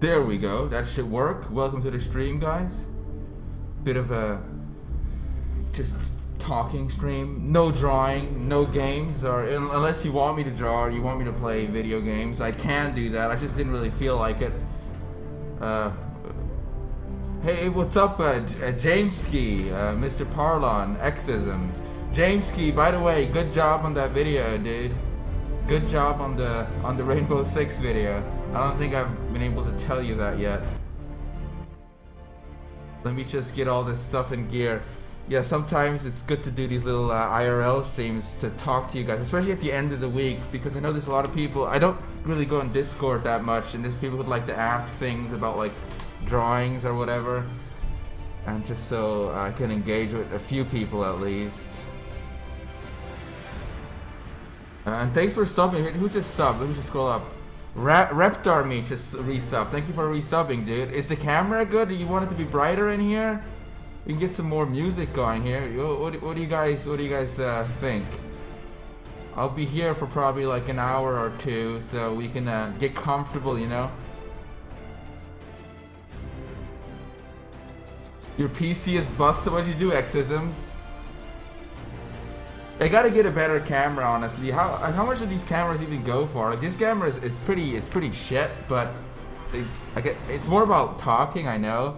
There we go. That should work. Welcome to the stream, guys. Bit of a just talking stream. No drawing, no games, or unless you want me to draw or you want me to play video games, I can do that. I just didn't really feel like it. Hey, what's up, Jameski, Mr. Parlon, Xisms. Jameski, by the way, good job on that video, dude. Good job on the Rainbow Six video. I don't think I've been able to tell you that yet. Let me just get all this stuff in gear. Yeah, sometimes it's good to do these little IRL streams to talk to you guys, especially at the end of the week, because I know there's a lot of people. I don't really go on Discord that much, and there's people who'd like to ask things about like drawings or whatever, and just so I can engage with a few people at least. And thanks for subbing. Who just subbed? Let me just scroll up. Reptar me just resub. Thank you for resubbing, dude. Is the camera good? Do you want it to be brighter in here? We can get some more music going here. What do you guys think? I'll be here for probably like an hour or two, so we can get comfortable, you know. Your PC is busted. What'd you do, Xisms? I gotta get a better camera, honestly. How much do these cameras even go for? Like, this camera is pretty shit, but it's more about talking, I know.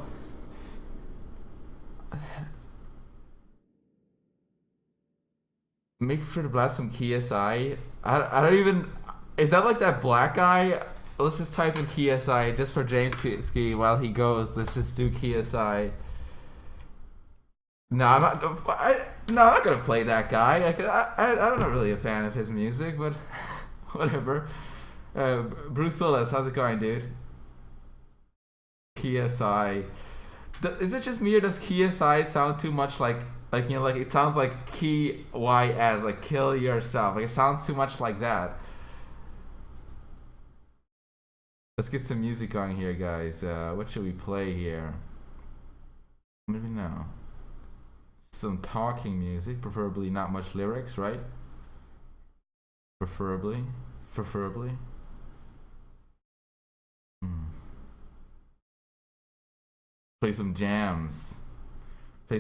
Make sure to blast some KSI. I don't even. Is that like that black guy? Let's just type in KSI just for James Ski while he goes. Let's just do KSI. No, I'm not gonna play that guy. I'm not really a fan of his music, but whatever. Bruce Willis, how's it going, dude? KSI. Is it just me, or does KSI sound too much like you know, like it sounds like KYS, like kill yourself. Like it sounds too much like that. Let's get some music on here, guys. What should we play here? I don't even know. Some talking music, preferably not much lyrics, right? Preferably. Play some jams. You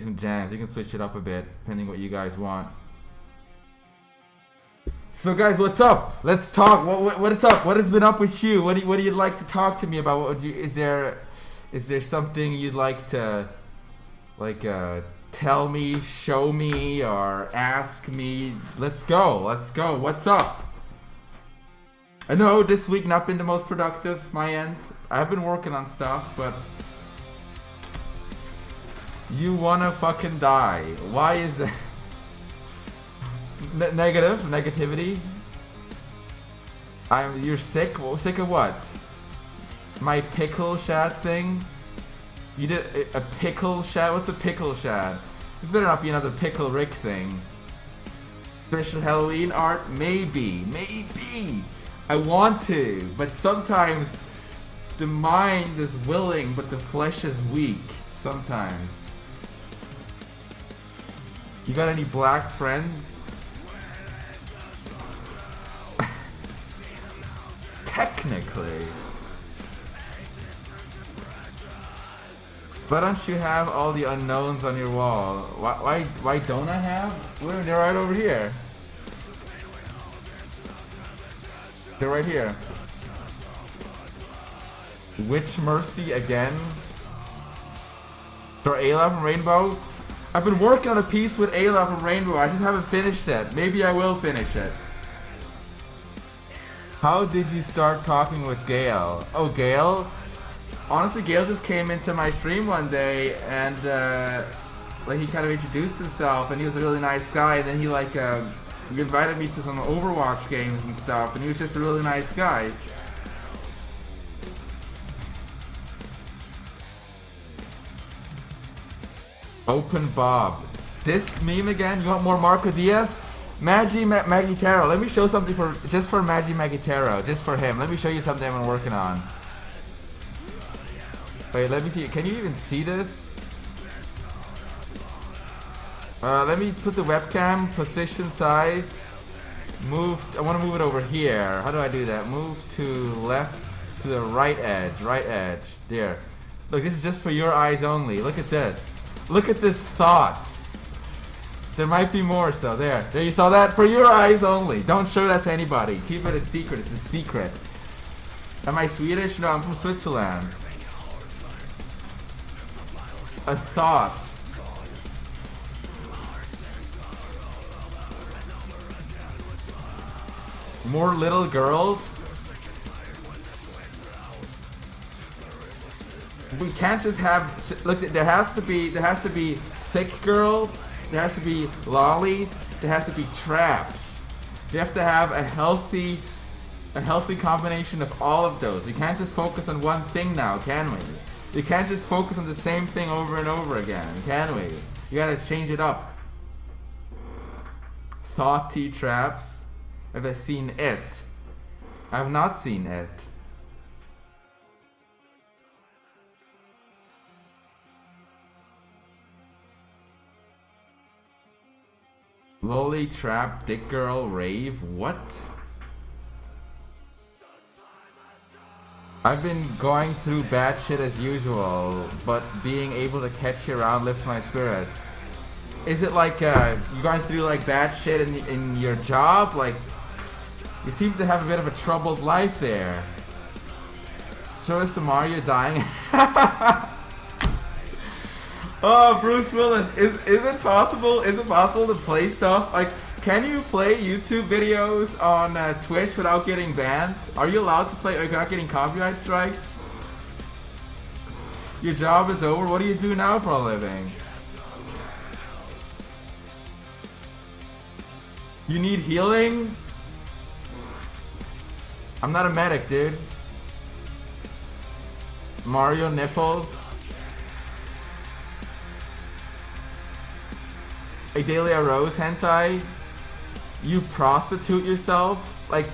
can switch it up a bit, depending what you guys want. So guys, what's up? Let's talk. What's up? What has been up with you? What do you like to talk to me about? What would you? Is there something you'd like to tell me, show me, or ask me? Let's go. What's up? I know this week not been the most productive, my end. I've been working on stuff, but you wanna fucking die. Why is it? Negativity? You're sick? Well, sick of what? My pickle shad thing? You did a pickle shad? What's a pickle shad? This better not be another Pickle Rick thing. Special Halloween art? Maybe. I want to, but sometimes the mind is willing, but the flesh is weak. Sometimes. You got any black friends? Technically. Why don't you have all the unknowns on your wall? Why don't I have? They're right over here. They're right here. Witch Mercy again? For Ayla from Rainbow? I've been working on a piece with Ayla from Rainbow. I just haven't finished it. Maybe I will finish it. How did you start talking with Gail? Oh, Gail? Honestly, Gail just came into my stream one day and like he kind of introduced himself, and he was a really nice guy, and then he he invited me to some Overwatch games and stuff, and he was just a really nice guy. Open Bob. This meme again? You want more Marco Diaz? Magitaro. Let me show something for Magitaro. Just for him. Let me show you something I've been working on. Wait, let me see. Can you even see this? Let me put the webcam, position size, I want to move it over here. How do I do that? Move to left. To the right edge. There. Look, this is just for your eyes only. Look at this. Look at this thought. There might be more, so there. There, you saw that? For your eyes only. Don't show that to anybody. Keep it a secret. It's a secret. Am I Swedish? No, I'm from Switzerland. A thought. More little girls? We can't just have, look, there has to be thick girls, there has to be lollies, there has to be traps. You have to have a healthy combination of all of those. We can't just focus on one thing now, can we? We can't just focus on the same thing over and over again, can we? You gotta change it up. Thoughty traps. Have I seen it? I have not seen it. Lolly, trap, dick girl, rave, what? I've been going through bad shit as usual, but being able to catch you around lifts my spirits. Is it like you're going through like bad shit in your job? Like, you seem to have a bit of a troubled life there. So is Mario dying? Oh, Bruce Willis, is it possible? Is it possible to play stuff? Like, can you play YouTube videos on Twitch without getting banned? Are you allowed to play without getting copyright striked? Your job is over. What do you do now for a living? You need healing? I'm not a medic, dude. Mario nipples. Adalia Rose hentai. You prostitute yourself? Like,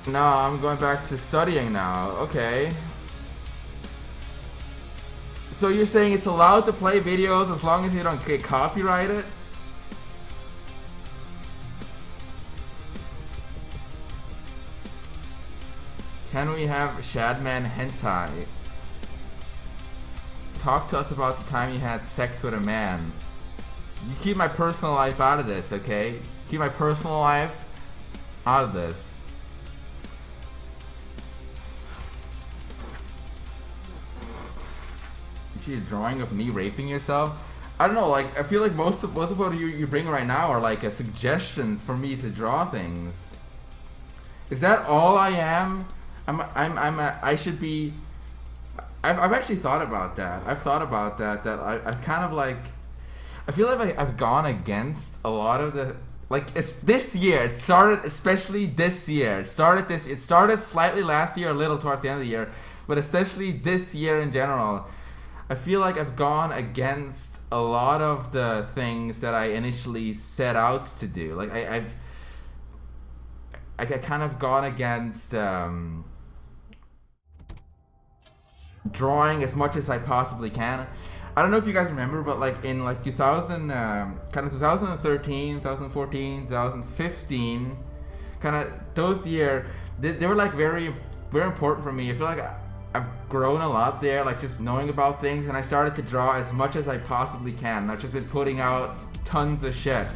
no, I'm going back to studying now. Okay. So you're saying it's allowed to play videos as long as you don't get copyrighted? Can we have Shadman hentai? Talk to us about the time you had sex with a man. You keep my personal life out of this, okay? Keep my personal life out of this. You see a drawing of me raping yourself? I don't know, like, I feel like most of what you bring right now are like suggestions for me to draw things. Is that all I am? I should be. I've actually thought about that. I've thought about that. That I've kind of like. I feel like I've gone against a lot of the. Like, it's this year. It started, especially this year. It started slightly last year, a little towards the end of the year, but especially this year in general. I feel like I've gone against a lot of the things that I initially set out to do. Like I kind of gone against drawing as much as I possibly can. I don't know if you guys remember, but like in like 2013, 2014, 2015, kind of those years, they were like very, very important for me. I feel like I've grown a lot there, like just knowing about things, and I started to draw as much as I possibly can. I've just been putting out tons of shit.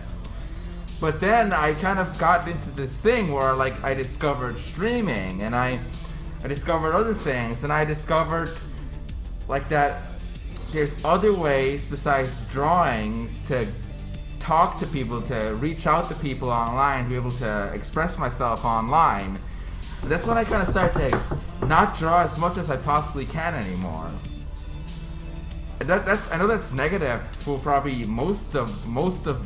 But then I kind of got into this thing where like I discovered streaming, and I discovered other things, and I discovered like that there's other ways besides drawings to talk to people, to reach out to people online, to be able to express myself online. And that's when I kind of started to not draw as much as I possibly can anymore. That's I know that's negative for probably most of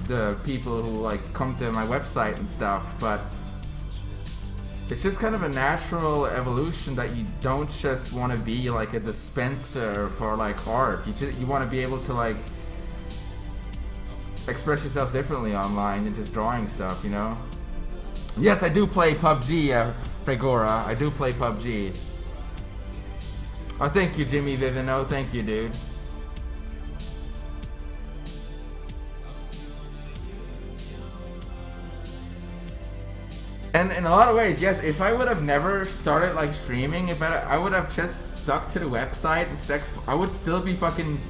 the people who like come to my website and stuff, but it's just kind of a natural evolution that you don't just want to be like a dispenser for like art. You want to be able to like express yourself differently online than just drawing stuff, you know? Yes, I do play PUBG, Fregora. I do play PUBG. Oh, thank you, Jimmy Vivino. Thank you, dude. And in a lot of ways, yes, if I would have never started like streaming, if I would have just stuck to the website and I would still be fucking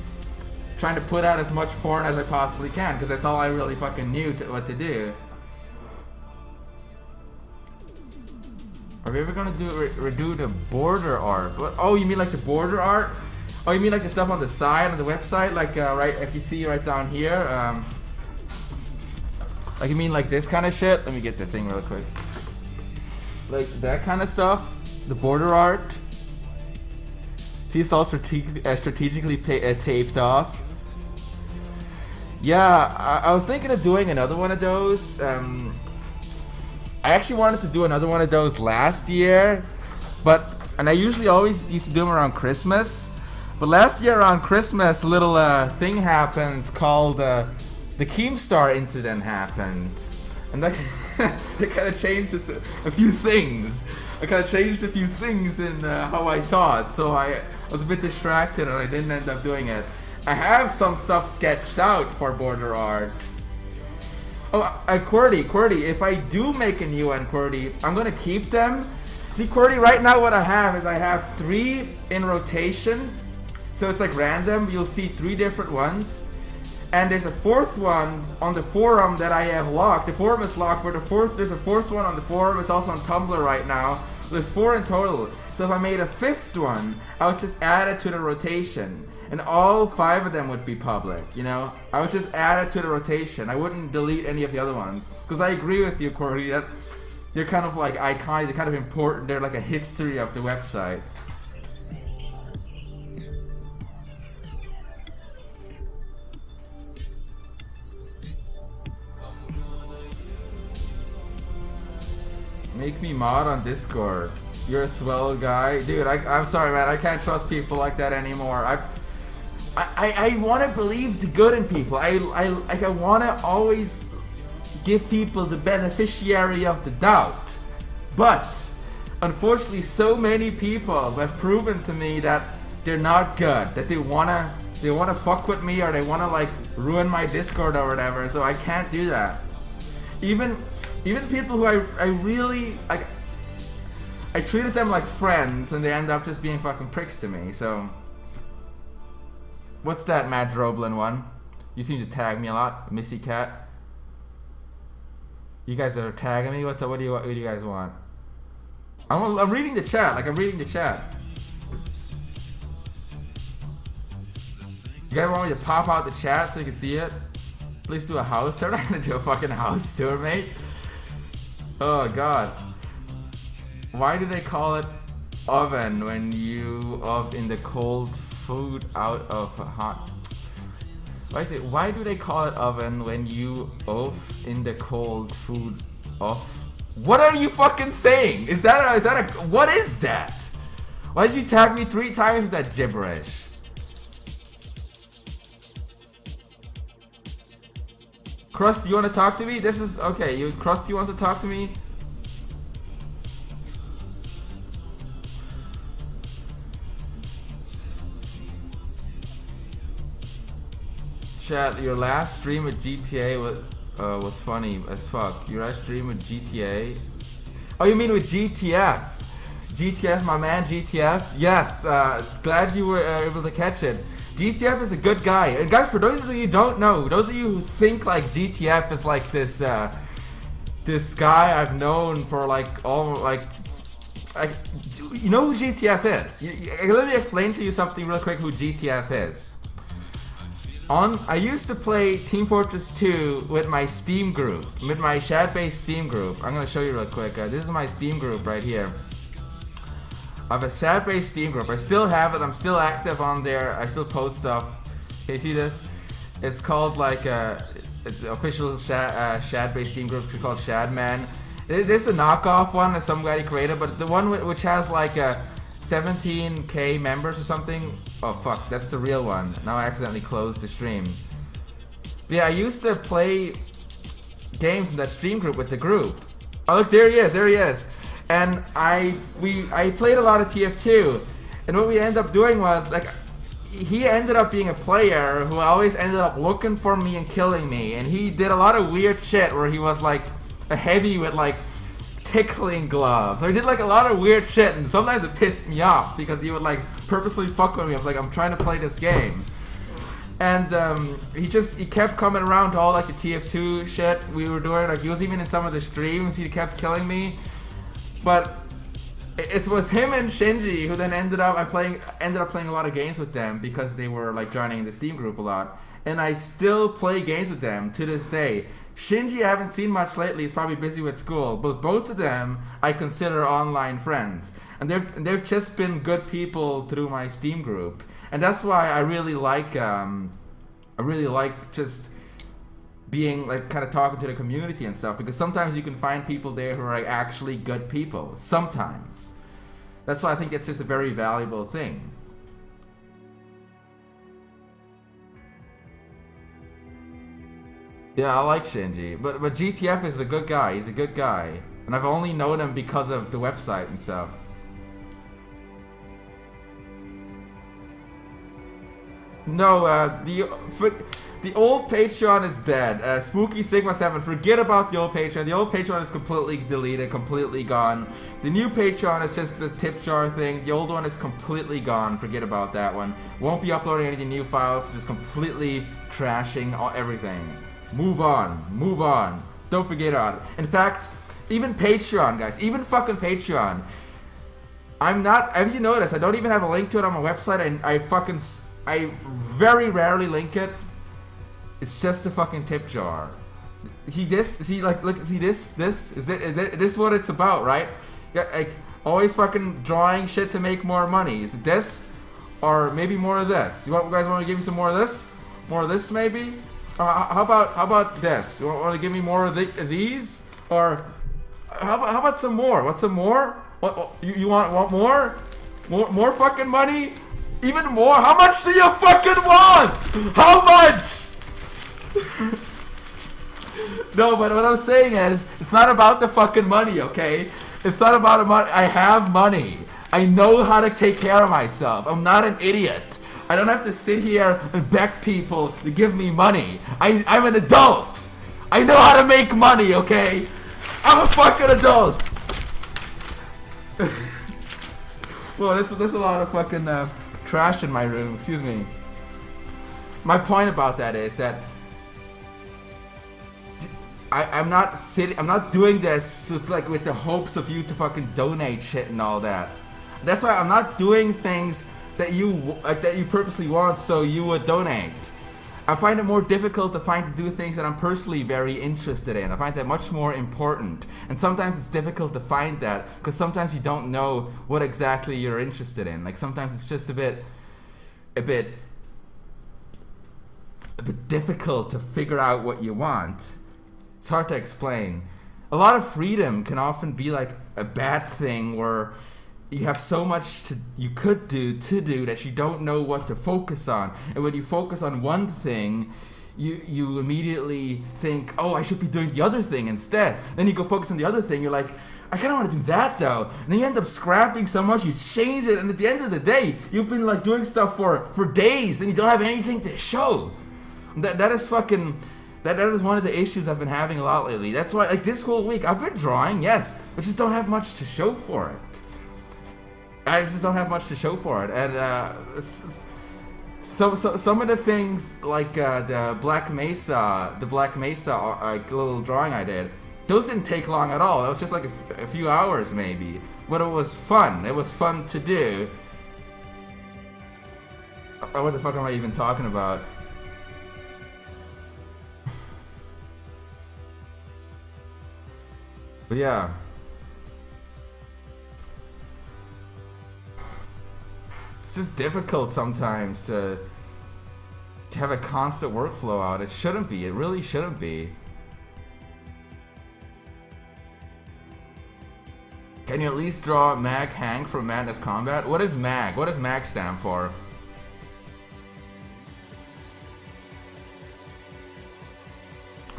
trying to put out as much porn as I possibly can, because that's all I really fucking knew what to do. Are we ever gonna redo the border art? What? Oh, you mean like the border art? Oh, you mean like the stuff on the side of the website, like right, if you see right down here, like you mean like this kind of shit? Let me get the thing real quick. Like that kind of stuff, the border art. See, it's all strategically taped off. Yeah, I was thinking of doing another one of those. I actually wanted to do another one of those last year, and I usually always used to do them around Christmas. But last year around Christmas, a little thing happened called the Keemstar incident happened, and that it kind of changed a few things. I kind of changed a few things in how I thought, so I was a bit distracted and I didn't end up doing it. I have some stuff sketched out for border art. Oh, QWERTY, if I do make a new one, QWERTY, I'm gonna keep them. See, QWERTY, right now what I have is I have 3 in rotation, so it's like random. You'll see 3 different ones, and there's a 4th one on the forum that I have locked. The forum is locked, but there's a 4th one on the forum. It's also on Tumblr right now. There's 4 in total. So if I made a 5th one, I would just add it to the rotation, and all 5 of them would be public, you know? I would just add it to the rotation. I wouldn't delete any of the other ones, because I agree with you, QWERTY, that they're kind of like iconic, they're kind of important, they're like a history of the website. Make me mod on Discord. You're a swell guy. Dude, I'm sorry, man. I can't trust people like that anymore. I want to believe the good in people. I want to always give people the beneficiary of the doubt. But, unfortunately, so many people have proven to me that they're not good. That they want to fuck with me, or they want to, like, ruin my Discord or whatever. So I can't do that. Even people who I really, I treated them like friends, and they end up just being fucking pricks to me, so. What's that Matt Droblin one? You seem to tag me a lot, Missy Cat. You guys are tagging me? What's up? What do you guys want? I'm reading the chat, I'm reading the chat. You guys want me to pop out the chat so you can see it? Please do a house tour. I'm not gonna do a fucking house tour, mate. Oh god. Why do they call it oven when you in the cold food out of hot? Why do they call it oven when you in the cold food off? What are you fucking saying? Is that a what is that? Why did you tag me 3 times with that gibberish? Crust, you want to talk to me? This is okay. Crust, you want to talk to me? Chat, your last stream with GTA was funny as fuck. Your last stream with GTA? Oh, you mean with GTF? GTF, my man, GTF. Yes. Glad you were able to catch it. GTF is a good guy, and guys, for those of you who don't know, those of you who think like GTF is like this this guy I've known for like you know who GTF is. Let me explain to you something real quick who GTF is. I used to play Team Fortress 2 with my Steam group, with my Shadbase Steam group. I'm gonna show you real quick. This is my Steam group right here. I have a Shadbase Steam group. I still have it. I'm still active on there. I still post stuff. Can you see this? It's called like the official Shadbase Steam group. It's called Shadman. There's a knockoff one that some guy created, but the one which has like 17k members or something. Oh fuck, that's the real one. Now I accidentally closed the stream. But yeah, I used to play games in that stream group with the group. Oh look, there he is. There he is. And I played a lot of TF2, and what we ended up doing was like he ended up being a player who always ended up looking for me and killing me, and he did a lot of weird shit where he was like a heavy with like tickling gloves. Or he did like a lot of weird shit, and sometimes it pissed me off because he would like purposely fuck with me. I was like, I'm trying to play this game. And he kept coming around to all like the TF2 shit we were doing. Like he was even in some of the streams. He kept killing me, but it was him and Shinji who then ended up playing a lot of games with them because they were like joining the Steam group a lot. And I still play games with them to this day. Shinji I haven't seen much lately. He's probably busy with school. But both of them I consider online friends, and they've just been good people through my Steam group. And that's why I really like just being like kind of talking to the community and stuff, because sometimes you can find people there who are like actually good people. Sometimes. That's why I think it's just a very valuable thing. Yeah, I like Shinji, but GTF is a good guy. He's a good guy, and I've only known him because of the website and stuff. No, the old Patreon is dead. Spooky Sigma 7, forget about the old Patreon. The old Patreon is completely deleted, completely gone. The new Patreon is just a tip jar thing. The old one is completely gone. Forget about that one. Won't be uploading any new files, just completely trashing everything. Move on, move on. Don't forget about it. In fact, even Patreon, guys, even fucking Patreon. Have you noticed, I don't even have a link to it on my website, and I very rarely link it. It's just a fucking tip jar. See this? See this? This is what it's about, right? Yeah, like always fucking drawing shit to make more money. Is it this, or maybe more of this? You guys want to give me some more of this? More of this, maybe? Or how about this? You want to give me more of these? Or how about some more? Want some more? What you want more? More fucking money? Even more? How much do you fucking want? How much? No, but what I'm saying is, it's not about the fucking money, okay? It's not about the money. I have money. I know how to take care of myself. I'm not an idiot. I don't have to sit here and beg people to give me money. I'm an adult. I know how to make money, okay? I'm a fucking adult. Well, there's a lot of fucking trash in my room. Excuse me. My point about that is that I'm not doing this so it's like with the hopes of you to fucking donate shit and all that. That's why I'm not doing things that you purposely want so you would donate. I find it more difficult to do things that I'm personally very interested in. I find that much more important. And sometimes it's difficult to find that because sometimes you don't know what exactly you're interested in. Like sometimes it's just a bit difficult to figure out what you want. It's hard to explain. A lot of freedom can often be like a bad thing where you have so much you could do that you don't know what to focus on. And when you focus on one thing, you immediately think, oh, I should be doing the other thing instead. Then you go focus on the other thing, you're like, I kind of want to do that though. And then you end up scrapping so much, you change it, and at the end of the day, you've been like doing stuff for days and you don't have anything to show. That is one of the issues I've been having a lot lately. That's why, like this whole week, I've been drawing, yes, but just don't have much to show for it. I just don't have much to show for it, and so some of the things like the Black Mesa little drawing I did, those didn't take long at all. That was just like a few hours maybe, but it was fun. It was fun to do. What the fuck am I even talking about? But yeah. It's just difficult sometimes to have a constant workflow out. It shouldn't be. It really shouldn't be. Can you at least draw Mag Hank from Madness Combat? What is Mag? What does Mag stand for?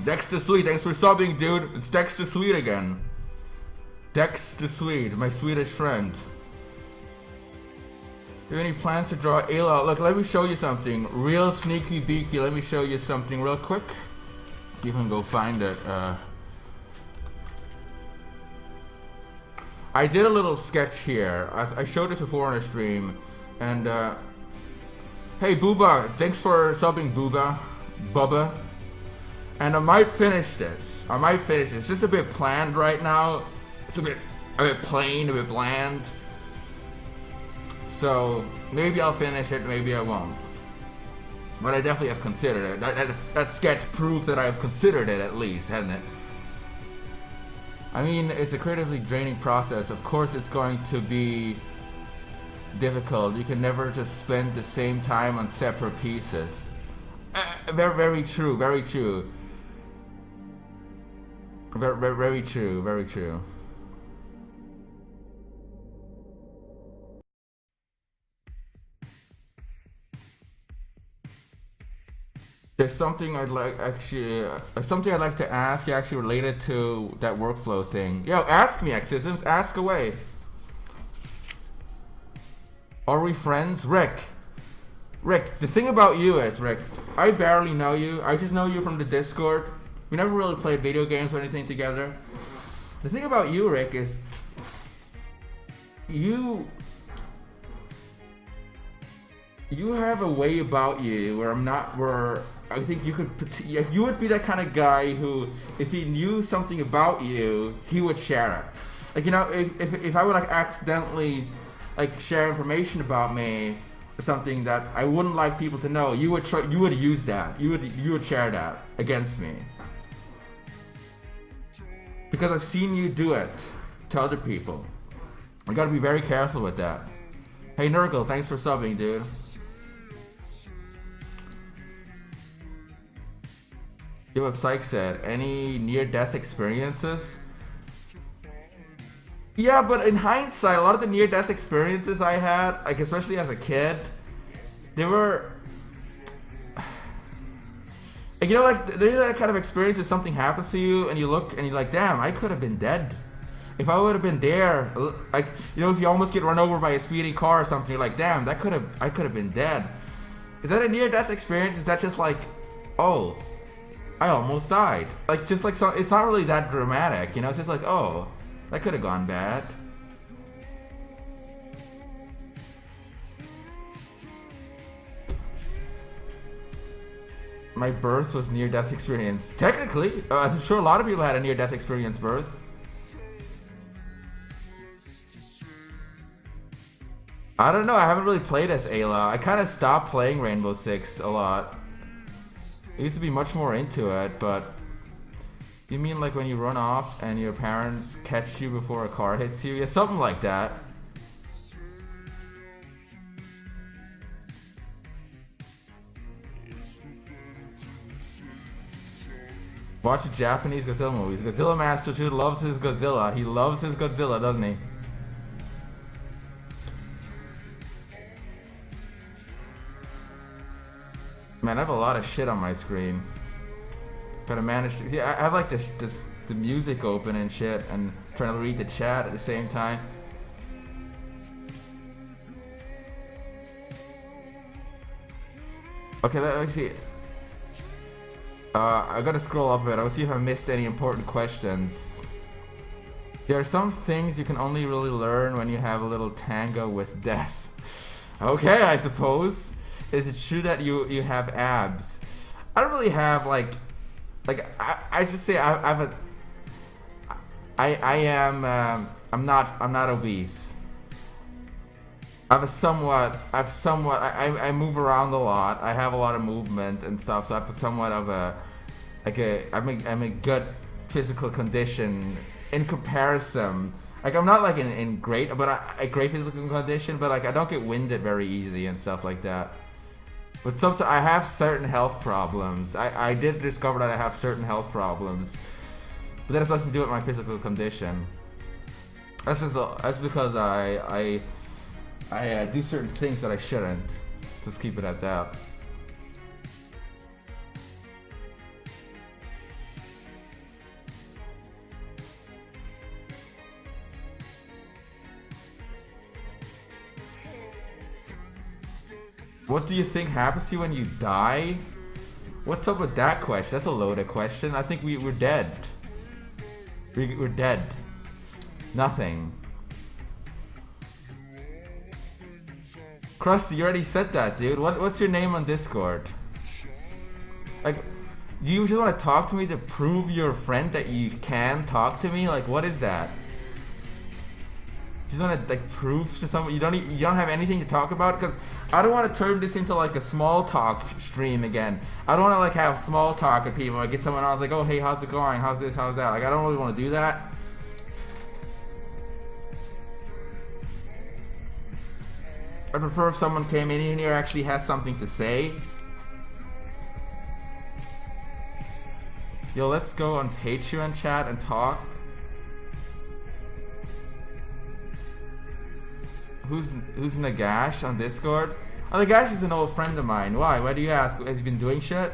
Dexter Sweet, thanks for subbing, dude. It's Dexter Sweet again. Dexter Sweet, my Swedish friend. Do you have any plans to draw Ayla? Look, let me show you something. Real sneaky beaky. Let me show you something real quick. See if I can go find it. I did a little sketch here. I showed this before on a stream, and hey Booba, thanks for subbing Bubba. And I might finish this. It's just a bit planned right now. It's a bit plain, a bit bland. So maybe I'll finish it, maybe I won't. But I definitely have considered it. That sketch proves that I have considered it at least, hasn't it? I mean, it's a creatively draining process. Of course it's going to be difficult. You can never just spend the same time on separate pieces. Very true, very true. Very true, very true. There's something I'd like to ask you actually related to that workflow thing. Yo, ask me, X-Systems, ask away. Are we friends? Rick, the thing about you is, Rick, I barely know you. I just know you from the Discord. We never really played video games or anything together. The thing about you, Rick, is you have a way about you where I think you would be that kind of guy who, if he knew something about you, he would share it. Like, you know, if I would like accidentally like share information about me or something that I wouldn't like people to know, you would use that. You would share that against me. Because I've seen you do it to other people. I gotta be very careful with that. Hey Nurgle, thanks for subbing, dude. You know what Psych said? Any near-death experiences? Yeah, but in hindsight, a lot of the near-death experiences I had, like especially as a kid, they were, like, you know, like that kind of experience is something happens to you and you look and you're like, damn, I could have been dead. If I would have been there, like, you know, if you almost get run over by a speeding car or something, you're like, damn, I could have been dead. Is that a near-death experience? Is that just like, oh, I almost died? Like, just like, so it's not really that dramatic, you know? It's just like, oh, that could have gone bad. My birth was near-death experience. Technically, I'm sure a lot of people had a near-death experience birth. I don't know, I haven't really played as Ayla. I kind of stopped playing Rainbow Six a lot. I used to be much more into it, but... You mean like when you run off and your parents catch you before a car hits you? Yeah, something like that. Watch Japanese Godzilla movies. Godzilla Master Chief loves his Godzilla. He loves his Godzilla, doesn't he? Man, I have a lot of shit on my screen. Gotta manage to... See, I have like the music open and shit and trying to read the chat at the same time. Okay, let me see. I gotta scroll up a bit. I'll see if I missed any important questions. There are some things you can only really learn when you have a little tango with death. Okay, I suppose. Is it true that you have abs? I don't really have like I just say I'm not obese. I move around a lot. I have a lot of movement and stuff, so I have somewhat of I'm a good physical condition in comparison. Like, I'm not like in great, but a great physical condition, but like I don't get winded very easy and stuff like that. But sometimes I have certain health problems. I did discover that I have certain health problems, but that has nothing to do with my physical condition. That's because I do certain things that I shouldn't. Just keep it at that. What do you think happens to you when you die? What's up with that question? That's a loaded question. I think we're dead. We're dead. Nothing. Krusty, you already said that, dude. What's your name on Discord? Like, do you just want to talk to me to prove you're a friend that you can talk to me? Like, what is that? You just want to like prove to someone you don't have anything to talk about? Because I don't want to turn this into like a small talk stream again. I don't want to like have small talk with people. I get someone else like, oh hey, how's it going? How's this? How's that? Like, I don't really want to do that. I prefer if someone came in here actually has something to say. Yo, let's go on Patreon chat and talk. Who's Nagash on Discord? Oh, Nagash is an old friend of mine. Why? Why do you ask? Has he been doing shit?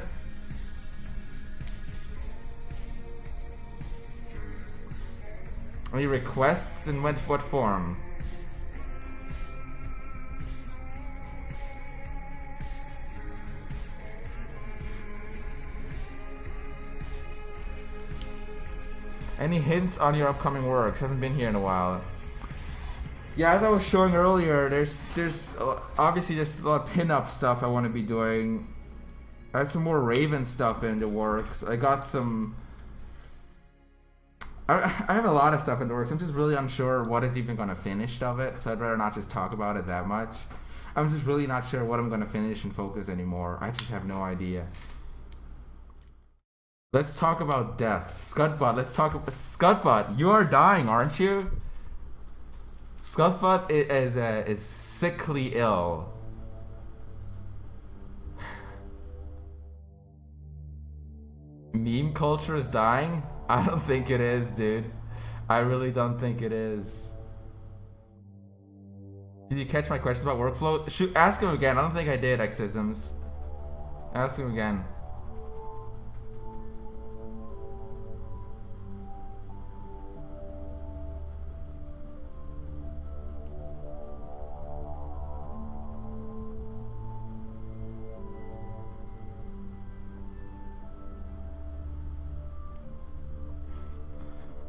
Any requests in what form? Any hints on your upcoming works? Haven't been here in a while. Yeah, as I was showing earlier, there's obviously there's a lot of pin-up stuff I want to be doing. I have some more Raven stuff in the works. I got some. I have a lot of stuff in the works. I'm just really unsure what is even going to finish of it, so I'd rather not just talk about it that much. I'm just really not sure what I'm going to finish and focus anymore. I just have no idea. Let's talk about death. Scudbutt, let's talk about Scudbutt. You are dying, aren't you? Scudbutt is sickly ill. Meme culture is dying? I don't think it is, dude. I really don't think it is. Did you catch my question about workflow? Shoot, ask him again. I don't think I did, Xisms. Ask him again.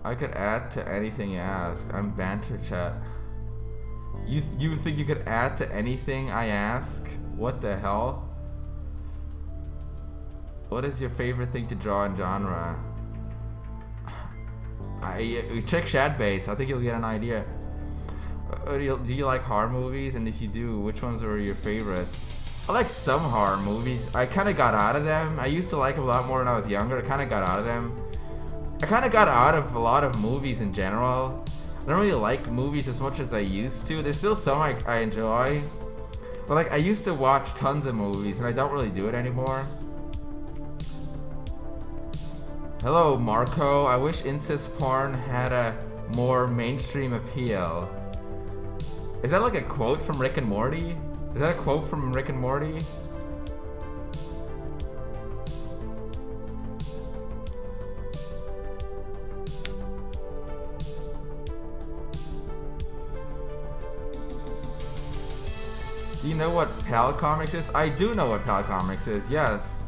I could add to anything you ask. I'm banter chat. You think you could add to anything I ask? What the hell? What is your favorite thing to draw in genre? Check Shadbase. I think you'll get an idea. Do you like horror movies? And if you do, which ones are your favorites? I like some horror movies. I kind of got out of them. I used to like them a lot more when I was younger. I kind of got out of them. I kind of got out of a lot of movies in general. I don't really like movies as much as I used to. There's still some I enjoy. But like, I used to watch tons of movies and I don't really do it anymore. Hello, Marco. I wish incest porn had a more mainstream appeal. Is that like a quote from Rick and Morty? Is that a quote from Rick and Morty? Do you know what Pal Comics is? I do know what Pal Comics is, yes.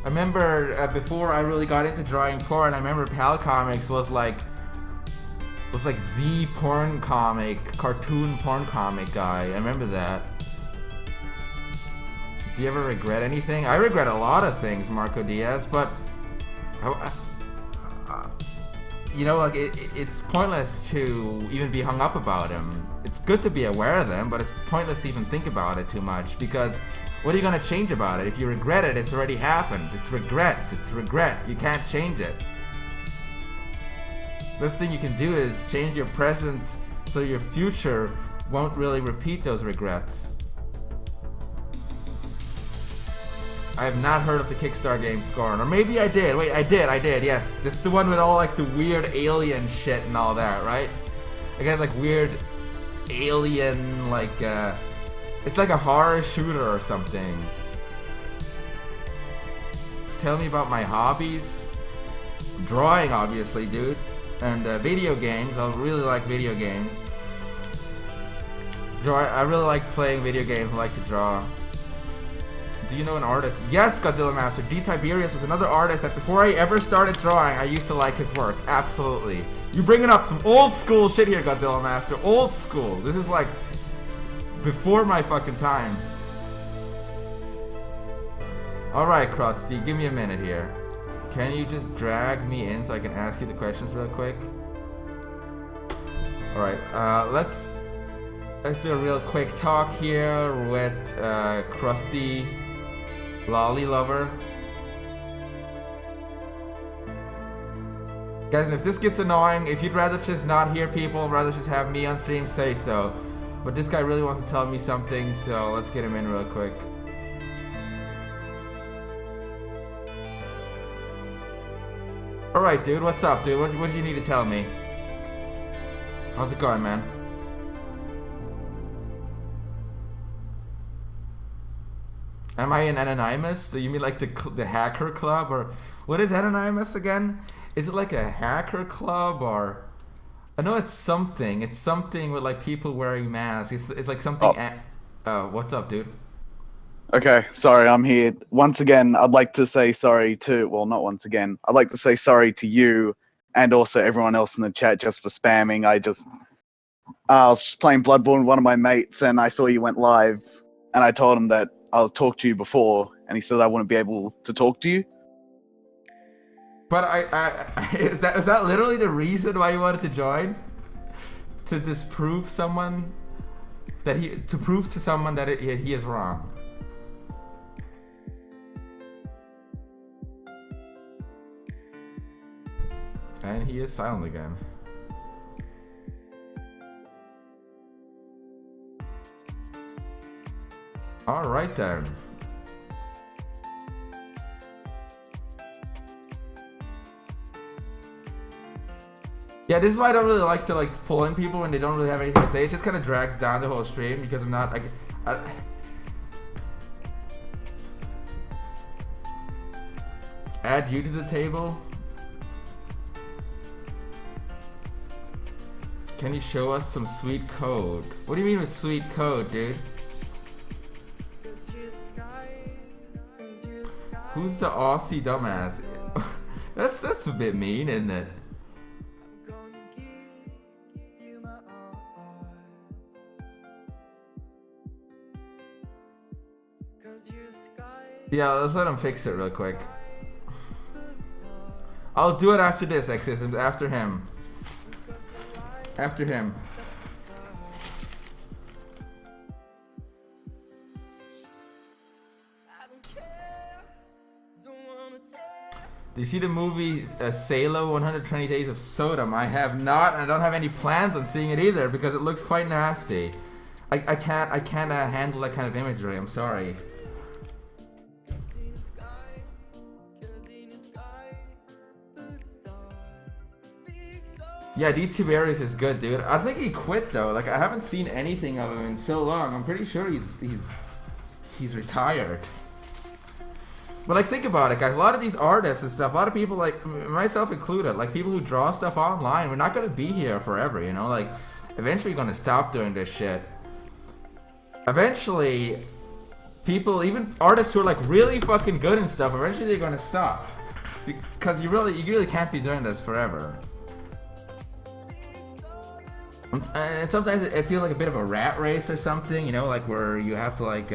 I remember before I really got into drawing porn, I remember Pal Comics was like the porn comic, cartoon porn comic guy. I remember that. Do you ever regret anything? I regret a lot of things, Marco Diaz, but you know, like it's pointless to even be hung up about them. It's good to be aware of them, but it's pointless to even think about it too much, because what are you gonna change about it? If you regret it, it's already happened. It's regret. It's regret. You can't change it. Best thing you can do is change your present so your future won't really repeat those regrets. I have not heard of the Kickstarter game Scorn, or maybe I did. Wait, I did, yes. It's the one with all like the weird alien shit and all that, right? It has like weird alien, like it's like a horror shooter or something. Tell me about my hobbies. Drawing, obviously, dude. And video games. I really like video games. I really like playing video games. I like to draw. Do you know an artist? Yes, Godzilla Master. D. Tiberius is another artist that before I ever started drawing, I used to like his work. Absolutely. You bringing up some old school shit here, Godzilla Master. Old school. This is like before my fucking time. Alright, Krusty, give me a minute here. Can you just drag me in so I can ask you the questions real quick? Alright, let's do a real quick talk here with Krusty Lolly Lover. Guys, and if this gets annoying, if you'd rather just not hear people, rather just have me on stream, say so. But this guy really wants to tell me something, so let's get him in real quick. Alright, dude, what's up, dude? What do you need to tell me? How's it going, man? Am I an anonymous? Do you mean like the hacker club? Or what is anonymous again? Is it like a hacker club or... I know it's something. It's something with like people wearing masks. It's like something... Oh, what's up, dude? Okay, sorry, I'm here. Once again, I'd like to say sorry to... Well, not once again. I'd like to say sorry to you and also everyone else in the chat just for spamming. I was just playing Bloodborne with one of my mates and I saw you went live and I told him that I'll talk to you before and he said I wouldn't be able to talk to you. But is that literally the reason why you wanted to join? To disprove someone that to prove to someone that he is wrong. And he is silent again. All right then. Yeah, this is why I don't really like to pull in people when they don't really have anything to say. It just kind of drags down the whole stream because I'm not add you to the table. Can you show us some sweet code? What do you mean with sweet code, dude? Who's the Aussie dumbass? that's a bit mean, isn't it? Yeah, let's let him fix it real quick. I'll do it after this, X-Systems. After him. After him. Do you see the movie Salo 120 Days of Sodom? I have not, and I don't have any plans on seeing it either because it looks quite nasty. I can't handle that kind of imagery. I'm sorry. Yeah, D Tiberius is good, dude. I think he quit though. Like I haven't seen anything of him in so long. I'm pretty sure he's retired. But like think about it, guys. A lot of these artists and stuff, a lot of people, like myself included, like people who draw stuff online, we're not gonna be here forever, you know? Like eventually you're gonna stop doing this shit. Eventually people, even artists who are like really fucking good and stuff, eventually they're gonna stop. Because you really can't be doing this forever. And sometimes it feels like a bit of a rat race or something, you know, like where you have to like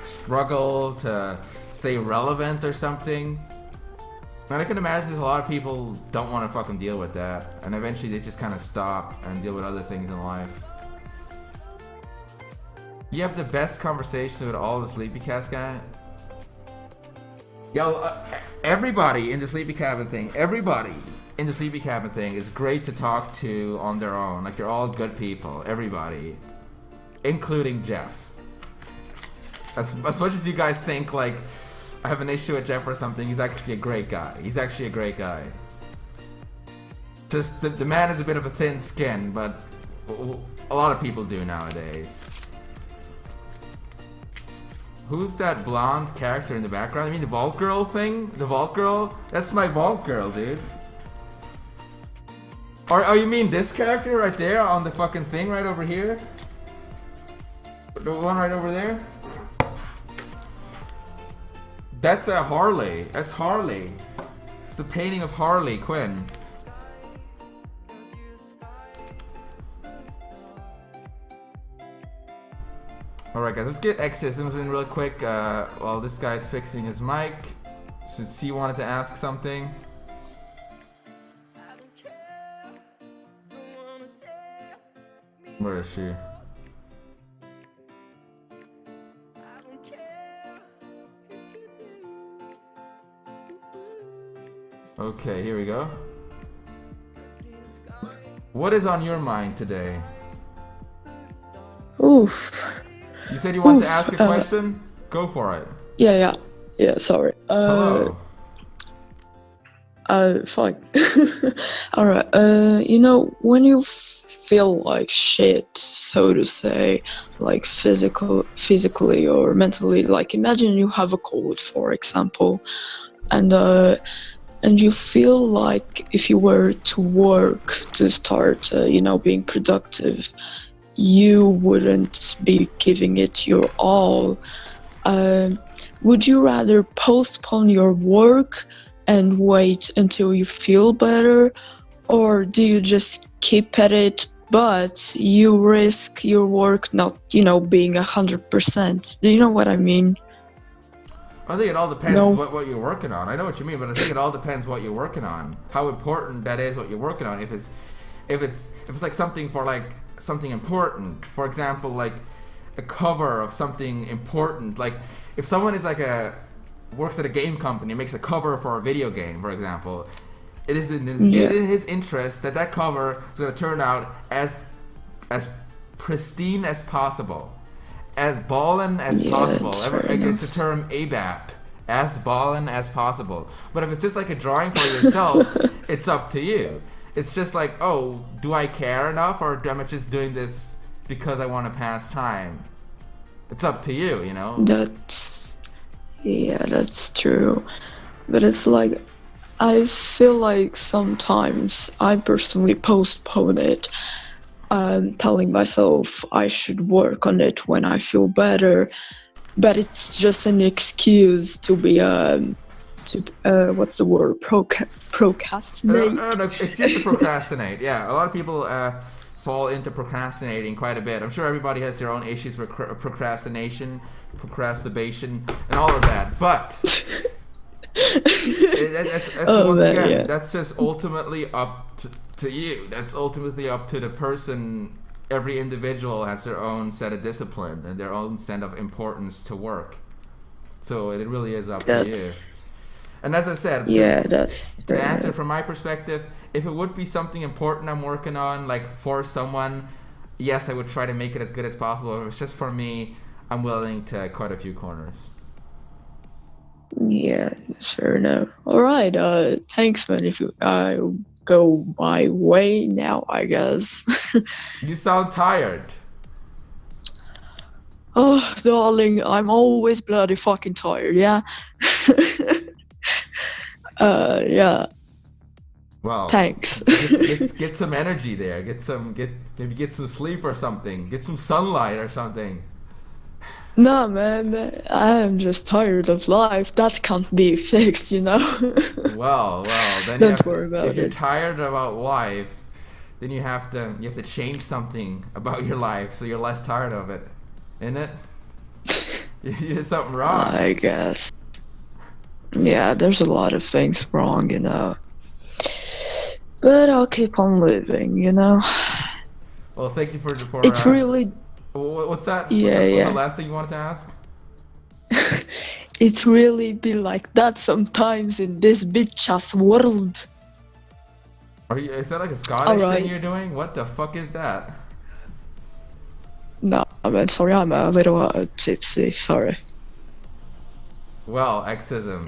struggle to stay relevant or something. And I can imagine there's a lot of people don't want to fucking deal with that, and eventually they just kind of stop and deal with other things in life. You have the best conversation with all the Sleepy Cast guy. Yo, everybody in the Sleepy Cabin thing, everybody in the Sleepy Cabin thing is great to talk to on their own. Like they're all good people, everybody, including Jeff. As much as you guys think like I have an issue with Jeff or something, he's actually a great guy. He's actually a great guy. Just the man has a bit of a thin skin, but a lot of people do nowadays. Who's that blonde character in the background? I mean the Vault Girl thing? The Vault Girl? That's my Vault Girl, dude. Or you mean this character right there on the fucking thing right over here? The one right over there? That's a Harley. That's Harley. It's a painting of Harley Quinn. Alright guys, let's get X-Systems in real quick while this guy's fixing his mic. Since he wanted to ask something. Where is she? Okay, here we go. What is on your mind today? Oof. You said you wanted to ask a question? Go for it. Yeah, sorry. Hello. Fine. Alright, when you feel like shit, so to say, like physically or mentally, like imagine you have a cold, for example, and you feel like if you were to work to start, being productive, you wouldn't be giving it your all. Would you rather postpone your work and wait until you feel better, or do you just keep at it, but you risk your work not, being 100%? Do you know what I mean? I think it all depends what you're working on. I know what you mean, but I think it all depends what you're working on. How important that is what you're working on. If it's like something for like something important, for example, like a cover of something important, like if someone is like works at a game company, makes a cover for a video game, for example, it is in his interest that cover is going to turn out as pristine as possible, as ballin' as possible. It's the term ABAP, as ballin' as possible. But if it's just like a drawing for yourself, it's up to you. It's just like, oh, do I care enough, or am I just doing this because I want to pass time? It's up to you, you know? That's true. But it's like, I feel like sometimes I personally postpone it, telling myself I should work on it when I feel better. But it's just an excuse to be, what's the word? Procrastinate? No, it's just to procrastinate. Yeah, a lot of people fall into procrastinating quite a bit. I'm sure everybody has their own issues with procrastination, and all of that. But that's just ultimately up to you. That's ultimately up to the person. Every individual has their own set of discipline and their own set of importance to work. So it really is up to you. And as I said, to answer from my perspective, if it would be something important I'm working on, like for someone, yes, I would try to make it as good as possible. If it's just for me, I'm willing to cut a few corners. Yeah, that's fair enough. Alright, thanks man, if I go my way now, I guess. You sound tired. Oh, darling, I'm always bloody fucking tired, yeah? Yeah. Well, thanks. get some energy there. Maybe get some sleep or something. Get some sunlight or something. Nah, man, I am just tired of life. That can't be fixed, you know. Well, then don't worry about it. If you're tired about life, then you have to change something about your life so you're less tired of it, isn't it? You did something wrong. I guess. Yeah, there's a lot of things wrong, you know. But I'll keep on living, you know. Well, thank you for it's really. What's that? What's the last thing you wanted to ask? It really be like that sometimes in this bitch-ass world. Is that like a Scottish thing you're doing? What the fuck is that? No, man, sorry, I'm a little tipsy, sorry. Well, X-ism.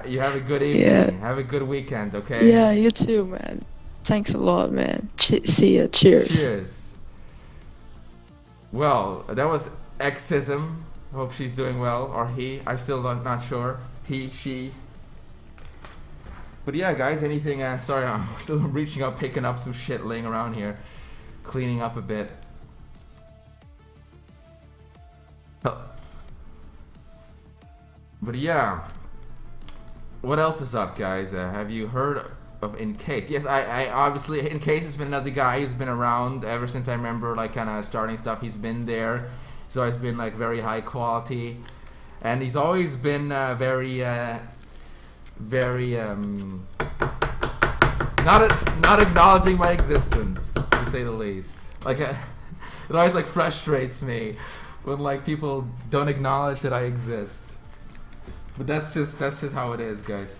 You have a good evening. Yeah. Have a good weekend, okay? Yeah, you too, man. Thanks a lot, man. See ya. Cheers. Cheers. Well, that was X-ism. Hope she's doing well, or he. I'm still not sure. He, she. But yeah, guys, anything? Sorry, I'm still reaching up, picking up some shit laying around here, cleaning up a bit. But yeah, what else is up, guys? Have you heard of In Case? Yes, I obviously, In Case has been another guy who's been around ever since I remember, like, kind of starting stuff. He's been there. He's always been like very high quality, and he's always been very not acknowledging my existence, to say the least. Like it always like frustrates me when like people don't acknowledge that I exist. But that's just how it is, guys.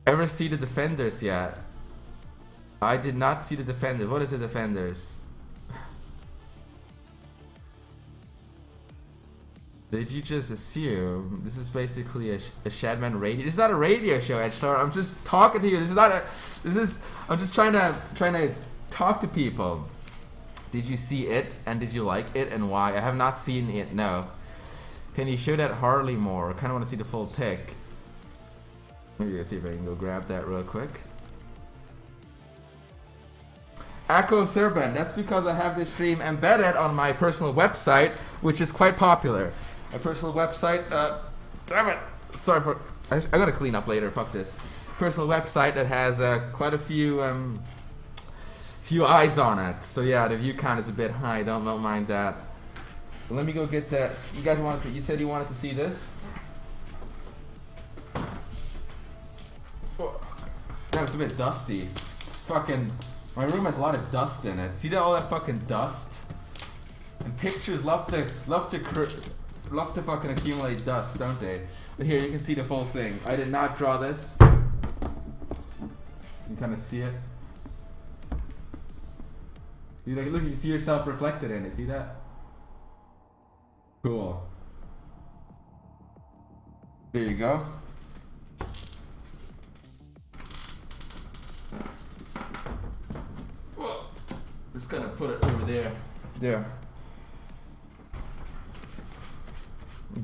Ever see the Defenders yet? I did not see the Defenders. What is the Defenders? Did you just assume this is basically a Shadman radio? This is not a radio show, Edgelord. I'm just talking to you. This is not a. This is. I'm just trying to talk to people. Did you see it and did you like it and why? I have not seen it. No. Can you show that Harley more? I kind of want to see the full pic. Maybe I'll see if I can go grab that real quick. Echo Serban. That's because I have this stream embedded on my personal website, which is quite popular. My personal website, damn it, sorry for, I gotta clean up later, fuck this. Personal website that has quite a few eyes on it. So yeah, the view count is a bit high, don't mind that. But let me go get that. You guys you said you wanted to see this? Oh, damn, it's a bit dusty. Fucking, my room has a lot of dust in it. See that, all that fucking dust? And pictures love to fucking accumulate dust, don't they? But here, you can see the full thing. I did not draw this. You can kind of see it. You like, look, you can see yourself reflected in it. See that? Cool. There you go. Whoa. Just gonna put it over there. There.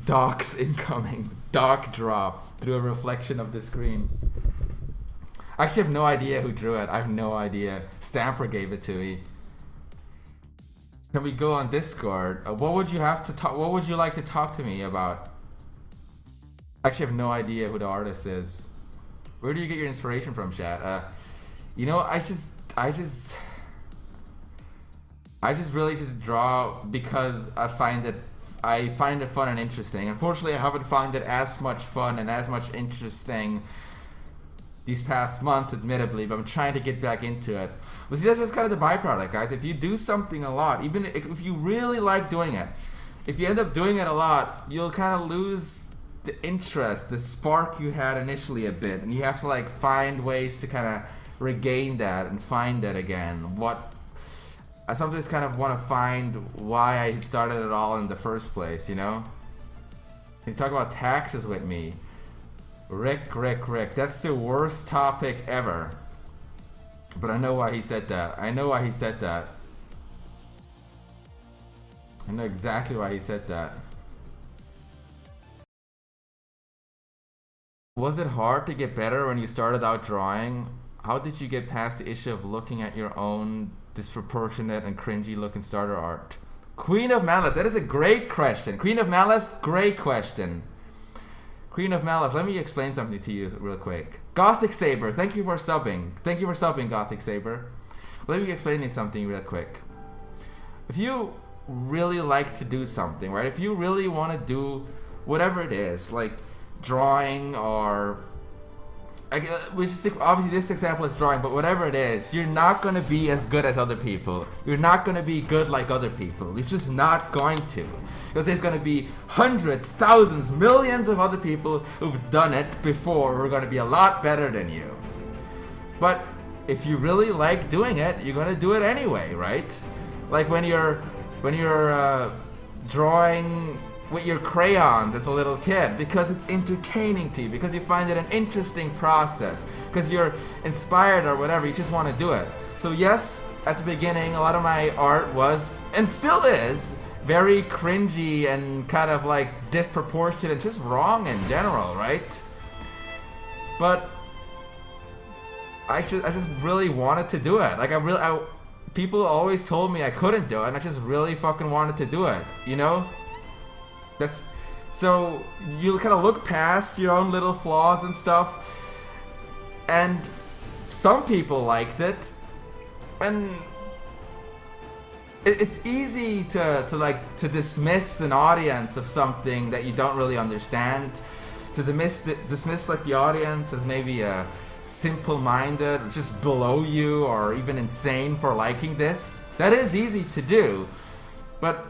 Docs incoming. Doc drop through a reflection of the screen. I actually have no idea who drew it. I have no idea. Stamper gave it to me. Can we go on Discord? What would you have to talk? What would you like to talk to me about? I actually have no idea who the artist is. Where do you get your inspiration from, chat? You know, I just really just draw because I find it fun and interesting. Unfortunately, I haven't found it as much fun and as much interesting these past months, admittedly, but I'm trying to get back into it. But see, that's just kind of the byproduct, guys. If you do something a lot, even if you really like doing it, if you end up doing it a lot, you'll kind of lose the interest, the spark you had initially a bit, and you have to like find ways to kind of regain that and find it again. I sometimes kind of want to find why I started it all in the first place, you know? You talk about taxes with me. Rick, that's the worst topic ever. But I know why he said that. I know exactly why he said that. Was it hard to get better when you started out drawing? How did you get past the issue of looking at your own disproportionate and cringy looking starter art? Queen of Malice, that is a great question. Queen of Malice, great question. Queen of Malice, let me explain something to you real quick. Gothic Saber, thank you for subbing. Thank you for subbing, Gothic Saber. Let me explain you something real quick. If you really like to do something, right? If you really want to do whatever it is, like drawing or obviously this example is drawing, but whatever it is, you're not going to be as good as other people. You're not going to be good like other people. You're just not going to. Because there's going to be hundreds, thousands, millions of other people who've done it before who are going to be a lot better than you. But if you really like doing it, you're going to do it anyway, right? Like when you're drawing with your crayons as a little kid, because it's entertaining to you, because you find it an interesting process, because you're inspired or whatever, you just want to do it. So yes, at the beginning, a lot of my art was, and still is, very cringy and kind of like disproportionate and just wrong in general, right? But I just really wanted to do it. Like people always told me I couldn't do it, and I just really fucking wanted to do it, you know? So you kind of look past your own little flaws and stuff, and some people liked it, and it's easy to dismiss an audience of something that you don't really understand, to dismiss like the audience as maybe a simple-minded, just below you, or even insane for liking this. That is easy to do, but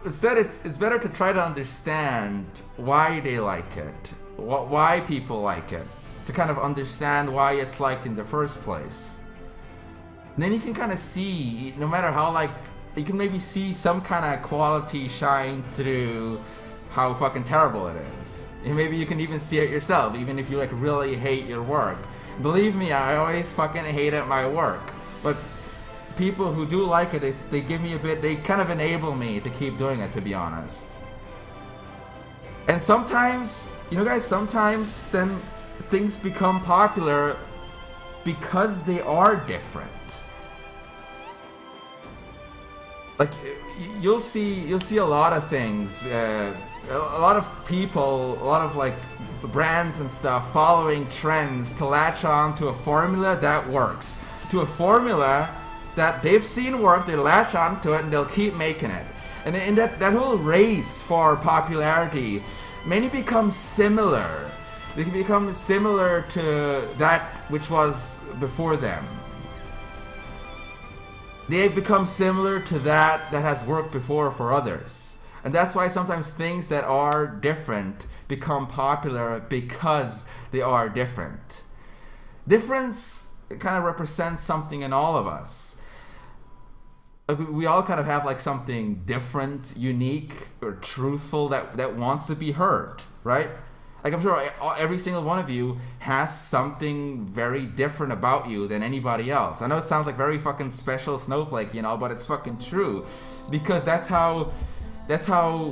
instead it's better to try to understand why they like it, why people like it, to kind of understand why it's liked in the first place. And then you can kind of see, no matter how you can maybe see some kind of quality shine through how fucking terrible it is. And maybe you can even see it yourself, even if you like really hate your work. Believe me, I always fucking hated my work. But people who do like it, they give me they kind of enable me to keep doing it, to be honest. And sometimes, guys, sometimes then things become popular because they are different. Like you'll see a lot of things, a lot of people, a lot of like brands and stuff following trends to latch on to a formula that works, to a formula that they've seen work. They latch on to it and they'll keep making it. And in that whole race for popularity, many become similar. They can become similar to that which was before them. They become similar to that has worked before for others. And that's why sometimes things that are different become popular, because they are different. Difference kind of represents something in all of us. We all kind of have like something different, unique, or truthful that wants to be heard, right? Like I'm sure every single one of you has something very different about you than anybody else. I know it sounds like very fucking special snowflake, but it's fucking true. Because that's how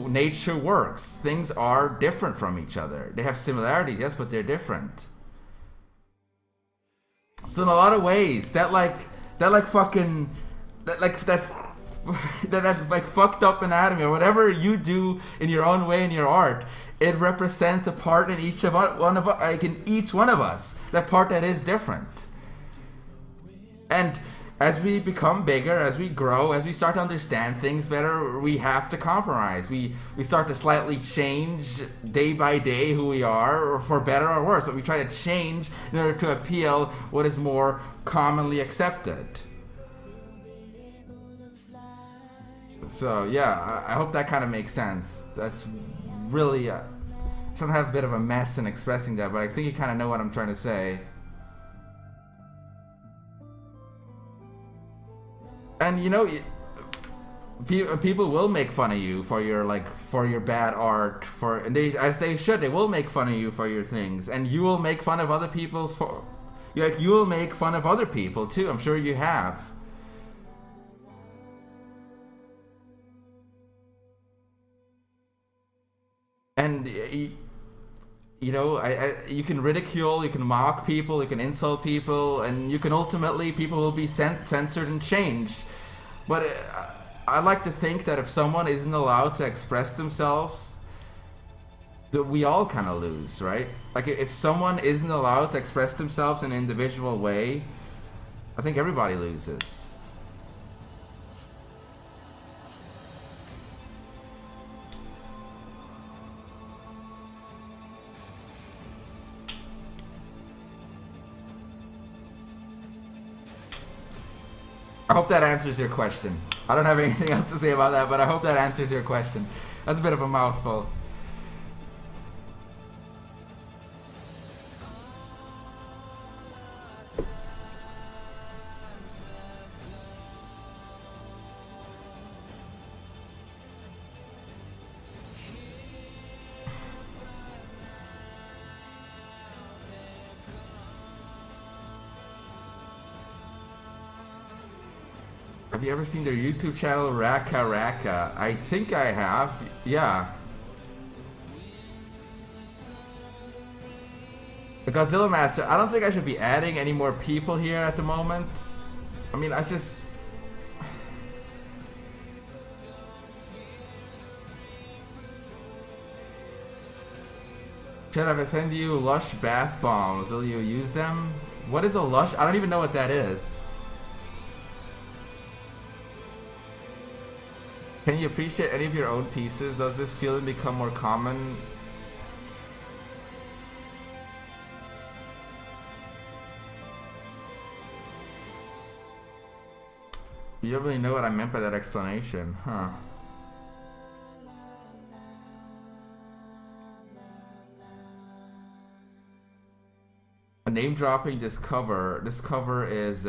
nature works. Things are different from each other. They have similarities, yes, but they're different. So in a lot of ways, that fucked up anatomy, or whatever you do in your own way in your art, it represents a part in each one of us, that part that is different. And as we become bigger, as we grow, as we start to understand things better, we have to compromise. We start to slightly change day by day who we are, or for better or worse, but we try to change in order to appeal what is more commonly accepted. So yeah, I hope that kind of makes sense. That's really sometimes a bit of a mess in expressing that, but I think you kind of know what I'm trying to say. And people will make fun of you for your bad art, and as they should. They will make fun of you for your things, and you will make fun of other people's you will make fun of other people too. I'm sure you have. And you can ridicule, you can mock people, you can insult people, and you can ultimately, people will be censored and changed. But I like to think that if someone isn't allowed to express themselves, that we all kind of lose, right? Like if someone isn't allowed to express themselves in an individual way, I think everybody loses. I hope that answers your question. I don't have anything else to say about that, but I hope that answers your question. That's a bit of a mouthful. Have you ever seen their YouTube channel, Raka Raka? I think I have, yeah. The Godzilla Master, I don't think I should be adding any more people here at the moment. I mean, Chad, if I send you Lush bath bombs, will you use them? What is a Lush? I don't even know what that is. Can you appreciate any of your own pieces? Does this feeling become more common? You don't really know what I meant by that explanation, huh? Name dropping this cover. This cover is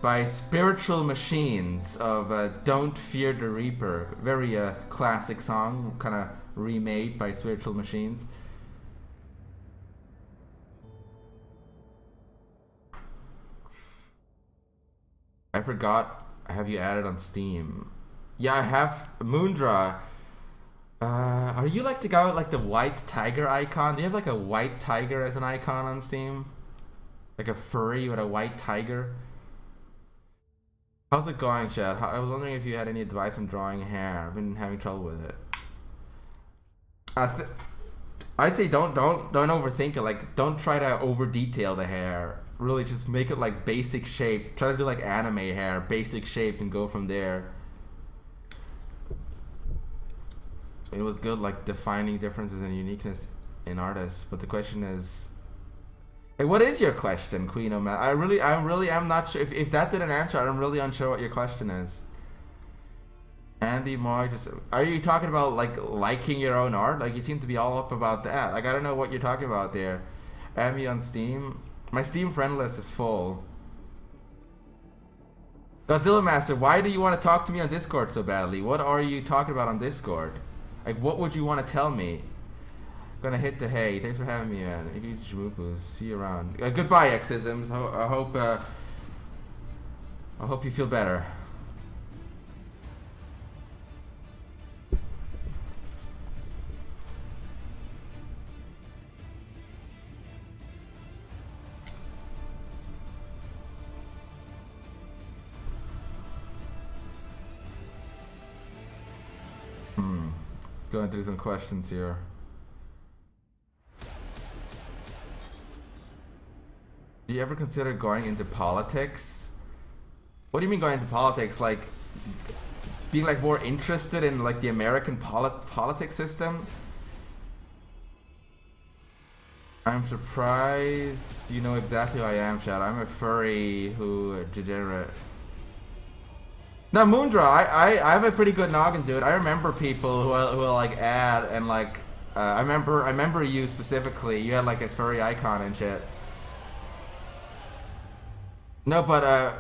by Spiritual Machines of Don't Fear the Reaper. Very classic song, kind of remade by Spiritual Machines. I forgot. Have you added on Steam? Yeah, I have. Moondra. Are you like the guy with like the white tiger icon? Do you have like a white tiger as an icon on Steam? Like a furry with a white tiger? How's it going, Chad? I was wondering if you had any advice on drawing hair. I've been having trouble with it. I'd say don't overthink it. Like, don't try to over detail the hair. Really, just make it like basic shape. Try to do like anime hair, basic shape, and go from there. It was good, like defining differences and uniqueness in artists. But the question is, hey, what is your question, Queen O'Malley? I really am not sure. If that didn't answer, I'm really unsure what your question is. Andy Moy, are you talking about like liking your own art? Like, you seem to be all up about that. Like, I don't know what you're talking about there. Add me on Steam. My Steam friend list is full. Godzilla Master, why do you want to talk to me on Discord so badly? What are you talking about on Discord? Like, what would you want to tell me? Gonna hit the hay. Thanks for having me, man. See you around. Goodbye, Exisms. I hope you feel better. Let's go into some questions here. Do you ever consider going into politics? What do you mean going into politics? Like, being like more interested in like the American politics system? I'm surprised you know exactly who I am, Chad. I'm a furry who degenerate. No, Moondra, I have a pretty good noggin, dude. I remember people who will like add and like I remember you specifically. You had like this furry icon and shit. No, but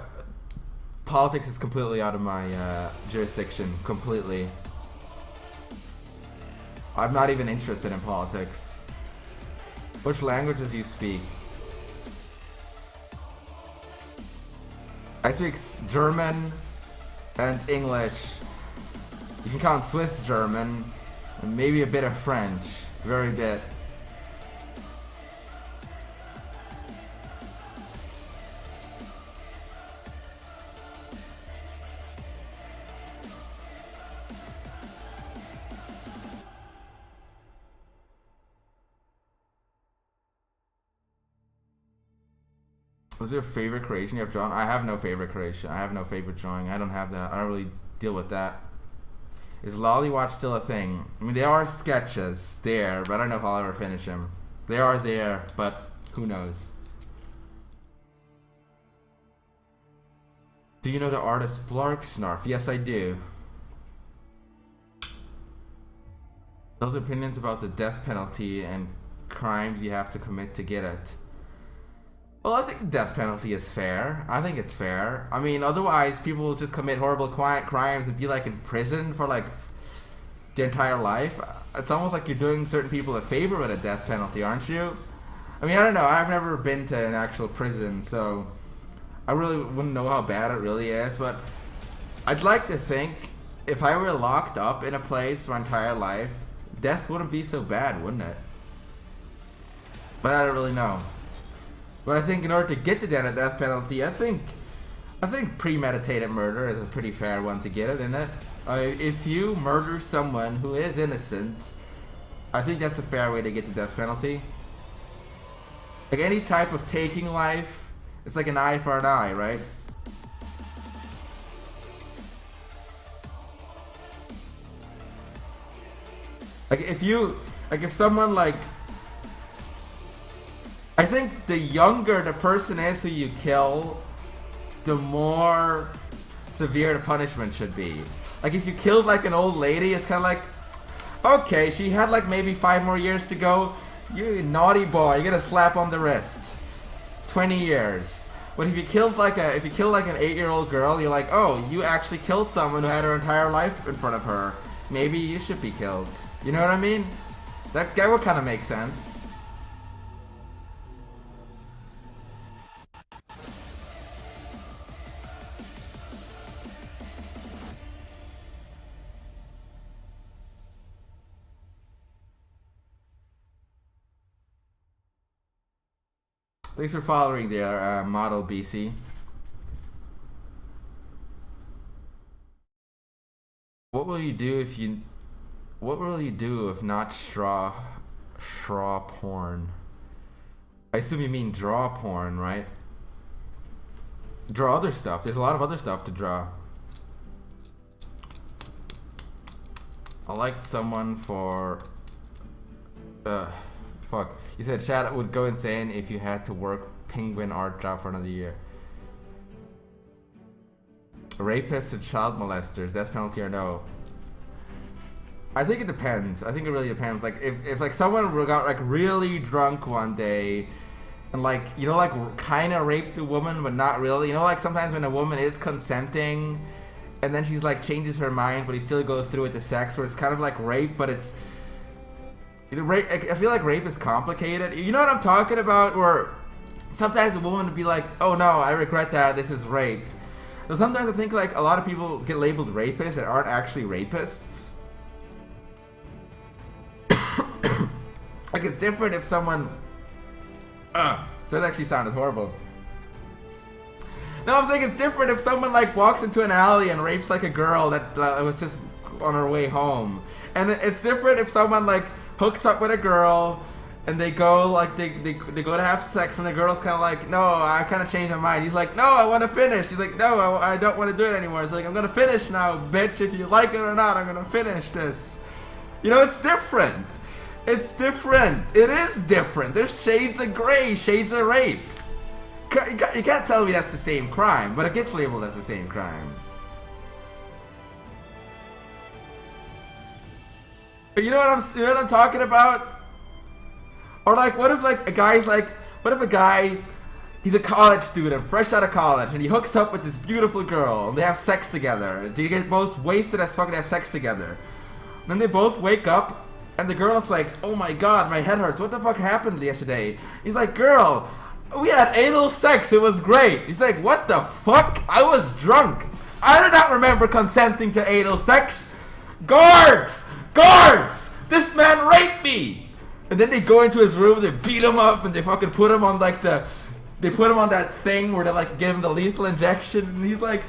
politics is completely out of my jurisdiction. Completely. I'm not even interested in politics. Which languages do you speak? I speak German and English. You can count Swiss German and maybe a bit of French. Very bit. What's your favorite creation you have drawn? I have no favorite creation. I have no favorite drawing. I don't have that. I don't really deal with that. Is Lollywatch still a thing? I mean, there are sketches there, but I don't know if I'll ever finish them. They are there, but who knows? Do you know the artist Blarksnarf? Yes, I do. Those opinions about the death penalty and crimes you have to commit to get it. Well, I think the death penalty is fair. I think it's fair. I mean, otherwise people will just commit horrible crimes and be like in prison for like their entire life. It's almost like you're doing certain people a favor with a death penalty, aren't you? I mean, I don't know. I've never been to an actual prison, so I really wouldn't know how bad it really is. But I'd like to think if I were locked up in a place for my entire life, death wouldn't be so bad, wouldn't it? But I don't really know. But I think in order to get the death penalty, I think premeditated murder is a pretty fair one to get it, isn't it? If you murder someone who is innocent, I think that's a fair way to get the death penalty. Like any type of taking life, it's like an eye for an eye, right? Like if someone like, I think the younger the person is who you kill, the more severe the punishment should be. Like if you killed like an old lady, it's kind of like, okay, she had like maybe 5 more years to go. You naughty boy, you get a slap on the wrist. 20 years. But if you killed like an 8-year-old girl, you're like, oh, you actually killed someone who had her entire life in front of her. Maybe you should be killed. You know what I mean? That would kind of make sense. Thanks for following there, Model BC. What will you do if you... What will you do if not straw porn? I assume you mean draw porn, right? Draw other stuff. There's a lot of other stuff to draw. I liked someone for... fuck. You said chat would go insane if you had to work penguin art job for another year. Rapists and child molesters, death penalty or no? I think it depends. I think it really depends. Like if like someone got like really drunk one day and like, you know, like kind of raped a woman but not really. You know, like sometimes when a woman is consenting and then she's like changes her mind but he still goes through with the sex, where it's kind of like rape but it's... I feel like rape is complicated. You know what I'm talking about? Where sometimes a woman would be like, oh no, I regret that, this is rape. So sometimes I think like a lot of people get labeled rapists that aren't actually rapists. Like it's different if someone... that actually sounded horrible. No, I'm saying it's different if someone like walks into an alley and rapes like a girl that was just on her way home. And it's different if someone like hooks up with a girl and they go like they go to have sex and the girl's kind of like, no, I kind of changed my mind. He's like, no, I want to finish. He's like, no, I don't want to do it anymore. He's like, I'm gonna finish now, bitch. If you like it or not, I'm gonna finish this. You know, it's different. It's different. It is different. There's shades of gray, shades of rape. You can't tell me that's the same crime, but it gets labeled as the same crime. You know what I'm talking about? Or like, what if like a guy's like, what if a guy, he's a college student, fresh out of college, and he hooks up with this beautiful girl, and they have sex together. They get both wasted as fuck and have sex together. And then they both wake up, and the girl's like, oh my god, my head hurts. What the fuck happened yesterday? He's like, girl, we had anal sex. It was great. He's like, what the fuck? I was drunk. I do not remember consenting to anal sex. Guards! Guards! This man raped me! And then they go into his room, they beat him up, and they fucking put him on like they put him on that thing where they like give him the lethal injection, and he's like,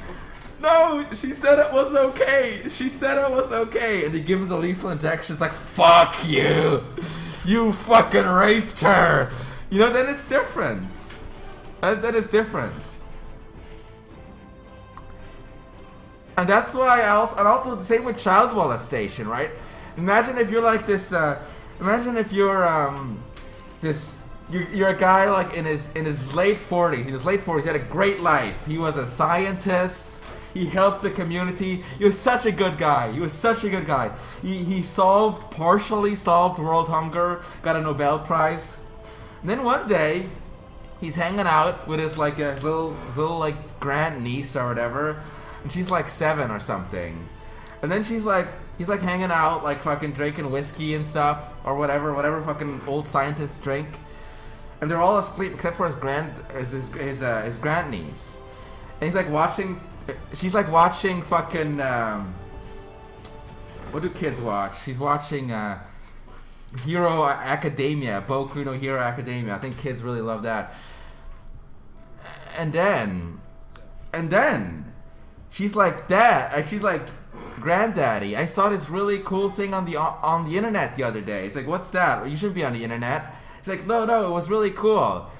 no, she said it was okay. She said it was okay. And they give him the lethal injection. It's like, fuck you. You fucking raped her. You know, then it's different. That is different. And that's why and also the same with child molestation, right? Imagine if you're like this, imagine if you're, you're a guy like in his late 40s. In his late 40s, he had a great life. He was a scientist. He helped the community. He was such a good guy. He was such a good guy. He partially solved world hunger, got a Nobel Prize. And then one day, he's hanging out with his like his little like grandniece or whatever, and she's like 7 or something. And then he's like hanging out, like fucking drinking whiskey and stuff or whatever fucking old scientists drink. And they're all asleep except for his grandniece. And he's like watching. She's like watching fucking. What do kids watch? She's watching Hero Academia, Boku no Hero Academia. I think kids really love that. And then, she's like, Dad. She's like, Granddaddy, I saw this really cool thing on the internet the other day. It's like, what's that? You shouldn't be on the internet. He's like, no, it was really cool.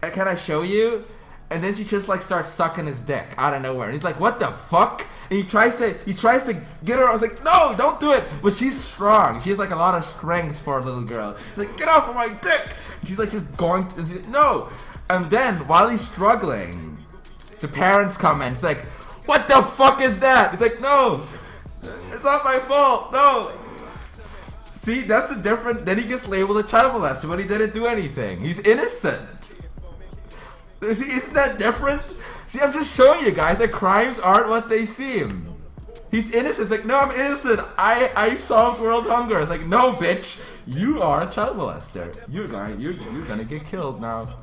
Can I show you? And then she just like starts sucking his dick out of nowhere. And he's like, what the fuck? And he tries to get her. I was like, no, don't do it. But she's strong. She has like a lot of strength for a little girl. He's like, get off of my dick. And she's like just going. And she's like, no. And then while he's struggling, the parents come in. It's like, what the fuck is that? It's like, no, it's not my fault. No. See, that's a different. Then he gets labeled a child molester, but he didn't do anything. He's innocent. See, isn't that different? See, I'm just showing you guys that crimes aren't what they seem. He's innocent. It's like, no, I'm innocent. I solved world hunger. It's like, no, bitch, you are a child molester. You're gonna get killed now.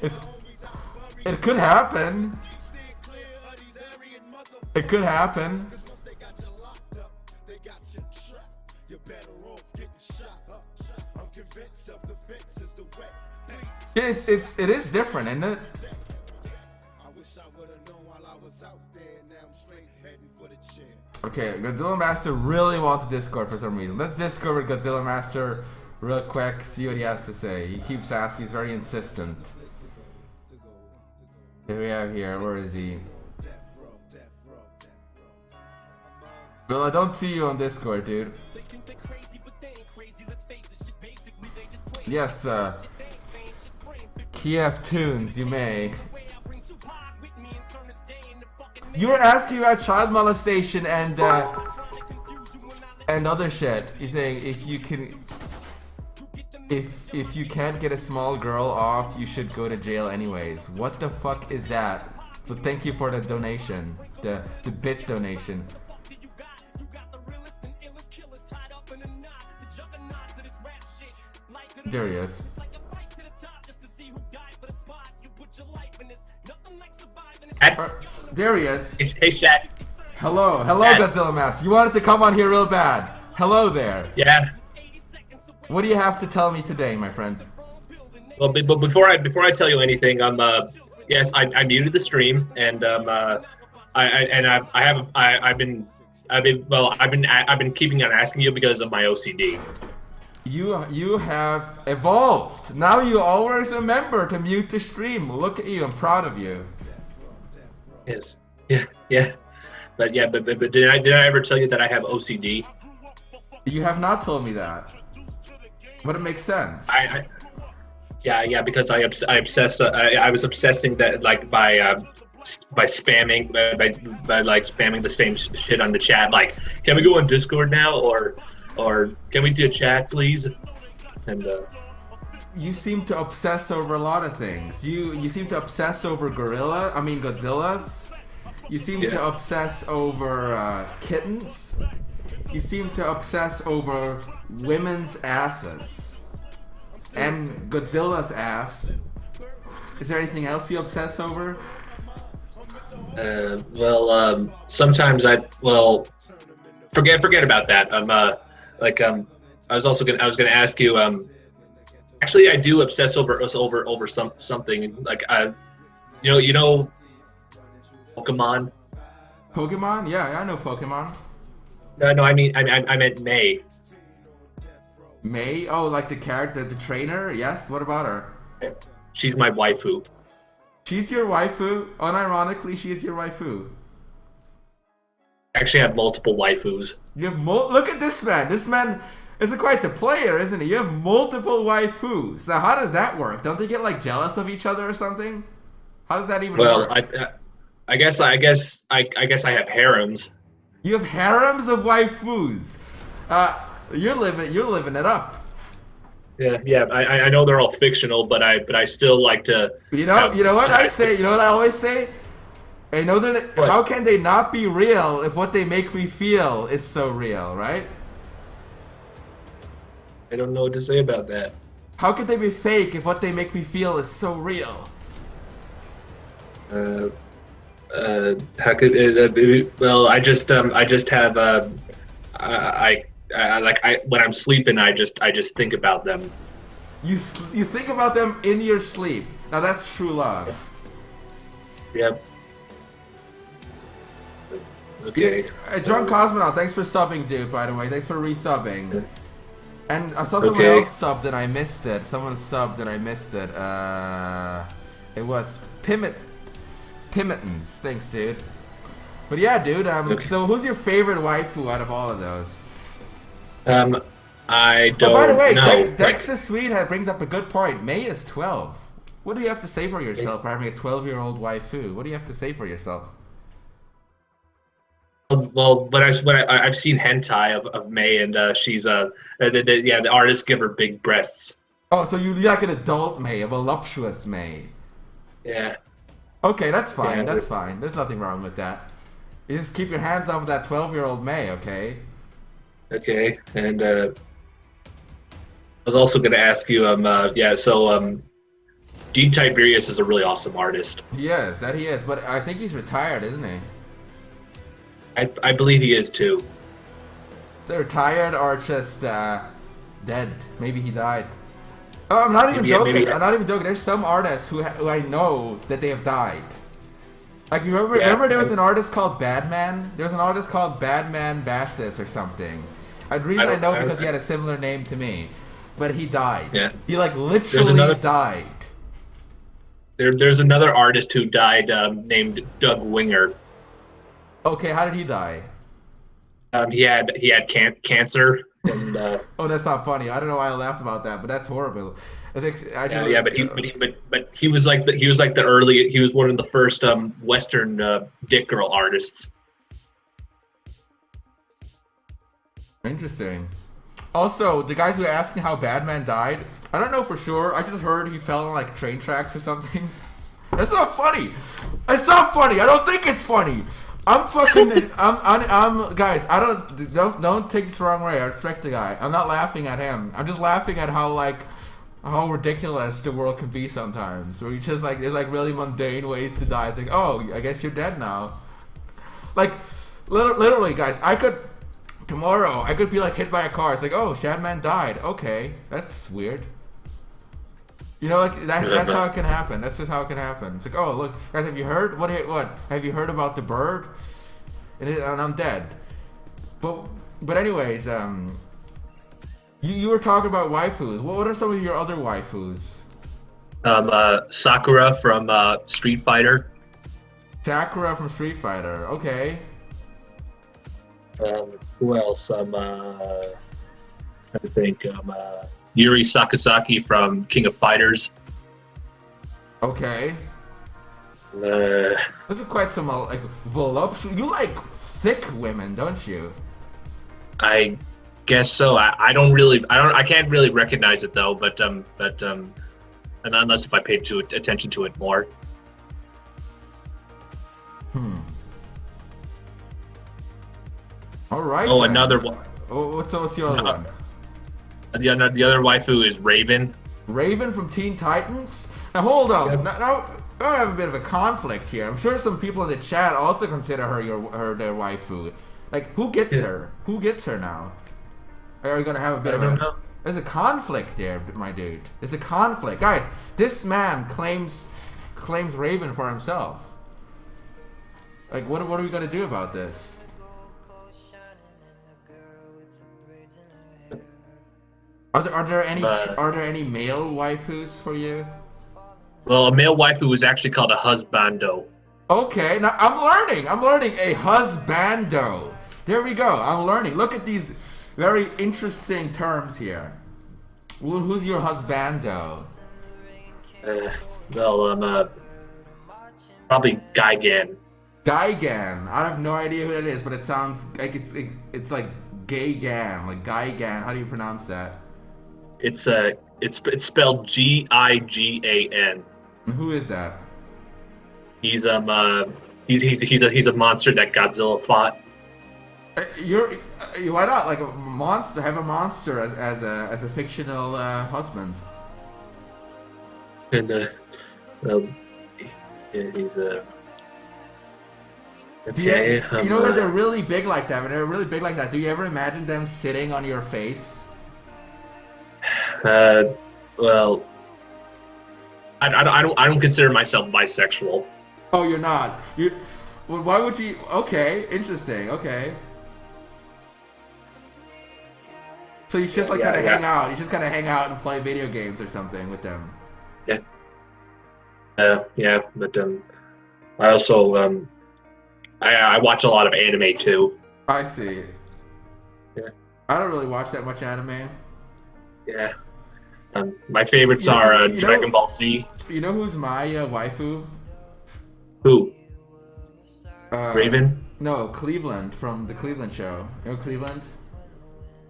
It could happen. It could happen. It is different, isn't it? Okay, Godzilla Master really wants to Discord for some reason. Let's Discord with Godzilla Master real quick, see what he has to say. He keeps asking, he's very insistent. Here we have here, where is he? Bill, I don't see you on Discord, dude. Yes, Kiev Tunes, you may. You were asking about child molestation and other shit. He's saying if you can't get a small girl off, you should go to jail anyways. What the fuck is that? But thank you for the donation, the bit donation. There he is. There he is. Hey, Shad. Hello, Godzilla Master. You wanted to come on here real bad. Hello there. Yeah. What do you have to tell me today, my friend? Well, but before I tell you anything, yes, I muted the stream, and I've been keeping on asking you because of my OCD. You have evolved. Now you always remember to mute the stream. Look at you. I'm proud of you. Yes. Yeah. But did I ever tell you that I have OCD? You have not told me that. But it makes sense. Yeah, because I was obsessing that like by spamming by like spamming the same shit on the chat. Like, can we go on Discord now, or can we do a chat, please? And you seem to obsess over a lot of things. You seem to obsess over Godzillas. You seem to obsess over kittens. You seem to obsess over women's asses and Godzilla's ass. Is there anything else you obsess over? Sometimes forget about that. I was gonna ask you. Actually, I do obsess over something. Like, you know, Pokemon. Pokemon? Yeah, I know Pokemon. No, I meant May. May? Oh, like the character, the trainer? Yes. What about her? She's my waifu. She's your waifu? Unironically, she is your waifu. I actually have multiple waifus. You have look at this man. This man is quite the player, isn't he? You have multiple waifus. Now, how does that work? Don't they get like jealous of each other or something? How does that even work? Well, I guess I have harems. You have harems of waifus. You're living it up. Yeah. I know they're all fictional, but I still like to. You know what I say. You know what I always say. I know that. How can they not be real if what they make me feel is so real, right? I don't know what to say about that. How could they be fake if what they make me feel is so real? How could it, well, I just have when I'm sleeping, I just think about them. You think about them in your sleep. Now that's true love. Yep. Okay. Drunk Cosmonaut, thanks for subbing, dude. By the way, thanks for resubbing. Yeah. And I saw someone else subbed and I missed it. Someone subbed and I missed it. It was Pimitons. Thanks, dude. But yeah, dude. Okay. So who's your favorite waifu out of all of those? I don't Oh, by the way, know. Dexter Sweet brings up a good point. May is 12. What do you have to say for yourself for having a 12-year-old waifu? What do you have to say for yourself? Well, but I've seen hentai of May, and she's the artists give her big breasts. Oh, so you like an adult May, a voluptuous May. Yeah. Okay, that's fine. Yeah, That's fine. There's nothing wrong with that. You just keep your hands off of that 12-year-old May, okay? Okay, and I was also going to ask you, Dean Tiberius is a really awesome artist. He is, but I think he's retired, isn't he? I believe he is too. They're retired or just dead. Maybe he died. Oh, I'm not even joking. I'm not even joking. There's some artists who I know that they have died. Like, you remember there was an artist called Badman? There was an artist called Badman Bastis or something. The reason I know because he had a similar name to me. But he died. Yeah. He, like, literally died. There's another artist who died named Doug Winger. Okay, how did he die? He had cancer. And, oh, that's not funny. I don't know why I laughed about that, but that's horrible. But he was like he was one of the first Western dick girl artists. Interesting. Also, the guys who are asking how Badman died, I don't know for sure. I just heard he fell on like train tracks or something. That's not funny. It's not funny. I don't think it's funny. I'm fucking. I'm guys. I don't take this the wrong way. I respect the guy. I'm not laughing at him. I'm just laughing at how ridiculous the world can be sometimes. Where you just like there's like really mundane ways to die. It's like, oh, I guess you're dead now. Like literally, guys. Tomorrow I could be like hit by a car. It's like, oh, Shadman died. Okay, that's weird. You know, like that's how it can happen. That's just how it can happen. It's like, oh, look, guys, have you heard? What? Have you heard about the bird? And I'm dead. But anyways, you were talking about waifus. What are some of your other waifus? Sakura from Street Fighter. Sakura from Street Fighter. Okay. Who else? I think Yuri Sakazaki from King of Fighters. Okay. This is quite some like voluptuous. You like thick women, don't you? I guess so. I can't really recognize it though. But and unless if I paid attention to it more. All right. Oh, then. another one. Oh, what's the other one? The other waifu is Raven. Raven from Teen Titans? Now hold on. Yep. Now I have a bit of a conflict here. I'm sure some people in the chat also consider her their waifu. Like, who gets her? Who gets her now? Are you gonna have a bit of a? There's a conflict there, my dude. There's a conflict, guys. This man claims Raven for himself. Like, what are we gonna do about this? Are there any male waifus for you? Well, a male waifu is actually called a husbando. Okay, now I'm learning a husbando. There we go. I'm learning. Look at these very interesting terms here. Who's your husbando? Probably Gigan. Gigan. I have no idea who that is, but it sounds like it's like Gay-gan, like Gigan. How do you pronounce that? It's spelled Gigan. And who is that? He's a monster that Godzilla fought. Why not like a monster? Have a monster as a fictional husband. And he's a. Okay, you know that they're really big like that. When they're really big like that, do you ever imagine them sitting on your face? Well, I don't consider myself bisexual. Oh, you're not. Well, why would you? Okay, interesting. Okay. So you just kind of hang out. You just kind of hang out and play video games or something with them. Yeah. Yeah, but I also I watch a lot of anime too. I see. Yeah. I don't really watch that much anime. Yeah. My favorites You know, are you know, Dragon Ball Z. you know who's my waifu? Who? Uh, Raven? no, Cleveland from the Cleveland show. You know Cleveland?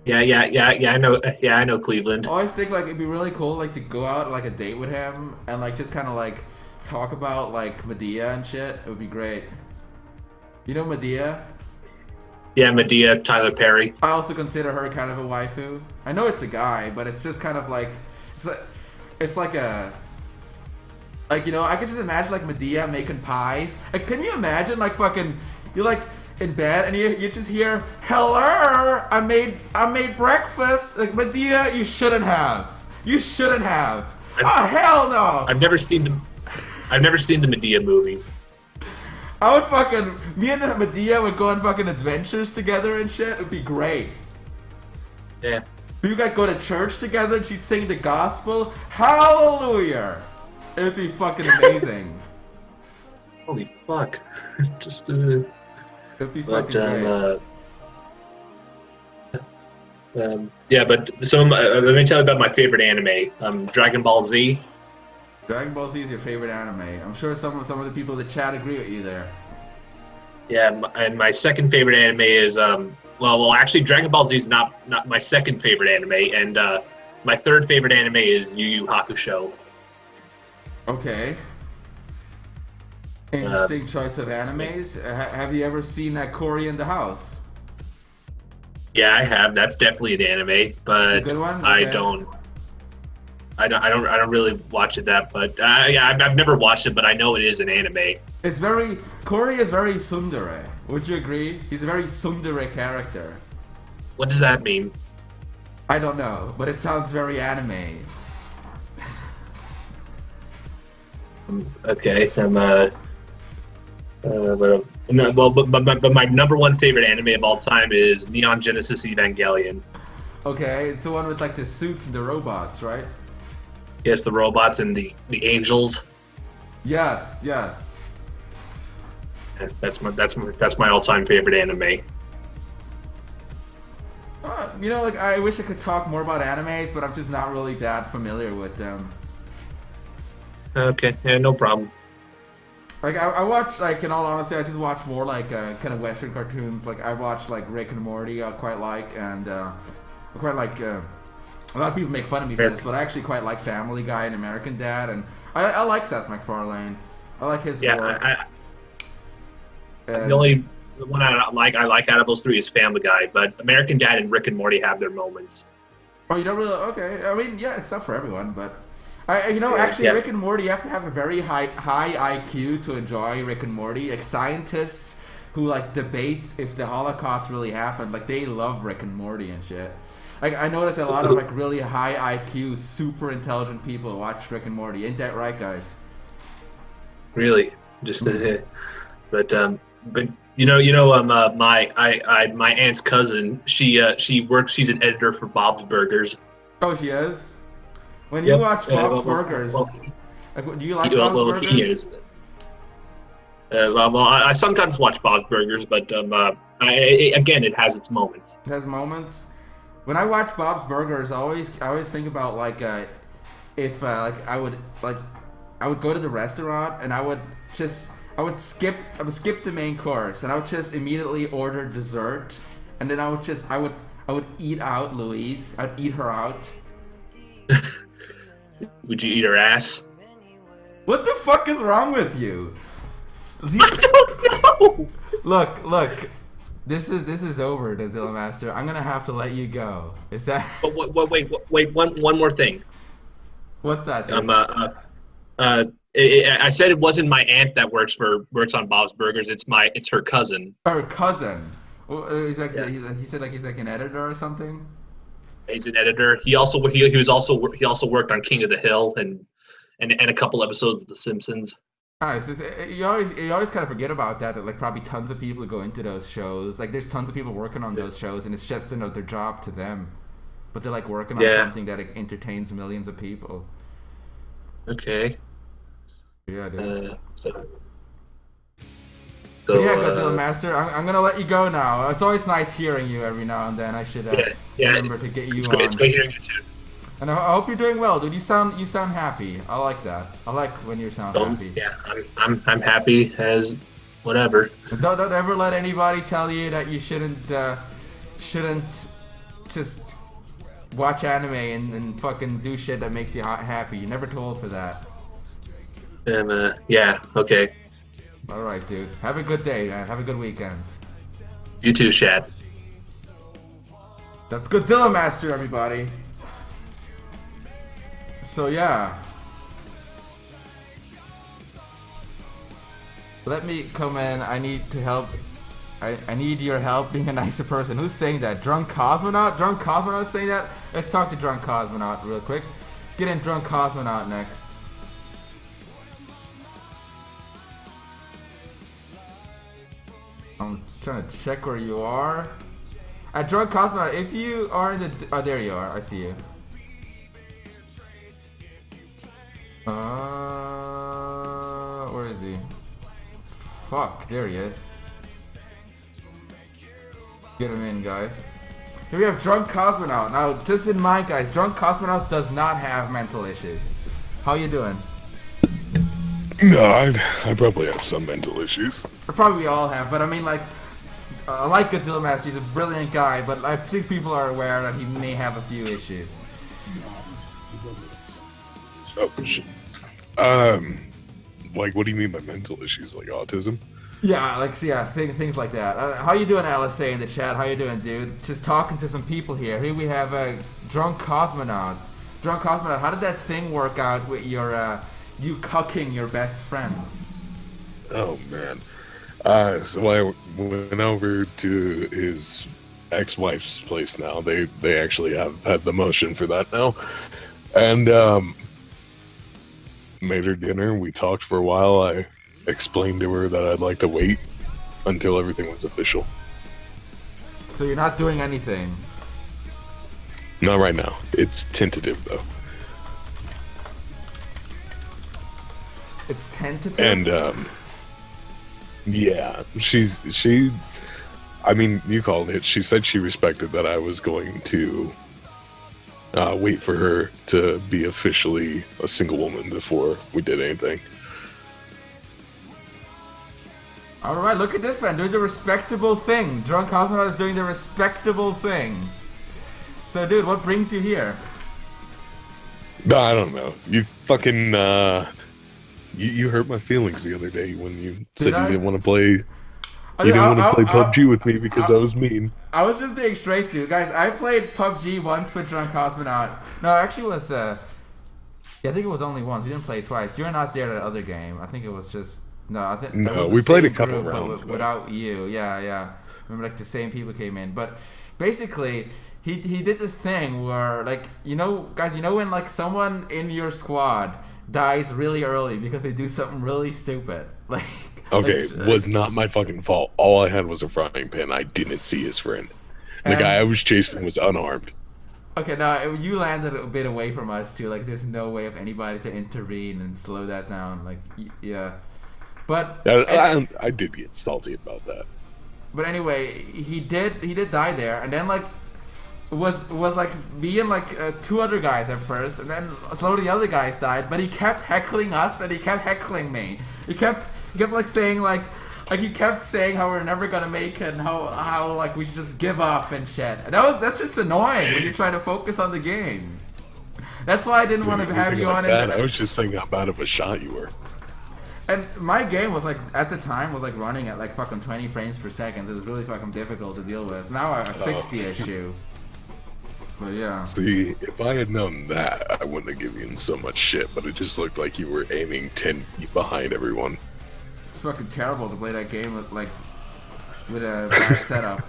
Yeah. I know. Yeah, I know Cleveland. I always think like it'd be really cool like to go out like a date with him and like just kind of like talk about like Medea and shit. It would be great. You know Medea? Yeah, Medea, Tyler Perry. I also consider her kind of a waifu. I know it's a guy, but it's just kind of like it's like a like, you know, I could just imagine like Medea making pies. Like, can you imagine like fucking you're like in bed and you just hear hello, I made breakfast. Like Medea, you shouldn't have. You shouldn't have. Oh hell no! I've never seen the Medea movies. I would fucking me and Medea would go on fucking adventures together and shit. It'd be great. Yeah. We could go to church together and she'd sing the gospel. Hallelujah! It'd be fucking amazing. Holy fuck. Just It'd be fucking great. Yeah, but let me tell you about my favorite anime. Dragon Ball Z. Dragon Ball Z is your favorite anime. I'm sure some of the people in the chat agree with you there. Yeah, and my second favorite anime is well, actually, Dragon Ball Z is not my second favorite anime, and my third favorite anime is Yu Yu Hakusho. Okay. Interesting choice of animes. Have you ever seen Cory in the House? Yeah, I have. That's definitely an anime, but It's a good one? I Okay. don't really watch it that. But yeah, I've never watched it, but I know it is an anime. Cory is very tsundere. Would you agree? He's a very tsundere character. What does that mean? I don't know, but it sounds very anime. Okay, but my number one favorite anime of all time is Neon Genesis Evangelion. Okay, it's the one with like the suits and the robots, right? Yes, the robots and the angels. Yes. That's my all time favorite anime. You know, like I wish I could talk more about animes, but I'm just not really that familiar with them. Okay, yeah, no problem. Like I watch, like in all honesty, I just watch more like kind of Western cartoons. Like I watch like Rick and Morty, I quite like, and I quite like. A lot of people make fun of me for this, but I actually quite like Family Guy and American Dad, and I like Seth MacFarlane. I like his work. The only one I like out of those three is Family Guy, but American Dad and Rick and Morty have their moments. Oh, you don't really? Okay. I mean, yeah, it's not for everyone, but actually, Rick and Morty, you have to have a very high IQ to enjoy Rick and Morty. Like scientists who like debate if the Holocaust really happened, like they love Rick and Morty and shit. Like I notice a lot of like really high IQ, super intelligent people watch Rick and Morty. Ain't that right, guys? Really, just but my aunt's cousin, she works. She's an editor for Bob's Burgers. Oh, she is. When you watch Bob's Burgers, like, do you like Bob's Burgers? He is. I sometimes watch Bob's Burgers, but again, it has its moments. It has moments. When I watch Bob's Burgers, I always think about like if like I would go to the restaurant and I would skip the main course and I would just immediately order dessert, and then I would eat out Louise. I'd eat her out. Would you eat her ass? What the fuck is wrong with you? I don't know. Look. This is over, Godzilla Master. I'm gonna have to let you go. Is that? But wait. One more thing. What's that? I said it wasn't my aunt that works on Bob's Burgers. It's her cousin. Her cousin. Well, he's like he said like he's like an editor or something. He's an editor. He also worked on King of the Hill and a couple episodes of The Simpsons. Nice. You always kind of forget about that. That like probably tons of people go into those shows. Like there's tons of people working on those shows, and it's just another job to them. But they're like working on something that entertains millions of people. Okay. Yeah, dude. So, yeah, Godzilla Master, I'm gonna let you go now. It's always nice hearing you every now and then. I should remember to get you it's on. great. It's great hearing you too. And I hope you're doing well, dude. You sound happy. I like that. I like when you sound happy. Yeah, I'm happy as whatever. Don't ever let anybody tell you that you shouldn't just watch anime and fucking do shit that makes you happy. You're never told for that. Yeah, okay. All right, dude. Have a good day, man. Have a good weekend. You too, Shad. That's Godzilla Master, everybody. So yeah. Let me come in. I need to help. I need your help being a nicer person. Who's saying that? Drunk Cosmonaut? Drunk Cosmonaut saying that? Let's talk to Drunk Cosmonaut real quick. Let's get in Drunk Cosmonaut next. I'm trying to check where you are. At Drunk Cosmonaut, if you are in the... Oh, there you are. I see you. Where is he? Fuck, there he is. Get him in, guys. Here we have Drunk Cosmonaut. Now, just in mind, guys, Drunk Cosmonaut does not have mental issues. How you doing? No, I probably have some mental issues. Probably we all have, but I mean, like Godzilla Master, he's a brilliant guy, but I think people are aware that he may have a few issues. Oh, shit. Like, what do you mean by mental issues? Like autism? Yeah, like, yeah, saying things like that. How you doing, LSA, in the chat? How you doing, dude? Just talking to some people here. Here we have a Drunk Cosmonaut. Drunk Cosmonaut, how did that thing work out with your, you cucking your best friend? Oh, man. So I went over to his ex-wife's place now. They actually have had the motion for that now. And, made her dinner. We talked for a while. I explained to her that I'd like to wait until everything was official. So you're not doing anything? Not right now. It's tentative, though. It's tentative? And, yeah, I mean, you called it. She said she respected that I was going to wait for her to be officially a single woman before we did anything. Alright, look at this man doing the respectable thing. Drunk Cosmonaut is doing the respectable thing. So, dude, what brings you here? No, I don't know. You fucking, you hurt my feelings the other day when you said you didn't want to play... You didn't want to play PUBG with me because I was mean. I was just being straight, dude. Guys, I played PUBG once with Drunk Cosmonaut. No, actually it was, yeah, I think it was only once. We didn't play it twice. You were not there that other game. I think it was just... No, I think... No, we played a couple rounds, but without you. Yeah. Remember, like, the same people came in. But, basically, he did this thing where, like, you know, guys, you know when, like, someone in your squad dies really early because they do something really stupid? Like... Okay, was not my fucking fault. All I had was a frying pan. I didn't see his friend. The guy I was chasing was unarmed. Okay, now you landed a bit away from us too. Like, there's no way of anybody to intervene and slow that down. Like, yeah. But I did get salty about that. But anyway, he did die there, and then like was like me and like two other guys at first, and then slowly the other guys died. But he kept heckling us, and he kept heckling me. He kept like saying like he kept saying how we're never gonna make it, and how like we should just give up and shit. And that's just annoying when you're trying to focus on the game. That's why I didn't want to have you on it. I was just saying how bad of a shot you were. And my game was like, at the time, was like running at like fucking 20 frames per second. It was really fucking difficult to deal with. Now I fixed the issue. But yeah. See, if I had known that, I wouldn't have given you so much shit, but it just looked like you were aiming 10 feet behind everyone. It's fucking terrible to play that game with a bad setup.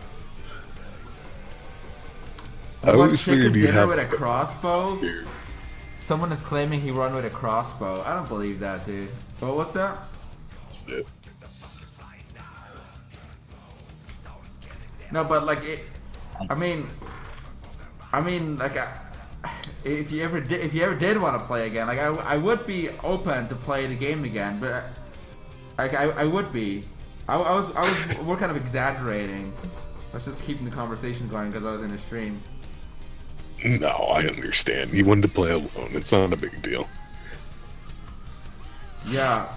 I always figured you'd have with a crossbow? Someone is claiming he run with a crossbow. I don't believe that, dude. Oh, what's that? Yeah. No, but like I mean, like, if you ever did want to play again, like I would be open to play the game again, but like I would be. I was more kind of exaggerating. I was just keeping the conversation going because I was in a stream. No, I understand. He wanted to play alone. It's not a big deal. Yeah,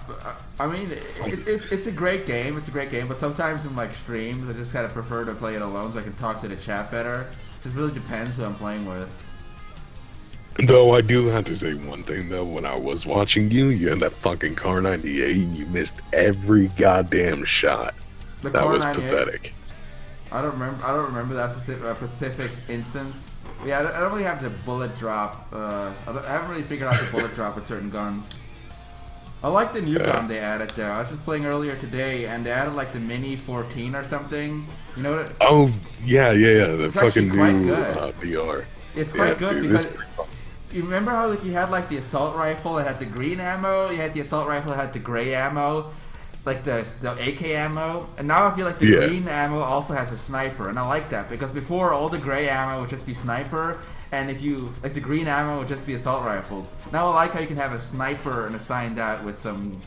I mean, it's a great game. It's a great game, but sometimes in like streams, I just kind of prefer to play it alone so I can talk to the chat better. It just really depends who I'm playing with. Though I do have to say one thing though, when I was watching you, you had that fucking Car 98, you missed every goddamn shot. The That Car was 98? pathetic. I don't remember that specific instance. Yeah, I don't really have the bullet drop. I haven't really figured out the bullet drop with certain guns. I like the new gun they added though. I was just playing earlier today, and they added like the Mini 14 or something. You know what? Oh yeah, the It's fucking actually new quite good. VR. It's quite good dude, because it's pretty fun. you remember how like you had like the assault rifle that had the green ammo, you had the assault rifle that had the gray ammo, like the AK ammo, and now I feel like the green ammo also has a sniper, and I like that because before all the gray ammo would just be sniper, and if you like the green ammo would just be assault rifles. Now I like how you can have a sniper and assign that with some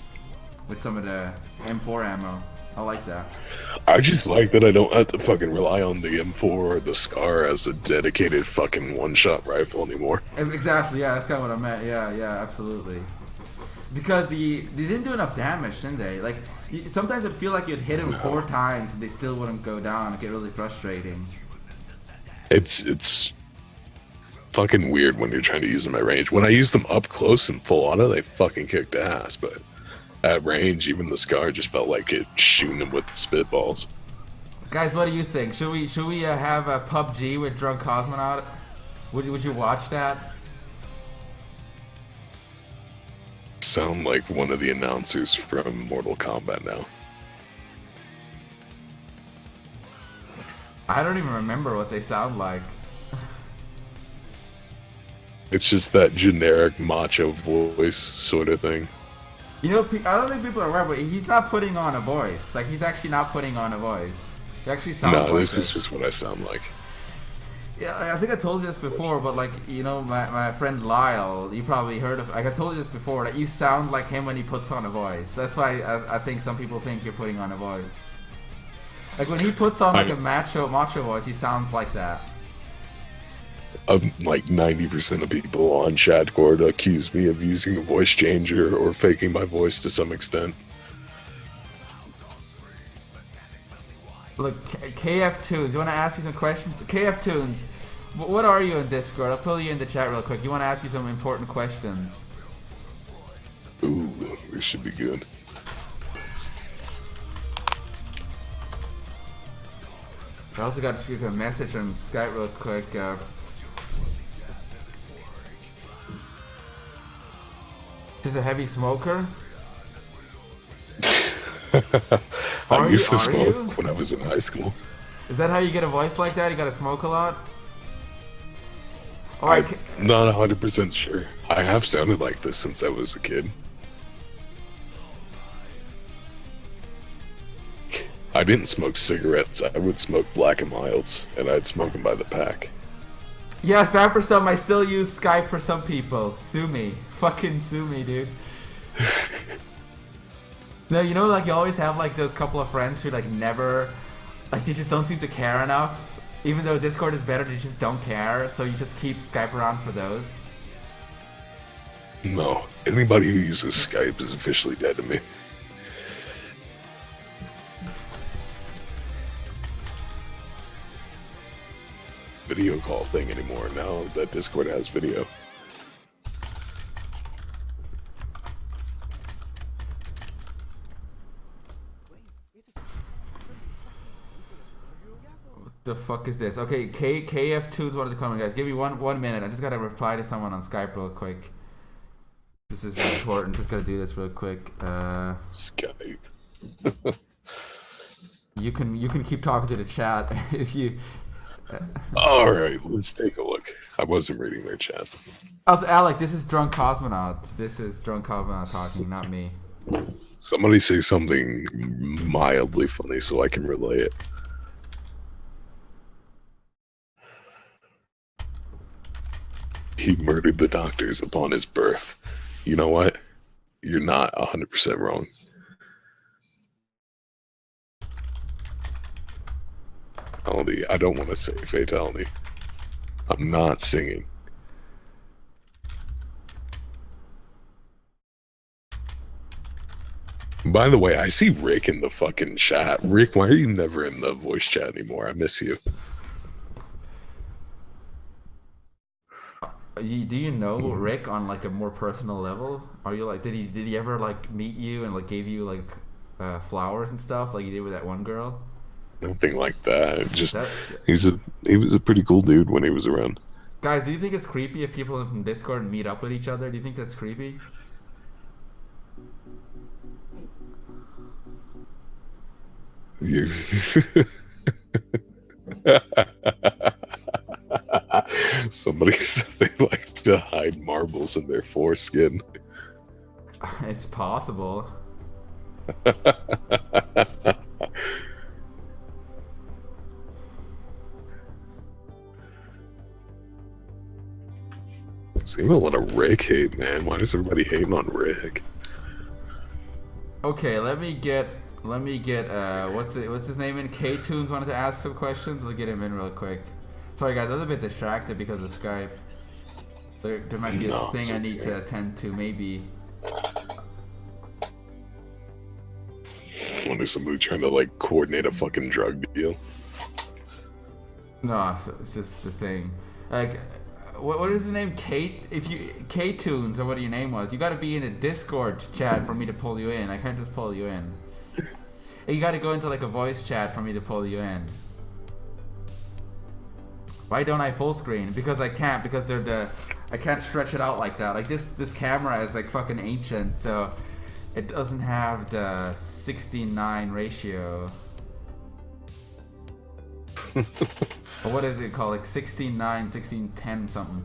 of the M4 ammo. I like that. I just like that I don't have to fucking rely on the M4 or the SCAR as a dedicated fucking one-shot rifle anymore. Exactly, yeah, that's kind of what I meant. Yeah, absolutely. Because they didn't do enough damage, didn't they? Like, sometimes it'd feel like you'd hit them 4 times and they still wouldn't go down. It'd get really frustrating. It's fucking weird when you're trying to use them at range. When I use them up close and full auto, they fucking kicked ass, but at range, even the SCAR just felt like it shooting them with spitballs. Guys, what do you think? Should we have a PUBG with Drunk Cosmonaut? Would you watch that? Sound like one of the announcers from Mortal Kombat now. I don't even remember what they sound like. It's just that generic macho voice sort of thing. You know, I don't think people are aware, but he's not putting on a voice. Like, he's actually not putting on a voice. He actually sounds like this is just what I sound like. Yeah, I think I told you this before, but like, you know, my friend Lyle, you probably heard of, like I told you this before, that you sound like him when he puts on a voice. That's why I think some people think you're putting on a voice. Like when he puts on like a macho voice, he sounds like that. Like 90% of people on Shadcore accuse me of using a voice changer or faking my voice to some extent. Look, KF Tunes, you want to ask me some questions? KF Tunes, what are you in Discord? I'll pull you in the chat real quick. You want to ask me some important questions? Ooh, this should be good. I also got to shoot a message on Skype real quick. Just a heavy smoker? I used to smoke when I was in high school. Is that how you get a voice like that? You gotta smoke a lot? I'm not 100% sure. I have sounded like this since I was a kid. I didn't smoke cigarettes. I would smoke Black and Milds, and I'd smoke them by the pack. Yeah, fan for some. I still use Skype for some people. Sue me. Fucking sue me, dude. No, you know, like you always have like those couple of friends who like never, like they just don't seem to care enough. Even though Discord is better, they just don't care. So you just keep Skype around for those. No, anybody who uses Skype is officially dead to me. Video call thing anymore now that Discord has video. The fuck is this? Okay, KF2 is one of the comments, guys. Give me one minute. I just gotta reply to someone on Skype real quick. This is important. Just gotta do this real quick. Skype. You can keep talking to the chat if you. All right, let's take a look. I wasn't reading their chat. Also, Alec, this is Drunk Cosmonaut. This is Drunk Cosmonaut talking, not me. Somebody say something mildly funny so I can relay it. He murdered the doctors upon his birth. You know what? You're not 100% wrong. fatality. I don't want to say fatality. I'm not singing. By the way, I see Rick in the fucking chat. Rick, why are you never in the voice chat anymore? I miss you. Do you know Rick on like a more personal level? Are you like did he ever like meet you and like gave you like flowers and stuff like you did with that one girl? Nothing like that. Just he was a pretty cool dude when he was around. Guys, do you think it's creepy if people from Discord meet up with each other? Do you think that's creepy? Somebody said they like to hide marbles in their foreskin. It's possible. Seeing a lot of Rick hate, man. Why is everybody hating on Rick? Okay, let me get what's his name in? K-Tunes wanted to ask some questions. Let's get him in real quick. Sorry guys, I was a bit distracted because of Skype. There might be a thing I need to attend to, maybe. When is somebody trying to like coordinate a fucking drug deal? No, it's just the thing. Like, what is the name? K-Tunes or what your name was. You got to be in a Discord chat for me to pull you in. I can't just pull you in. You got to go into like a voice chat for me to pull you in. Why don't I full screen? Because I can't. Because I can't stretch it out like that. Like this camera is like fucking ancient, so it doesn't have the 16:9 ratio. Or what is it called? Like 16:9, 16:10 something.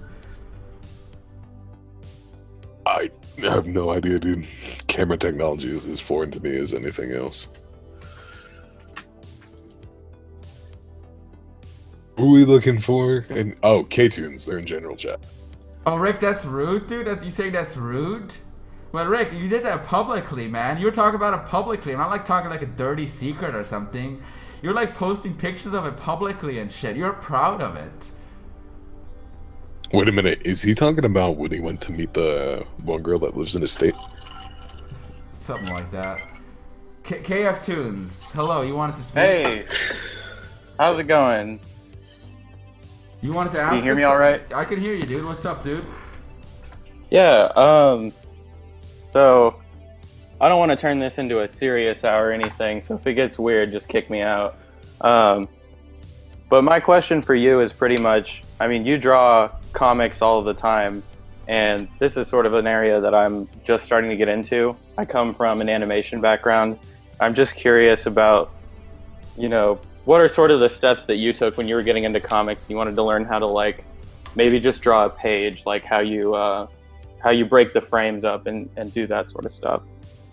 I have no idea, dude. Camera technology is as foreign to me as anything else. What are we looking for? And oh, K-Tunes, they're in general chat. Oh, Rick, that's rude, dude. You saying that's rude? Well, Rick, you did that publicly, man. You were talking about it publicly. I'm not like talking like a dirty secret or something. You're like posting pictures of it publicly and shit. You're proud of it. Wait a minute. Is he talking about when he went to meet the one girl that lives in his state? Something like that. KF Tunes, hello. You wanted to speak? Hey, how's it going? You wanted to ask? Can you hear me all right? I can hear you, dude. What's up, dude? Yeah. So I don't want to turn this into a serious hour or anything. So if it gets weird, just kick me out. But my question for you is pretty much, I mean, you draw comics all the time, and this is sort of an area that I'm just starting to get into. I come from an animation background. I'm just curious about, you know, what are sort of the steps that you took when you were getting into comics? You wanted to learn how to like, maybe just draw a page, like how you break the frames up and do that sort of stuff.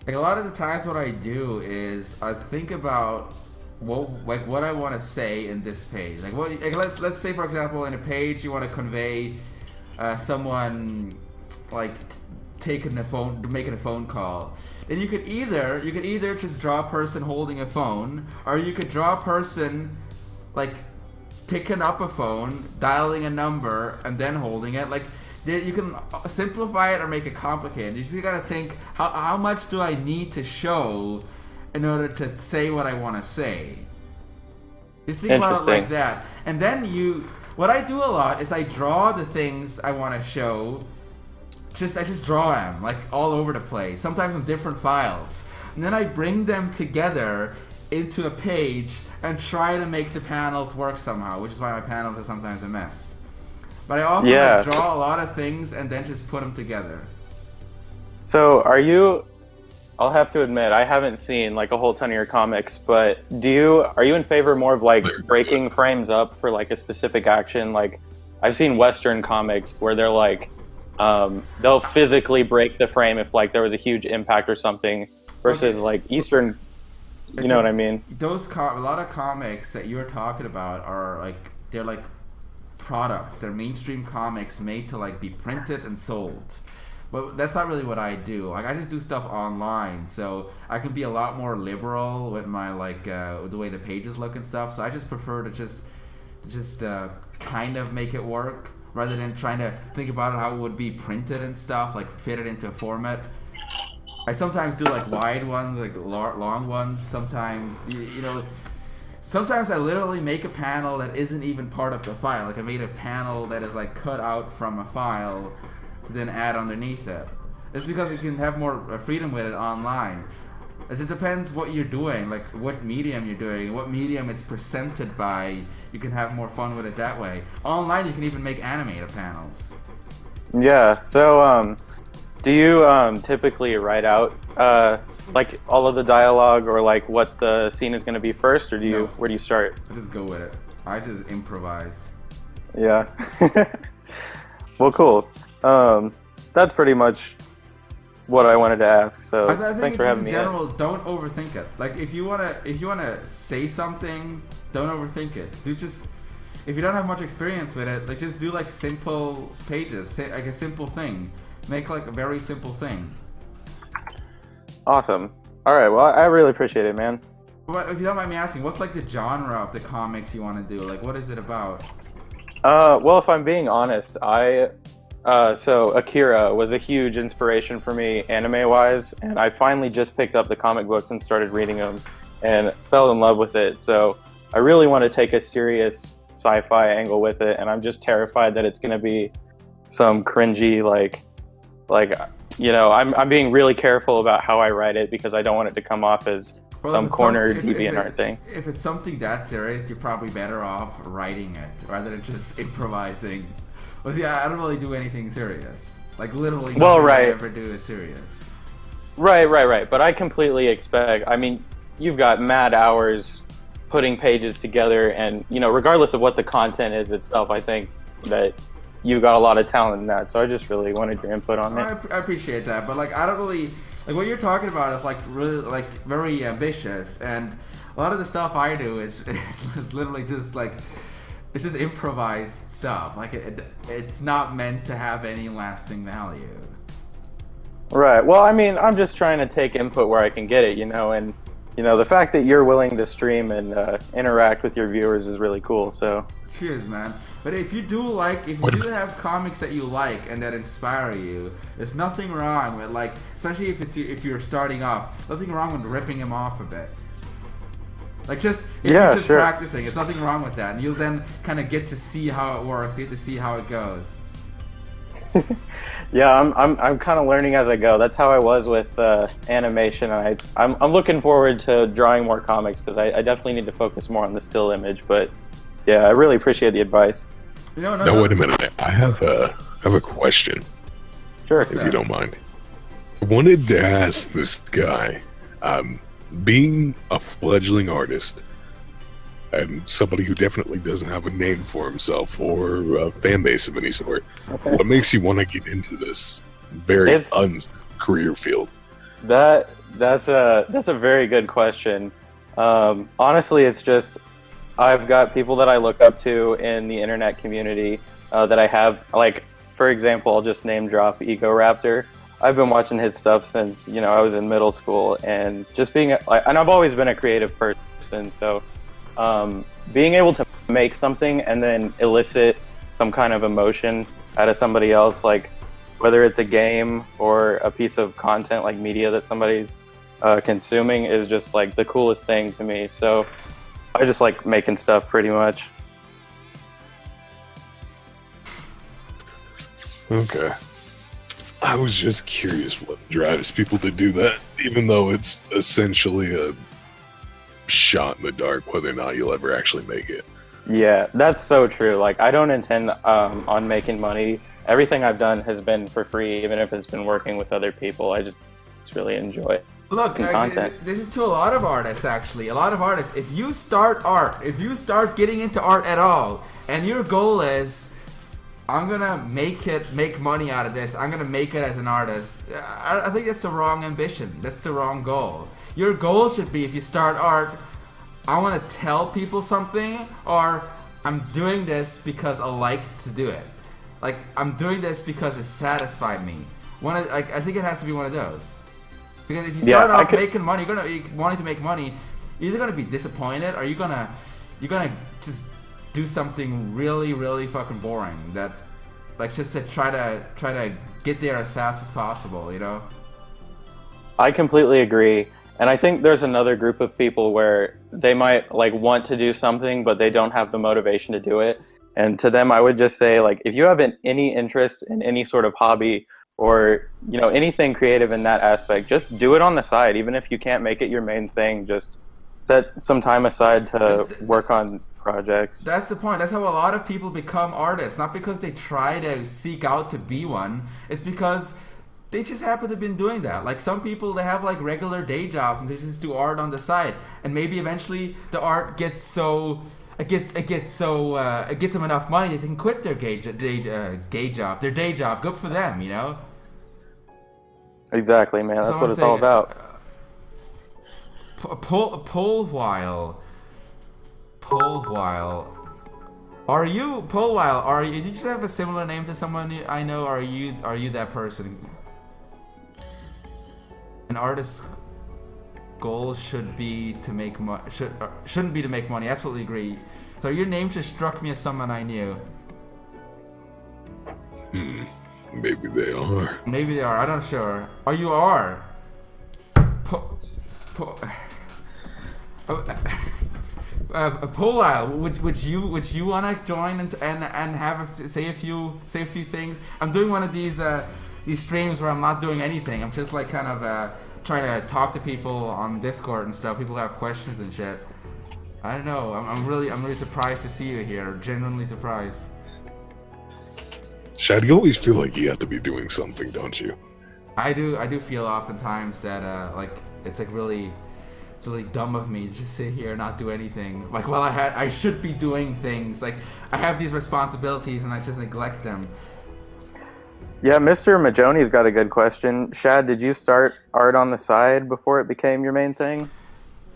Like a lot of the times what I do is I think about what I want to say in this page. Like let's say for example in a page you want to convey someone like making a phone call. And you could either just draw a person holding a phone, or you could draw a person like picking up a phone, dialing a number, and then holding it. Like you can simplify it or make it complicated. You just gotta think how much do I need to show in order to say what I want to say. Just think about it like that. And then what I do a lot is I draw the things I want to show. I just draw them like all over the place, sometimes on different files, and then I bring them together into a page and try to make the panels work somehow, which is why my panels are sometimes a mess. But I often like, draw a lot of things and then just put them together. So I'll have to admit, I haven't seen like a whole ton of your comics, but are you in favor more of like breaking frames up for like a specific action? Like I've seen Western comics where they're like, they'll physically break the frame if like there was a huge impact or something, versus like Eastern, you know what I mean? A lot of comics that you're talking about are like, they're like products. They're mainstream comics made to like be printed and sold. But that's not really what I do. Like I just do stuff online, so I can be a lot more liberal with my the way the pages look and stuff. So I just prefer to just kind of make it work rather than trying to think about it how it would be printed and stuff, like fit it into a format. I sometimes do like wide ones, like long ones. Sometimes sometimes I literally make a panel that isn't even part of the file. Like I made a panel that is like cut out from a file to then add underneath it. It's because you can have more freedom with it online. It depends what you're doing, like what medium you're doing, what medium it's presented by. You can have more fun with it that way. Online, you can even make animated panels. Yeah. So, do you typically write out like all of the dialogue or like what the scene is going to be first, or where do you start? I just go with it. I just improvise. Yeah. Well, cool. That's pretty much what I wanted to ask. So I think thanks for having me. In general, don't overthink it. Like if you wanna say something, don't overthink it. If you don't have much experience with it, like just do like simple pages, say like a simple thing. Make like a very simple thing. Awesome. All right. Well, I really appreciate it, man. But if you don't mind me asking, what's like the genre of the comics you want to do? Like, what is it about? Well, if I'm being honest, so Akira was a huge inspiration for me anime-wise, and I finally just picked up the comic books and started reading them and fell in love with it. So I really want to take a serious sci-fi angle with it, and I'm just terrified that it's going to be some cringy, I'm being really careful about how I write it because I don't want it to come off as some corner DeviantArt thing. If it's something that serious, you're probably better off writing it rather than just improvising. Well, see, I don't really do anything serious. Like literally nothing I ever do is serious. Right. But I completely expect, I mean, you've got mad hours putting pages together and, regardless of what the content is itself, I think that you got a lot of talent in that. So I just really wanted your input on it. I appreciate that. But I don't really, what you're talking about is really very ambitious. And a lot of the stuff I do is literally just it's just improvised stuff. It's not meant to have any lasting value. Right. Well, I mean, I'm just trying to take input where I can get it, and the fact that you're willing to stream and interact with your viewers is really cool. So. Cheers, man. But if you do have comics that you like and that inspire you, there's nothing wrong with especially if you're starting off, nothing wrong with ripping them off a bit. If you're just practicing, there's nothing wrong with that, and you'll then kind of get to see how it works, get to see how it goes. Yeah, I'm kind of learning as I go. That's how I was with animation, and I'm looking forward to drawing more comics because I definitely need to focus more on the still image. But yeah, I really appreciate the advice. No, wait a minute. I have a question. Sure, if you don't mind. I wanted to ask this guy. Being a fledgling artist and somebody who definitely doesn't have a name for himself or a fan base of any sort, what makes you want to get into this very career field? That's a very good question. Honestly, it's just I've got people that I look up to in the internet community that I have, for example, I'll just name drop Ego Raptor. I've been watching his stuff since, I was in middle school, and just and I've always been a creative person, so being able to make something and then elicit some kind of emotion out of somebody else, whether it's a game or a piece of content like media that somebody's consuming, is just the coolest thing to me. So I just like making stuff pretty much. Okay. I was just curious what drives people to do that, even though it's essentially a shot in the dark whether or not you'll ever actually make it. Yeah, that's so true. I don't intend on making money. Everything I've done has been for free, even if it's been working with other people. I just really enjoy Look, this is to a lot of artists, actually. A lot of artists, if you start getting into art at all, and your goal is, I'm gonna make money out of this, I'm gonna make it as an artist, I think that's the wrong ambition. That's the wrong goal. Your goal should be, if you start art, I want to tell people something, or I'm doing this because I like to do it. I'm doing this because it satisfied me. I think it has to be one of those. Because if you start off making money, you're wanting to make money, you're either gonna be disappointed, or you're gonna just do something really, really fucking boring that, like, just to try to get there as fast as possible, you know? I completely agree. And I think there's another group of people where they might like want to do something, but they don't have the motivation to do it. And to them, I would just say, like, if you have any interest in any sort of hobby or, you know, anything creative in that aspect, just do it on the side. Even if you can't make it your main thing, just set some time aside to work on projects. That's the point. That's how a lot of people become artists. Not because they try to seek out to be one. It's because they just happen to have been doing that. Like, some people, they have like regular day jobs and they just do art on the side. And maybe eventually the art gets so... It gets them enough money that they can quit their day job. Good for them, you know. Exactly, man. That's what it's all about. Pull while. Are you Pull while? Did you just have a similar name to someone I know? Or are you that person? An artist's goal shouldn't be to make money. Absolutely agree. So your name just struck me as someone I knew. Maybe they are. Maybe they are. I'm not sure. Oh, you are. Polile, would you wanna join and have say a few things? I'm doing one of these streams where I'm not doing anything. I'm just like kind of trying to talk to people on Discord and stuff. People have questions and shit. I don't know. I'm really surprised to see you here. Genuinely surprised. Shad, you always feel like you have to be doing something, don't you? I do feel oftentimes that like it's really dumb of me to just sit here and not do anything. Like, well, I should be doing things. Like, I have these responsibilities and I just neglect them. Yeah, Mr. Majoni's got a good question. Shad, did you start art on the side before it became your main thing?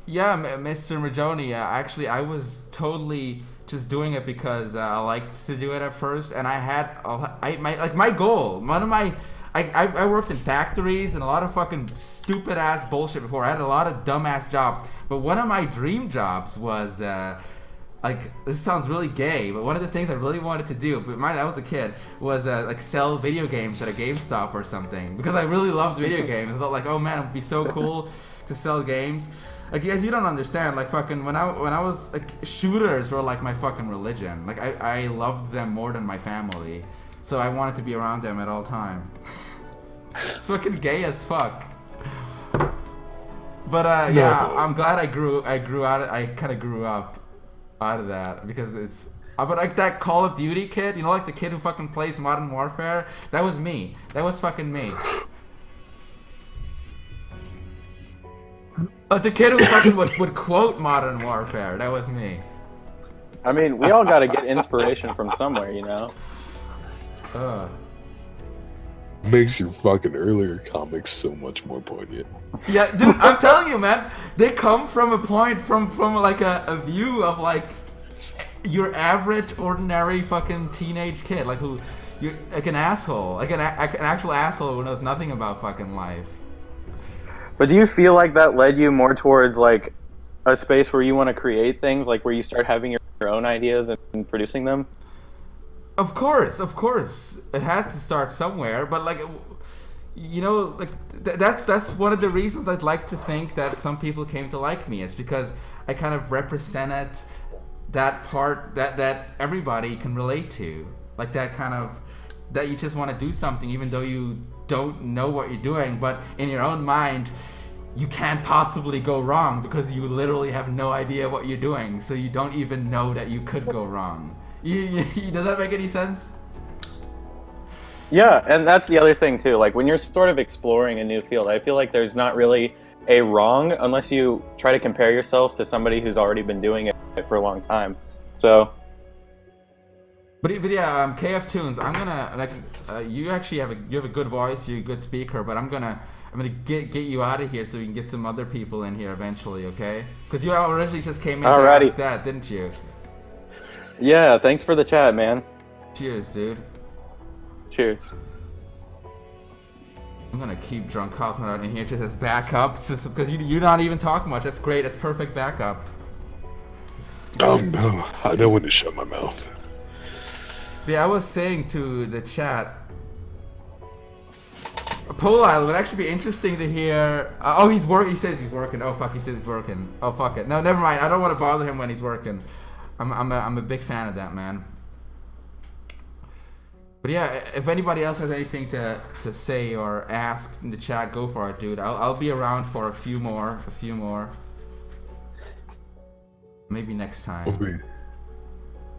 Yeah, Mr. Majoni. Actually, I was totally just doing it because I liked to do it at first, and my goal. I worked in factories and a lot of fucking stupid ass bullshit before. I had a lot of dumb ass jobs, but one of my dream jobs was like, this sounds really gay, but one of the things I really wanted to do, but I was a kid, was like sell video games at a GameStop or something, because I really loved video games. I thought, like, oh man, it would be so cool to sell games. Like, guys, you don't understand. Like, fucking when I was like, shooters were like my fucking religion. Like, I loved them more than my family, so I wanted to be around them at all time. It's fucking gay as fuck. But yeah, I'm glad I grew out. I kind of grew up out of that, because it's. But like that Call of Duty kid, you know, like the kid who fucking plays Modern Warfare. That was me. That was fucking me. The kid who fucking would quote Modern Warfare. That was me. I mean, we all gotta get inspiration from somewhere, you know? Makes your fucking earlier comics so much more poignant. Yeah, dude, I'm telling you, man. They come from a point, from like a view of like your average, ordinary fucking teenage kid. Like you're like an asshole. Like an actual asshole who knows nothing about fucking life. But do you feel like that led you more towards like a space where you want to create things, like where you start having your own ideas and producing them? Of course. It has to start somewhere, but like, you know, like that's one of the reasons I'd like to think that some people came to like me. It's because I kind of represented that part that everybody can relate to. Like that kind of, that you just want to do something even though you don't know what you're doing, but in your own mind you can't possibly go wrong because you literally have no idea what you're doing, so you don't even know that you could go wrong. Does that make any sense? Yeah, and that's the other thing too. Like when you're sort of exploring a new field, I feel like there's not really a wrong unless you try to compare yourself to somebody who's already been doing it for a long time. So But yeah, KF Tunes, I'm gonna like you actually have a good voice, you're a good speaker, but I'm gonna get you out of here so we can get some other people in here eventually, okay? Because you originally just came in to ask that, didn't you? Yeah, thanks for the chat, man. Cheers, dude. Cheers. I'm gonna keep drunk Kaufman out in here just as backup, just because you don't even talk much. That's great. That's perfect backup. No, I know when to shut my mouth. Yeah, I was saying to the chat, Pole Island would actually be interesting to hear. Oh, he's working. He says he's working. Oh fuck, he says he's working. Oh fuck it. No, never mind. I don't want to bother him when he's working. I'm a big fan of that, man. But yeah, if anybody else has anything to say or ask in the chat, go for it, dude. I'll be around for a few more. Maybe next time. Wait.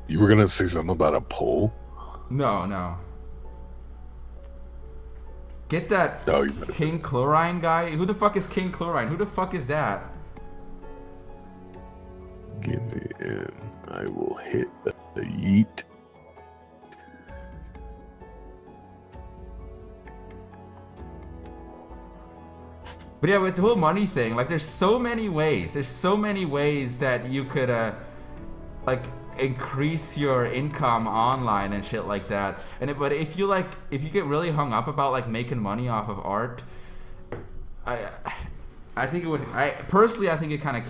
You were gonna say something about a poll? No. Get that King Chlorine guy. Who the fuck is King Chlorine? Who the fuck is that? Give me in. I will hit the yeet. But yeah, with the whole money thing, like there's so many ways. There's so many ways that you could like increase your income online and shit like that. But if you get really hung up about like making money off of art, I think it would. I think it kind of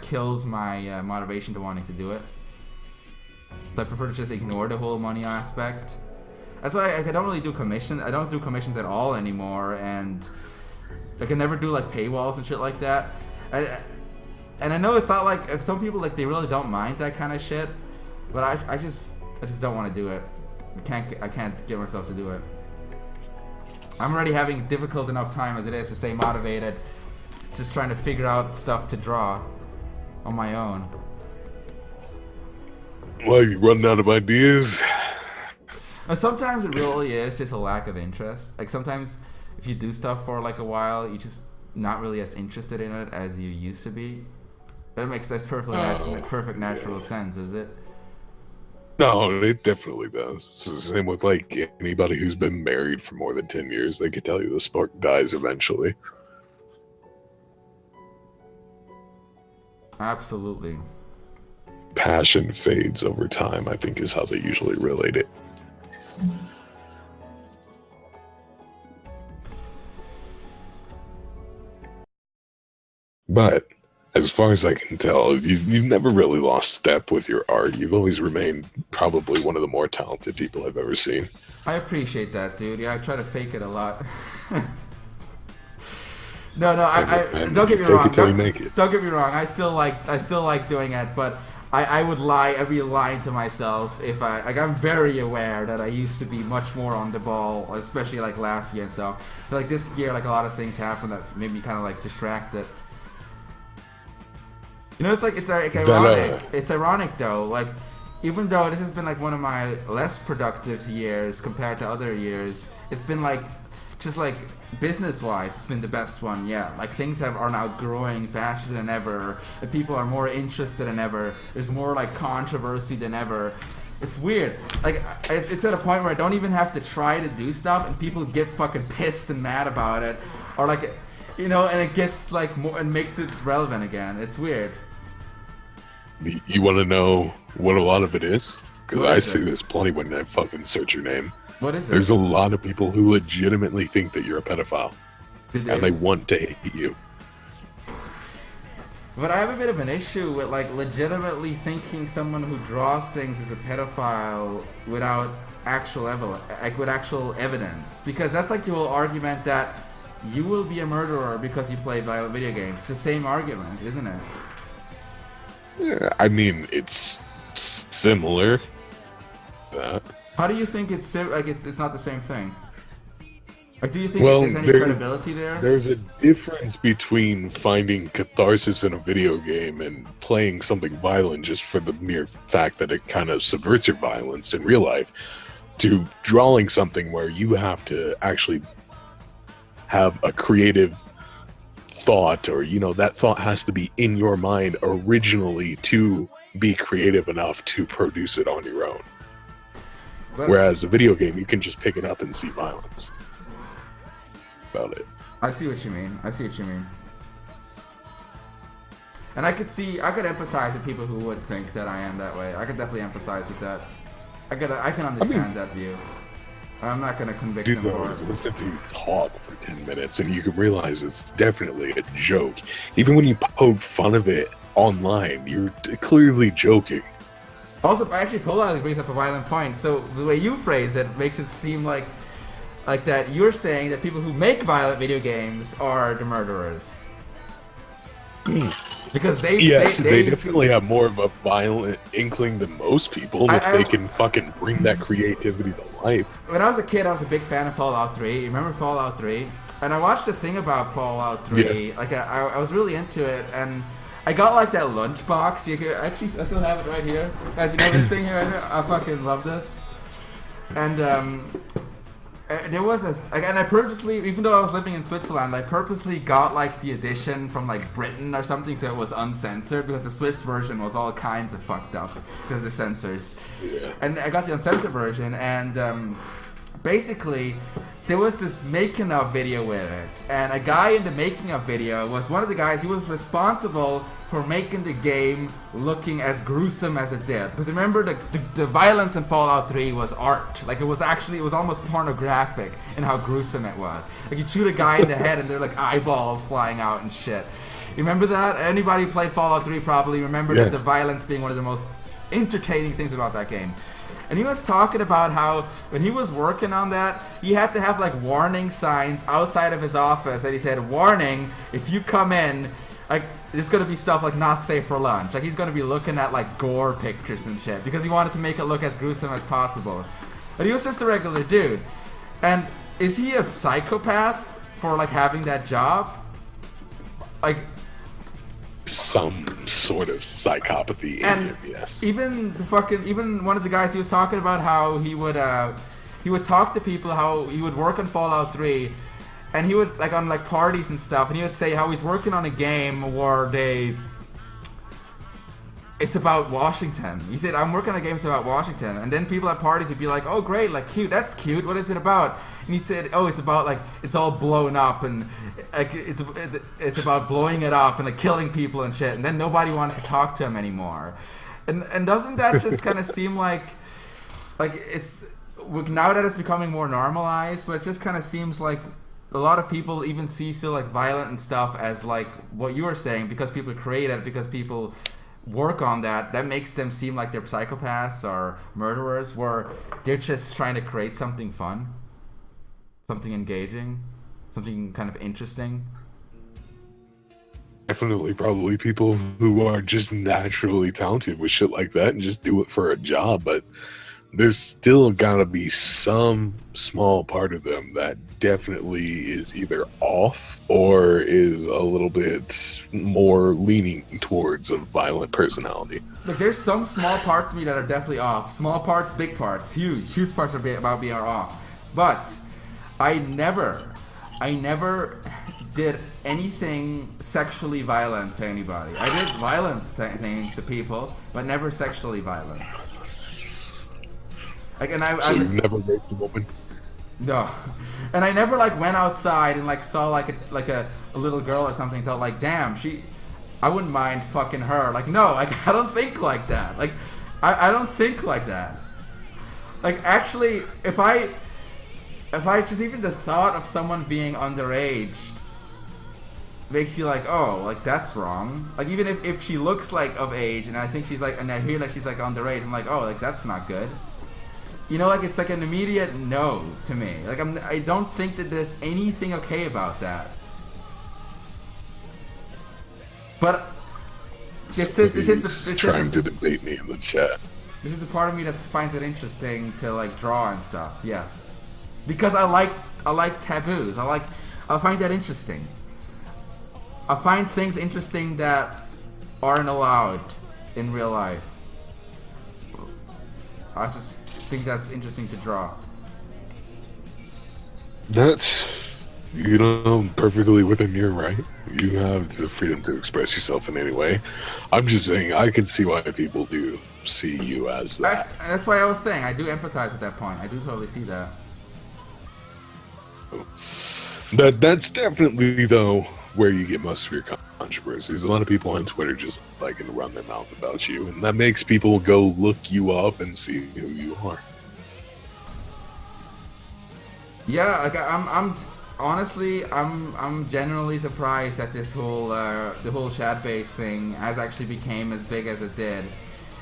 kills my motivation to wanting to do it. So I prefer to just ignore the whole money aspect. That's why I don't really do commissions. I don't do commissions at all anymore, and I can never do like paywalls and shit like that. And I know it's not like, if some people like they really don't mind that kind of shit, but I just don't want to do it. I can't get myself to do it. I'm already having difficult enough time as it is to stay motivated, just trying to figure out stuff to draw on my own. Well, you running out of ideas? Sometimes it really is just a lack of interest. Like sometimes if you do stuff for like a while, you're just not really as interested in it as you used to be. That's perfect natural sense, is it? No, it definitely does. It's the same with like anybody who's been married for more than 10 years. They could tell you the spark dies eventually. Absolutely. Passion fades over time, I think, is how they usually relate it. But as far as I can tell, you've never really lost step with your art. You've always remained probably one of the more talented people I've ever seen. I appreciate that, dude. Yeah, I try to fake it a lot. No, I don't get me wrong. Don't get me wrong. I still like doing it, but I would lie. I'd be lying to myself if I'm very aware that I used to be much more on the ball, especially like last year and stuff. But like this year, like a lot of things happened that made me kind of like distracted. You know, it's ironic. It's ironic though. Like, even though this has been like one of my less productive years compared to other years, it's been like, just like business-wise, it's been the best one. Yeah, like things are now growing faster than ever. And people are more interested than ever. There's more like controversy than ever. It's weird. Like, it's at a point where I don't even have to try to do stuff, and people get fucking pissed and mad about it, or like, you know, and it gets like more and makes it relevant again. It's weird. You want to know what a lot of it is? Because I see this plenty when I fucking search your name. What is it? There's a lot of people who legitimately think that you're a pedophile. And they want to hate you. But I have a bit of an issue with like legitimately thinking someone who draws things is a pedophile without actual evidence. Because that's like the whole argument that you will be a murderer because you play violent video games. It's the same argument, isn't it? Yeah, I mean, it's similar. How do you think it's not the same thing? Like, do you think there's any credibility there? There's a difference between finding catharsis in a video game and playing something violent just for the mere fact that it kind of subverts your violence in real life, to drawing something where you have to actually have a creative thought, or, you know, that thought has to be in your mind originally to be creative enough to produce it on your own. But whereas a video game, you can just pick it up and see violence about it. I see what you mean. And I could empathize with people who would think that I am that way. I could definitely empathize with that. I can understand that view. I'm not gonna convict Dude, him though, for is it. listen to you talk for 10 minutes and you can realize it's definitely a joke. Even when you poke fun of it online, you're clearly joking. Also, actually, Polar brings up a violent point. So the way you phrase it makes it seem like that you're saying that people who make violent video games are the murderers. Because they definitely have more of a violent inkling than most people if they can fucking bring that creativity to life. When I was a kid, I was a big fan of Fallout 3. You remember Fallout 3? And I watched the thing about Fallout 3. Yeah. Like I was really into it, and I got like that lunchbox. You could actually, I still have it right here. Guys, you know this thing here? I fucking love this. And there was and I purposely, even though I was living in Switzerland, I purposely got like the edition from like Britain or something, so it was uncensored, because the Swiss version was all kinds of fucked up because of the censors. Yeah. And I got the uncensored version, and basically there was this making of video with it, and a guy in the making of video was one of the guys. He was responsible for making the game looking as gruesome as it did. Because remember, the violence in Fallout 3 was art. Like, it was almost pornographic in how gruesome it was. Like, you'd shoot a guy in the head and they're like eyeballs flying out and shit. You remember that? Anybody who played Fallout 3 probably remember that the violence being one of the most entertaining things about that game. And he was talking about how when he was working on that, he had to have like warning signs outside of his office. And he said, "Warning, if you come in, like, there's gonna be stuff like not safe for lunch." Like, he's gonna be looking at like gore pictures and shit because he wanted to make it look as gruesome as possible. But he was just a regular dude. And is he a psychopath for like having that job? Like, some sort of psychopathy in him, yes. Even one of the guys, he was talking about how he would talk to people, how he would work on Fallout 3, and he would like on like parties and stuff, and he would say how he's working on a game where it's about Washington. He said, "I'm working on a game that's about Washington," and then people at parties would be like, "Oh great, like cute, that's cute. What is it about?" And he said, "Oh, it's about like it's all blown up and like it's about blowing it up and like killing people and shit." And then nobody wanted to talk to him anymore. And doesn't that just kind of seem like it's now that it's becoming more normalized, but it just kind of seems like a lot of people even see still like violent and stuff as like what you were saying, because people create it, because people work on that makes them seem like they're psychopaths or murderers, where they're just trying to create something fun, something engaging, something kind of interesting. Definitely probably people who are just naturally talented with shit like that and just do it for a job, but there's still gotta be some small part of them that definitely is either off or is a little bit more leaning towards a violent personality. Look, there's some small parts of me that are definitely off. Small parts, big parts, huge parts about me are off. But I never did anything sexually violent to anybody. I did violent things to people, but never sexually violent. Like, and so you've never raped a woman? No, and I never like went outside and like saw like a little girl or something. Thought like, damn, I wouldn't mind fucking her. Like, no, like I don't think like that. Like, I don't think like that. Like, actually, if I just even the thought of someone being underage makes you like, oh, like that's wrong. Like, even if she looks like of age and I think she's like, and I hear that she's like underage, I'm like, oh, like that's not good. You know, like it's like an immediate no to me. Like I don't think that there's anything okay about that. But it's trying to debate me in the chat. This is a part of me that finds it interesting to like draw and stuff. Yes, because I like taboos. I find that interesting. I find things interesting that aren't allowed in real life. I just think that's interesting to draw. That's, perfectly within your right. You have the freedom to express yourself in any way. I'm just saying, I can see why people do see you as that. That's why I was saying, I do empathize with that point. I do totally see that. That's definitely, though, where you get most of your controversies. A lot of people on Twitter just like to run their mouth about you, and that makes people go look you up and see who you are. Yeah, like I'm honestly, I'm genuinely surprised that this whole the whole Shadbase thing has actually became as big as it did.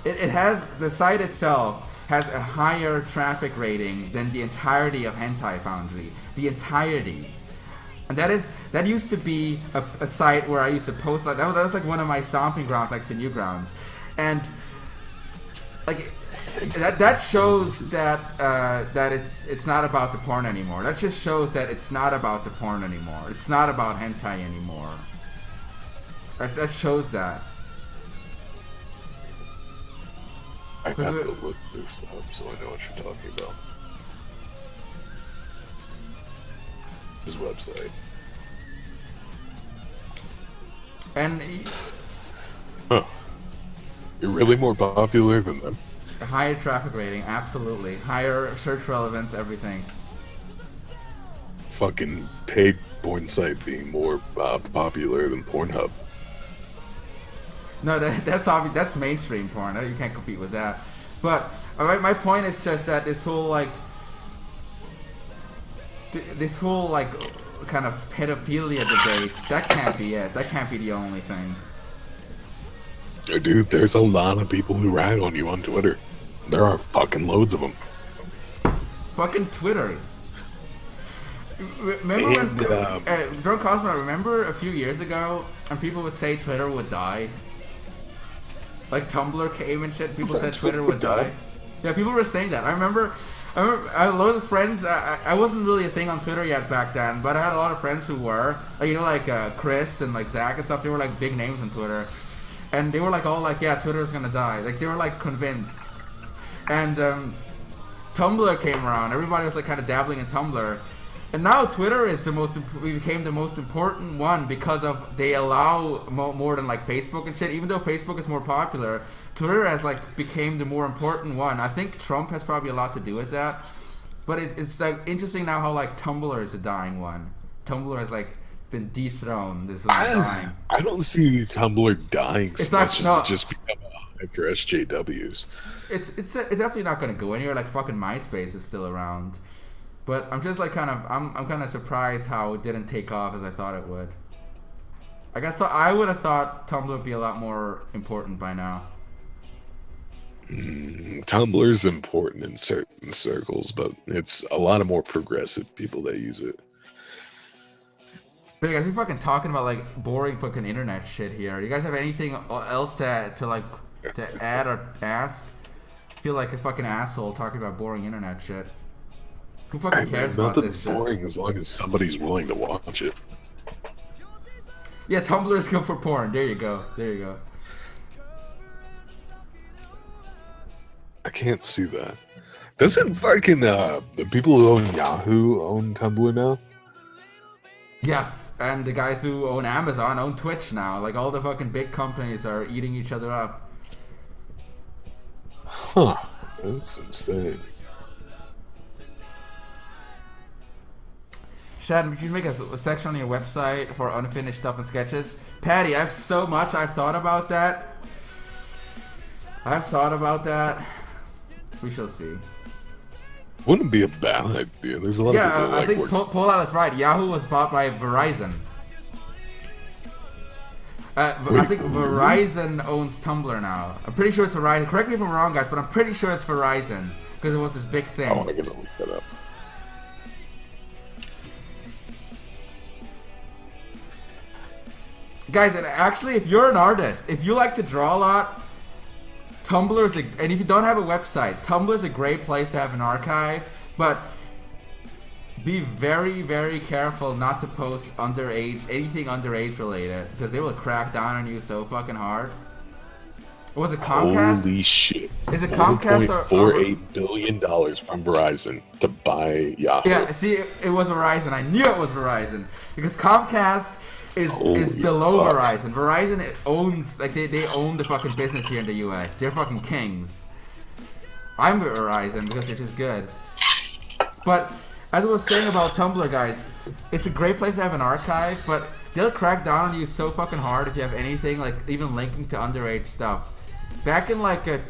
It has, the site itself has a higher traffic rating than the entirety of Hentai Foundry. The entirety. And that used to be a site where I used to post, like that was like one of my stomping grounds, like the Newgrounds, and like that shows that that it's not about the porn anymore. That just shows that it's not about the porn anymore. It's not about hentai anymore. That shows that. I have to look this up so I know what you're talking about. His website. And Huh. You're really more popular than them. higher traffic rating, absolutely. Higher search relevance, everything. Fucking paid porn site being more popular than Pornhub. No, that's obvious. That's mainstream porn. You can't compete with that. But my point is just that this whole like kind of pedophilia debate, that can't be it. That can't be the only thing. Dude, there's a lot of people who rag on you on Twitter. There are fucking loads of them. Fucking Twitter. Remember when Drunk Cosmo? Remember a few years ago, and people would say Twitter would die. Like Tumblr came and shit. People said Twitter would die. Yeah, people were saying that. I remember I had a lot of friends. I wasn't really a thing on Twitter yet back then, but I had a lot of friends who were. Like, you know, like Chris and like Zach and stuff. They were like big names on Twitter, and they were like all like, yeah, Twitter's gonna die. Like they were like convinced. And Tumblr came around. Everybody was like kind of dabbling in Tumblr. And now Twitter is became the most important one because of they allow more than like Facebook and shit. Even though Facebook is more popular, Twitter has like became the more important one. I think Trump has probably a lot to do with that. But it's like interesting now how like Tumblr is a dying one. Tumblr has like been dethroned. This is dying. I don't see Tumblr dying. It's so not much no, as just become a hive for SJWs. It's definitely not going to go anywhere. Like fucking MySpace is still around. But I'm just like I'm kind of surprised how it didn't take off as I thought it would. Like I would have thought Tumblr would be a lot more important by now. Tumblr's important in certain circles, but it's a lot of more progressive people that use it. But you guys, we're fucking talking about like boring fucking internet shit here. You guys have anything else to add or ask? I feel like a fucking asshole talking about boring internet shit. Who fucking cares about this shit? Boring as long as somebody's willing to watch it. Yeah, Tumblr is good for porn. There you go. There you go. I can't see that. Doesn't fucking the people who own Yahoo own Tumblr now? Yes, and the guys who own Amazon own Twitch now. Like all the fucking big companies are eating each other up. Huh. That's insane. Shad, would you make a section on your website for unfinished stuff and sketches? Patty, I have so much I've thought about that. We shall see. Wouldn't be a bad idea. There's a lot of people I think Paul is right. Yahoo was bought by Verizon. I think Verizon owns Tumblr now. I'm pretty sure it's Verizon. Correct me if I'm wrong, guys, but I'm pretty sure it's Verizon because it was this big thing. I want to look that up. Guys, and actually, if you're an artist, if you like to draw a lot, Tumblr is and if you don't have a website, Tumblr is a great place to have an archive, but be very, very careful not to post anything underage related, because they will crack down on you so fucking hard. Was it Comcast? Holy shit. Is it Comcast or $4.48 billion from Verizon to buy Yahoo? Yeah, see, it was Verizon. I knew it was Verizon, because Comcast is below Verizon. Verizon owns, like, they own the fucking business here in the US. They're fucking kings. I'm with Verizon because they're just good. But as I was saying about Tumblr, guys, it's a great place to have an archive, but they'll crack down on you so fucking hard if you have anything like even linking to underage stuff. Back in was it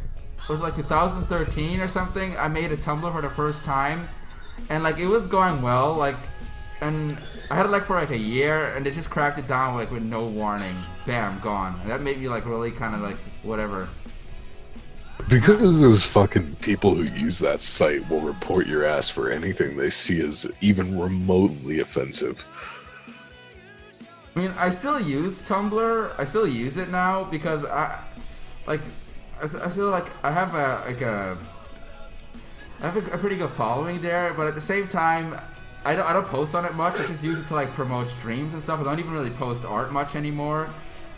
like 2013 or something, I made a Tumblr for the first time, and like it was going well, like, and I had it like for like a year, and they just cracked it down like with no warning. Bam, gone. And that made me like really kind of like whatever. Because those fucking people who use that site will report your ass for anything they see as even remotely offensive. I mean, I still use Tumblr. I still use it now because I feel like I have a pretty good following there. But at the same time, I don't post on it much. I just use it to like promote streams and stuff. I don't even really post art much anymore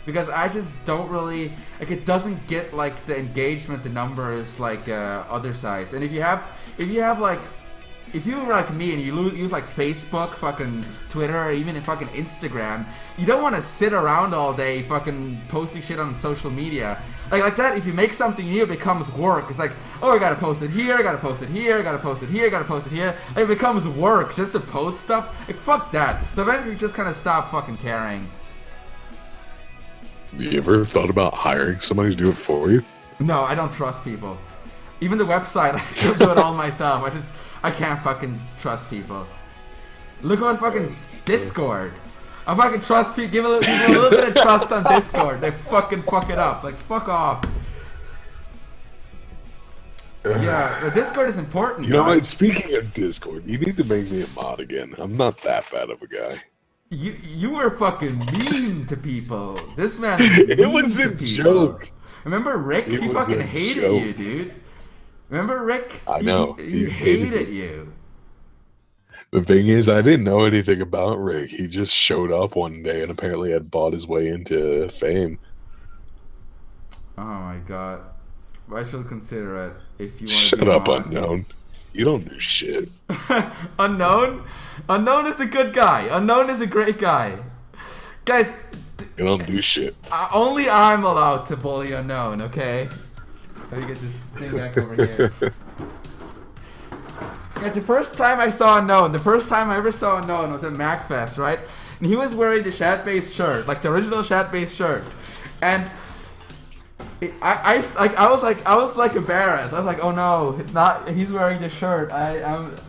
because I just don't really like. It doesn't get like the engagement, the numbers like other sites. And if you're like me and you use like Facebook, fucking Twitter, or even fucking Instagram, you don't want to sit around all day fucking posting shit on social media. Like that, if you make something new, it becomes work. It's like, oh, I gotta post it here, I gotta post it here, I gotta post it here, I gotta post it here. Like, it becomes work just to post stuff. Like, fuck that. So eventually you just kind of stop fucking caring. You ever thought about hiring somebody to do it for you? No, I don't trust people. Even the website, I still do it all myself. I can't fucking trust people. Look at fucking Discord. I fucking trust people. Give people a little bit of trust on Discord. They fucking fuck it up. Like, fuck off. Yeah, but Discord is important. You know what? Speaking of Discord, you need to make me a mod again. I'm not that bad of a guy. You were fucking mean to people. This man is mean it was to a people. Joke. Remember Rick? He fucking hated joke. You, dude. Remember Rick? I know. He hated you. The thing is, I didn't know anything about Rick. He just showed up one day and apparently had bought his way into fame. Oh my god. I shall consider it if you want to Shut up, Unknown. You don't do shit. Unknown? Unknown is a good guy. Unknown is a great guy. Guys, you don't do shit. Only I'm allowed to bully Unknown, okay? Let me get this thing back over here. Yeah, the first time I saw Unknown, the first time I ever saw Unknown was at MacFest, right? And he was wearing the Shadbase shirt, like the original Shadbase shirt. And I was embarrassed. I was like, oh no, he's wearing the shirt.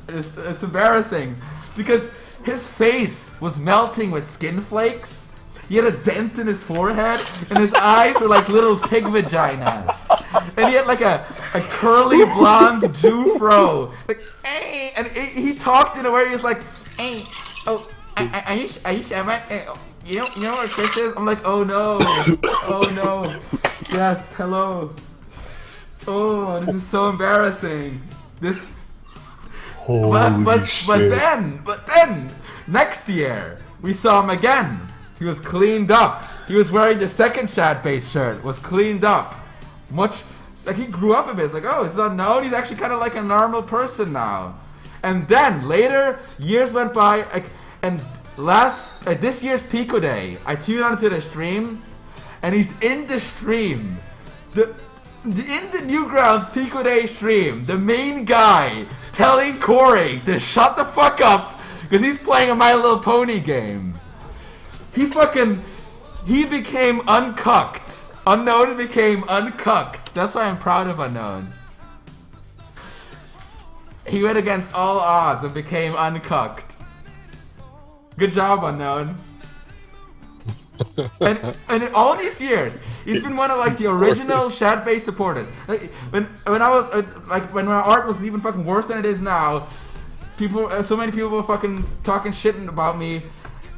It's embarrassing because his face was melting with skin flakes. He had a dent in his forehead, and his eyes were like little pig vaginas. And he had like a curly blonde Jew fro. Like, hey, and he talked in a way he was like, hey, oh, are you Shaman? You know where Chris is? I'm like, oh no, oh no. Yes, hello. Oh, this is so embarrassing. This. But then next year we saw him again. He was cleaned up. He was wearing the second Shadbase shirt. Was cleaned up. Much like he grew up a bit. It's like, oh, it's Unknown. He's actually kind of like a normal person now. And then later, years went by, and this year's Pico Day, I tuned onto the stream, and he's in the stream. In the Newgrounds Pico Day stream, the main guy telling Corey to shut the fuck up because he's playing a My Little Pony game. He became uncucked. Unknown became uncucked. That's why I'm proud of Unknown. He went against all odds and became uncucked. Good job, Unknown. and in all these years, he's been one of like the original Shadbase supporters. Like when I was when my art was even fucking worse than it is now, so many people were fucking talking shit about me.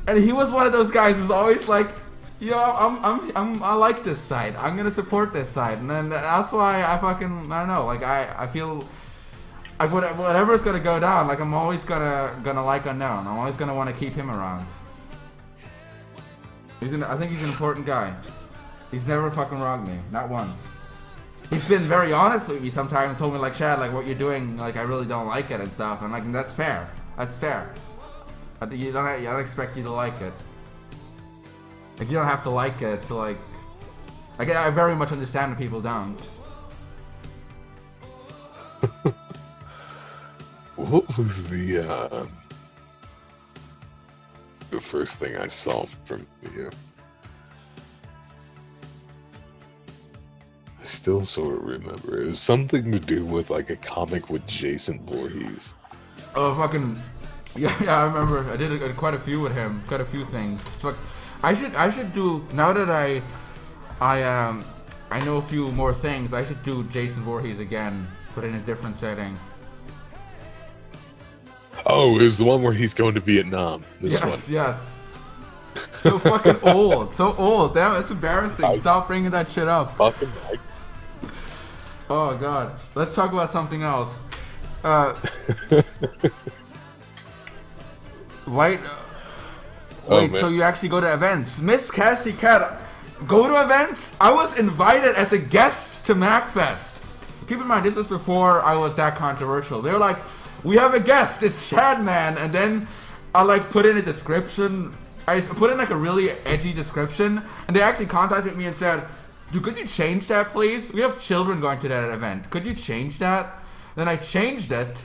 And he was one of those guys who's always like, yo, I like this site. I'm gonna support this site, and then that's why I don't know. Like I feel, whatever's gonna go down, like I'm always gonna like Unknown. I'm always gonna want to keep him around. I think he's an important guy. He's never fucking wronged me, not once. He's been very honest with me sometimes. Told me like, Shad, like what you're doing, like I really don't like it and stuff. And like that's fair. That's fair. I don't expect you to like it. Like you don't have to like it to like I very much understand when people don't. What was the first thing I saw from you? I still sort of remember. It was something to do with like a comic with Jason Voorhees. Oh, fucking. Yeah, I remember. I did quite a few with him. Quite a few things. Fuck. I should do, now that I know a few more things, I should do Jason Voorhees again, but in a different setting. Oh, it was the one where he's going to Vietnam. This one. Yes. So fucking old. So old. Damn, it's embarrassing. Stop bringing that shit up. Fucking Oh god. Let's talk about something else. Wait, so you actually go to events. Miss Cassie Cat, go to events? I was invited as a guest to MacFest. Keep in mind, this was before I was that controversial. They were like, we have a guest, it's Shadman, and then I like put in a description. I put in like a really edgy description, and they actually contacted me and said, could you change that please? We have children going to that event. Could you change that? Then I changed it.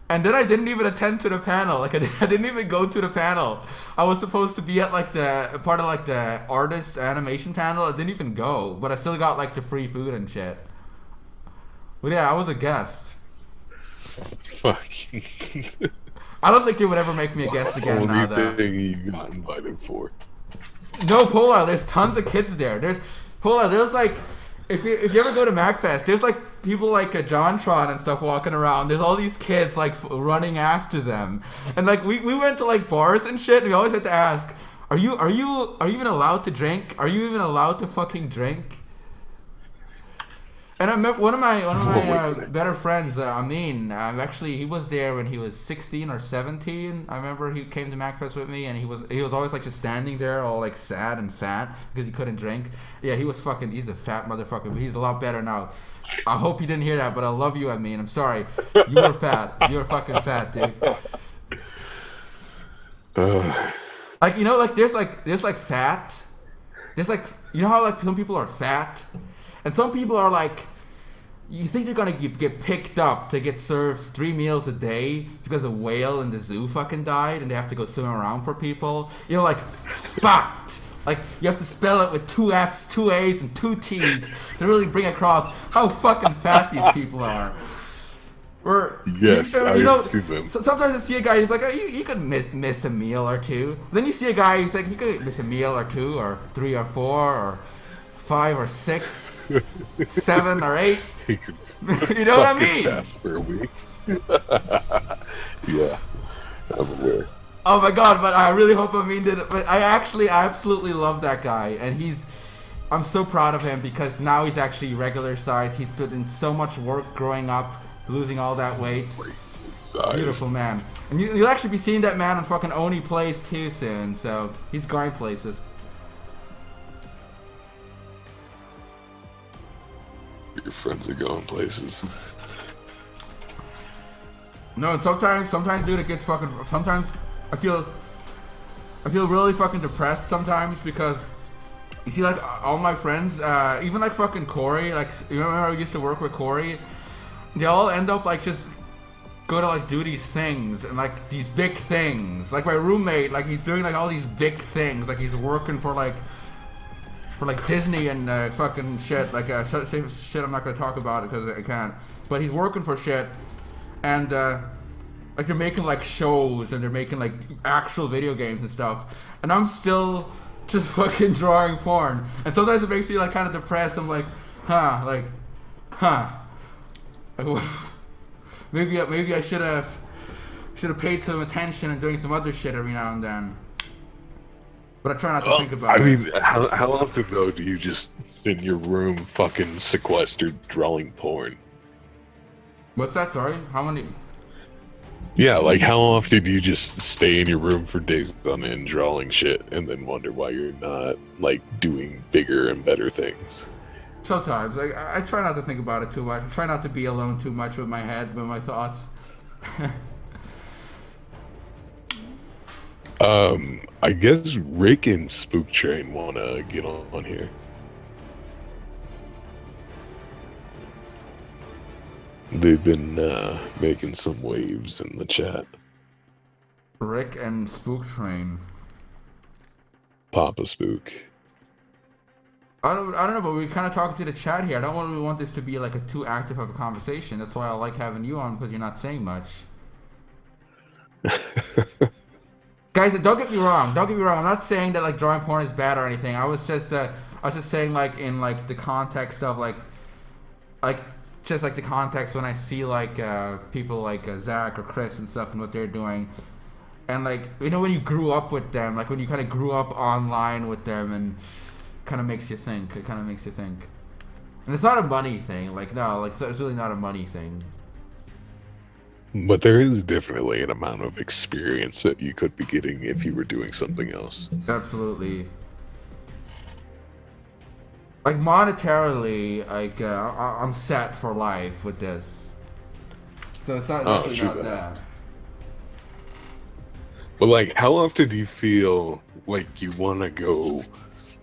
And then I didn't even attend to the panel. Like I didn't even go to the panel. I was supposed to be at like the part of like the artist animation panel. I didn't even go, but I still got like the free food and shit. But yeah, I was a guest. Fuck. I don't think they would ever make me a guest again now. Though. Thing you got invited for? No, Polar. There's tons of kids there. There's like. If you ever go to MacFest, there's like people like JonTron and stuff walking around. There's all these kids like running after them, and like we went to like bars and shit. And we always had to ask, are you even allowed to drink? Are you even allowed to fucking drink? And I met one of my better friends, Amin. Actually, he was there when he was 16 or 17. I remember he came to MacFest with me, and he was always like just standing there, all like sad and fat because he couldn't drink. Yeah, he's a fat motherfucker, but he's a lot better now. I hope you didn't hear that, but I love you, Amin. I'm sorry. You were fat. You were fucking fat, dude. Like there's fat. There's like how like some people are fat, and some people are like. You think they're gonna get picked up to get served 3 meals a day because a whale in the zoo fucking died and they have to go swim around for people? Like, fucked. Like, you have to spell it with 2 F's, 2 A's, and 2 T's to really bring across how fucking fat these people are. Or, yes, I see them. Sometimes I see a guy, he's like, oh, you could miss a meal or 2. Then you see a guy, he's like, he could miss a meal or 2, or 3 or 4, or 5 or 6. 7 or 8. He could you know what I mean? Fast for a week. Yeah, I'm aware. Oh my god, but I really hope Amin did it. But I absolutely love that guy, and I'm so proud of him because now he's actually regular size. He's put in so much work growing up, losing all that weight. Beautiful man. And you'll actually be seeing that man on fucking Oni Plays too soon, so he's going places. Your friends are going places. No, sometimes, dude, it gets fucking. Sometimes I feel really fucking depressed sometimes because you see, like all my friends, even like fucking Corey, like you remember I used to work with Corey. They all end up like just go to like do these things and like these big things. Like my roommate, like he's doing like all these big things. Like he's working for like Disney and fucking shit, like shit I'm not gonna talk about it because I can't. But he's working for shit, and like they're making like shows and they're making like actual video games and stuff, and I'm still just fucking drawing porn. And sometimes it makes me like kind of depressed. I'm like, maybe I should have paid some attention and doing some other shit every now and then. But I try not to think about it. I mean, how often, though, do you just sit in your room fucking sequestered drawing porn? What's that, sorry? How many? Yeah, like, how often do you just stay in your room for days on end drawing shit and then wonder why you're not, like, doing bigger and better things? Sometimes. I try not to think about it too much. I try not to be alone too much with my head, with my thoughts. I guess Rick and Spook Train wanna get on here. They've been making some waves in the chat. Rick and Spook Train. Papa Spook. I don't know, but we're kind of talking to the chat here. I don't really want this to be like too active of a conversation. That's why I like having you on, because you're not saying much. Guys, don't get me wrong. Don't get me wrong. I'm not saying that like drawing porn is bad or anything. I was just saying like in like the context of like just like the context when I see like people like Zach or Chris and stuff and what they're doing, and like you know when you grew up with them, like when you kind of grew up online with them, and kind of makes you think. It kind of makes you think. And it's not a money thing. Like no, like it's really not a money thing. But there is definitely an amount of experience that you could be getting if you were doing something else. Absolutely. Like monetarily, like I'm set for life with this, so it's not definitely not that. But like, how often do you feel like you want to go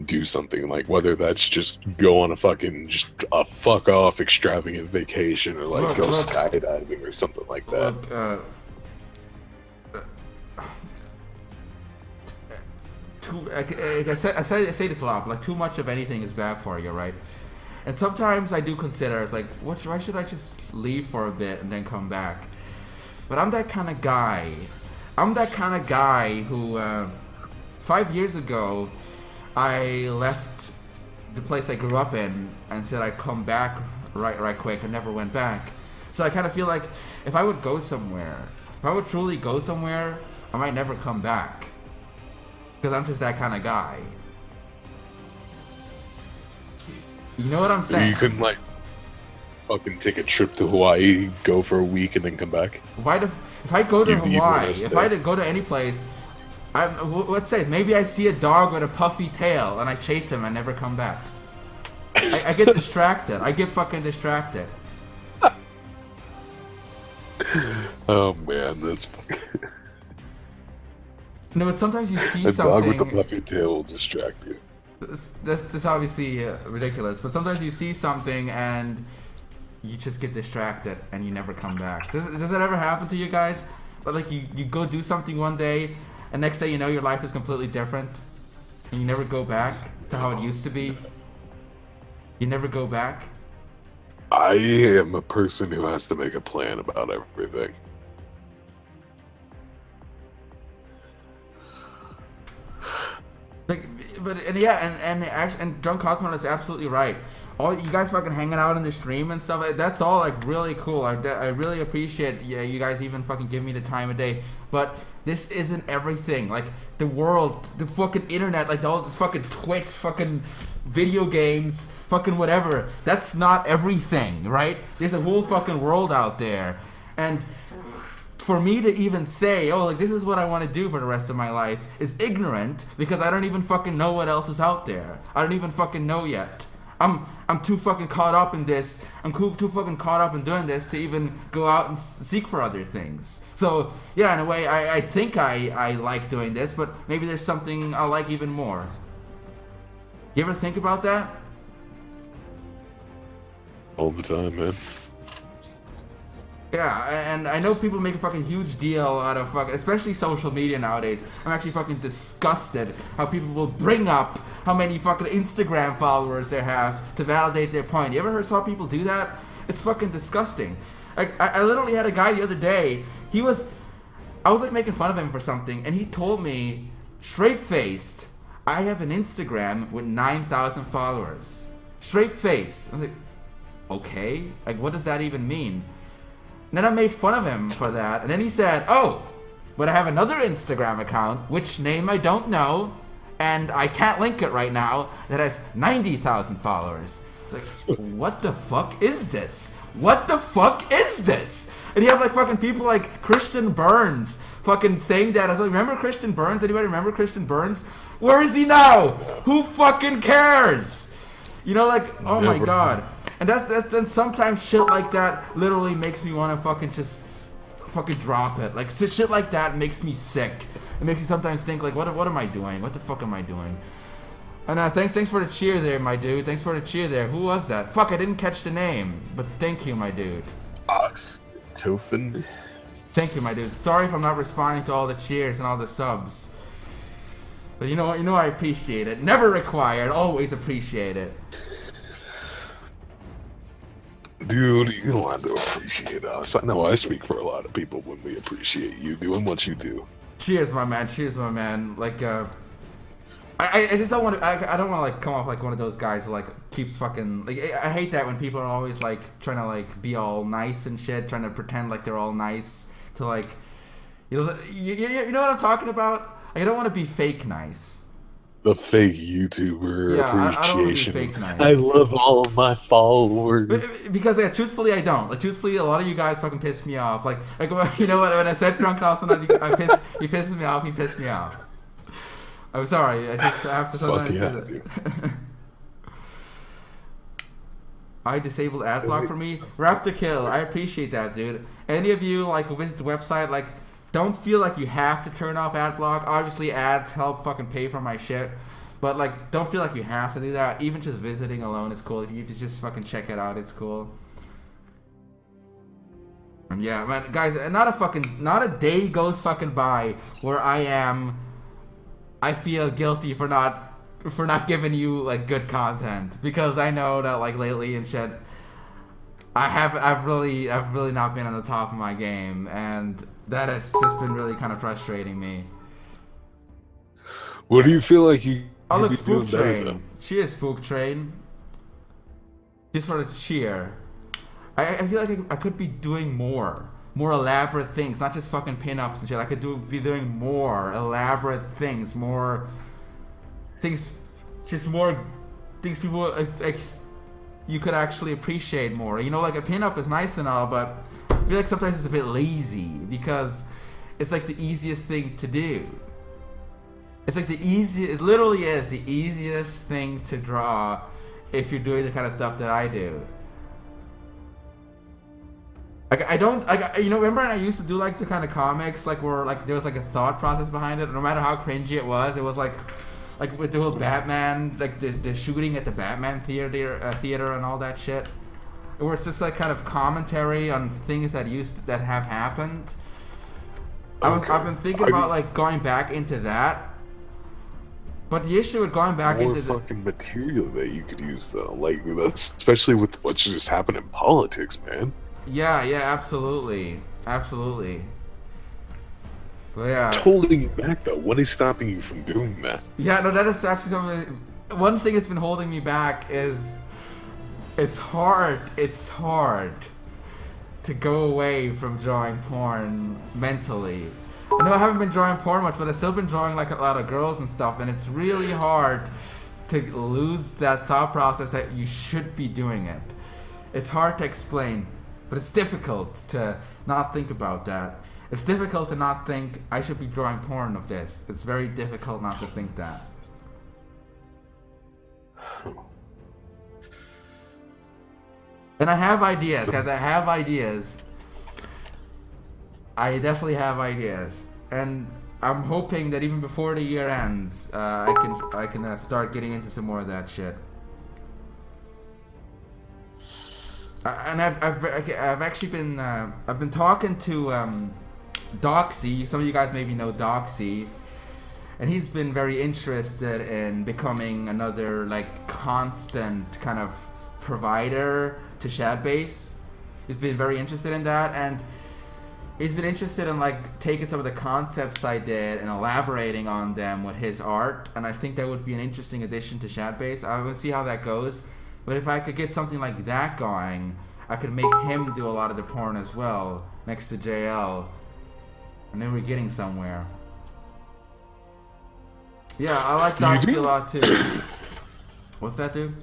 do something, like whether that's just go on a fuck off extravagant vacation, or like go skydiving or something like that? I say this a lot, but like too much of anything is bad for you, right? And sometimes I do consider, it's like, why should I just leave for a bit and then come back? But I'm that kind of guy. I'm that kind of guy who 5 years ago I left the place I grew up in and said I'd come back right quick, and never went back. So I kind of feel like if I would go somewhere, if I would truly go somewhere, I might never come back. Because I'm just that kind of guy. You know what I'm saying? You couldn't like fucking take a trip to Hawaii, go for a week, and then come back? If I go to Hawaii, if I go to any place, let's say maybe I see a dog with a puffy tail and I chase him and never come back. I get distracted. I get fucking distracted. Oh man, that's No, but sometimes you see a something. dog with a puffy tail will distract you. That's obviously ridiculous, but sometimes you see something and you just get distracted and you never come back. Does that ever happen to you guys? Like you go do something one day, and next day you know your life is completely different, and you never go back to how it used to be? You never go back? I am a person who has to make a plan about everything. Like, and Drunk Cosmo is absolutely right. All you guys fucking hanging out in the stream and stuff, that's all like really cool. I really appreciate you guys even fucking give me the time of day. But this isn't everything. Like the world, the fucking internet, like all this fucking Twitch, fucking video games, fucking whatever. That's not everything, right? There's a whole fucking world out there, and for me to even say, oh, like this is what I want to do for the rest of my life is ignorant, because I don't even fucking know what else is out there. I don't even fucking know yet. I'm too fucking caught up in this. I'm too fucking caught up in doing this to even go out and seek for other things. So yeah, in a way, I think I like doing this, but maybe there's something I like even more. You ever think about that? All the time, man. Yeah, and I know people make a fucking huge deal out of fucking, especially social media nowadays. I'm actually fucking disgusted how people will bring up how many fucking Instagram followers they have to validate their point. You ever saw people do that? It's fucking disgusting. Like, I literally had a guy the other day, I was like making fun of him for something, and he told me, straight-faced, I have an Instagram with 9,000 followers. Straight-faced. I was like, okay, like what does that even mean? And then I made fun of him for that, and then he said, oh, but I have another Instagram account, which name I don't know, and I can't link it right now, that has 90,000 followers. Like, what the fuck is this? What the fuck is this? And you have like fucking people like Christian Burns fucking saying that. I was like, remember Christian Burns? Anybody remember Christian Burns? Where is he now? Who fucking cares? You know, like, oh my god. And then sometimes shit like that literally makes me want to fucking just fucking drop it. Like shit like that makes me sick. It makes me sometimes think like, what am I doing? What the fuck am I doing? And thanks for the cheer there, my dude. Thanks for the cheer there. Who was that? Fuck, I didn't catch the name. But thank you, my dude. Oxtofen. Thank you, my dude. Sorry if I'm not responding to all the cheers and all the subs. But you know I appreciate it. Never required, always appreciate it. Dude, you don't have to appreciate us. I know I speak for a lot of people when we appreciate you doing what you do. Cheers, my man. Cheers, my man. Like, I just don't want to. I don't want to like come off like one of those guys who like keeps fucking like. I hate that when people are always like trying to like be all nice and shit, trying to pretend like they're all nice to like, you know what I'm talking about? Like, I don't want to be fake nice. The fake YouTuber appreciation. I don't want to be fake nice. I love all of my followers. Because truthfully, I don't. Like, truthfully, a lot of you guys fucking piss me off. Like you know what? When I said drunk last night, he pisses me off. He pissed me off. I'm sorry. I have to sometimes say that. I disabled ad block for me. Raptor Kill, I appreciate that, dude. Any of you like who visit the website, like, don't feel like you have to turn off ad block. Obviously, ads help fucking pay for my shit, but like, don't feel like you have to do that. Even just visiting alone is cool. If you just fucking check it out, it's cool. Yeah, man, guys, not a day goes fucking by where I feel guilty for not giving you like good content, because I know that like lately and shit, I've really not been on the top of my game, and that has just been really kind of frustrating me. What do you feel like you? Oh look, Spook Train. Cheers, Spook Train. Just for the cheer. I feel like I could be doing more elaborate things, not just fucking pin-ups and shit. I could be doing more elaborate things, more things people you could actually appreciate more. You know, like a pin-up is nice and all, but I feel like sometimes it's a bit lazy because it's like the easiest thing to do. It's like it literally is the easiest thing to draw if you're doing the kind of stuff that I do. Like, remember I used to do like the kind of comics like where like there was like a thought process behind it. No matter how cringy it was like with the whole Batman, like the shooting at the Batman theater and all that shit. Where it's just like kind of commentary on things that have happened. I've been thinking about like going back into that. But the issue with going back into the fucking material that you could use though, like that's especially with what just happened in politics, man. Yeah, absolutely. But yeah. Holding you back though. What is stopping you from doing that? Yeah, no, that is actually something. One thing that's been holding me back is it's hard to go away from drawing porn mentally. I know I haven't been drawing porn much, but I've still been drawing like a lot of girls and stuff, and it's really hard to lose that thought process that you should be doing it. It's hard to explain, but it's difficult to not think about that. It's difficult to not think I should be drawing porn of this. It's very difficult not to think that. And I have ideas, guys. I definitely have ideas, and I'm hoping that even before the year ends, I can start getting into some more of that shit. And I've actually been I've been talking to Doxy. Some of you guys maybe know Doxy, and he's been very interested in becoming another like constant kind of provider to Shadbase. He's been very interested in that, and he's been interested in like taking some of the concepts I did and elaborating on them with his art, and I think that would be an interesting addition to Shadbase. I will see how that goes, but if I could get something like that going, I could make him do a lot of the porn as well, next to JL, and then we're getting somewhere. Yeah, I like Doxy a lot too. What's that, dude?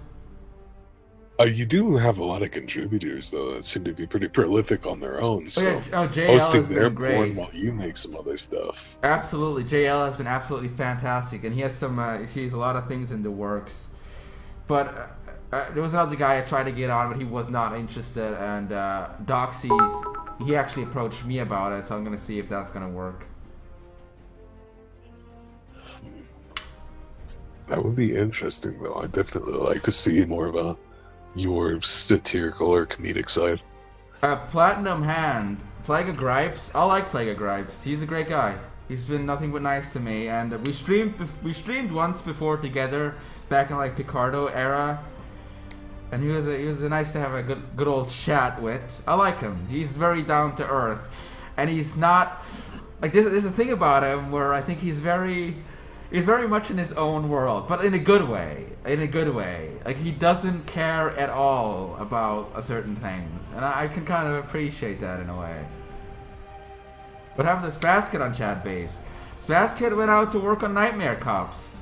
You do have a lot of contributors though that seem to be pretty prolific on their own. So JL hosting has been great while you make some other stuff. Absolutely, JL has been absolutely fantastic, and he has some. He has a lot of things in the works. But there was another guy I tried to get on, but he was not interested. And he actually approached me about it, so I'm gonna see if that's gonna work. That would be interesting, though. I'd definitely like to see more of your satirical or comedic side. Platinum Hand, Plague of Gripes. I like Plague of Gripes. He's a great guy. He's been nothing but nice to me, and we streamed once before together back in like Picardo era. And he was nice to have a good old chat with. I like him. He's very down to earth, and he's not like there's a thing about him where I think he's very much in his own world, but in a good way. In a good way. Like he doesn't care at all about certain things, and I can kind of appreciate that in a way. What happened to Spazkid on Shadbase? Spazkid went out to work on Nightmare Cops.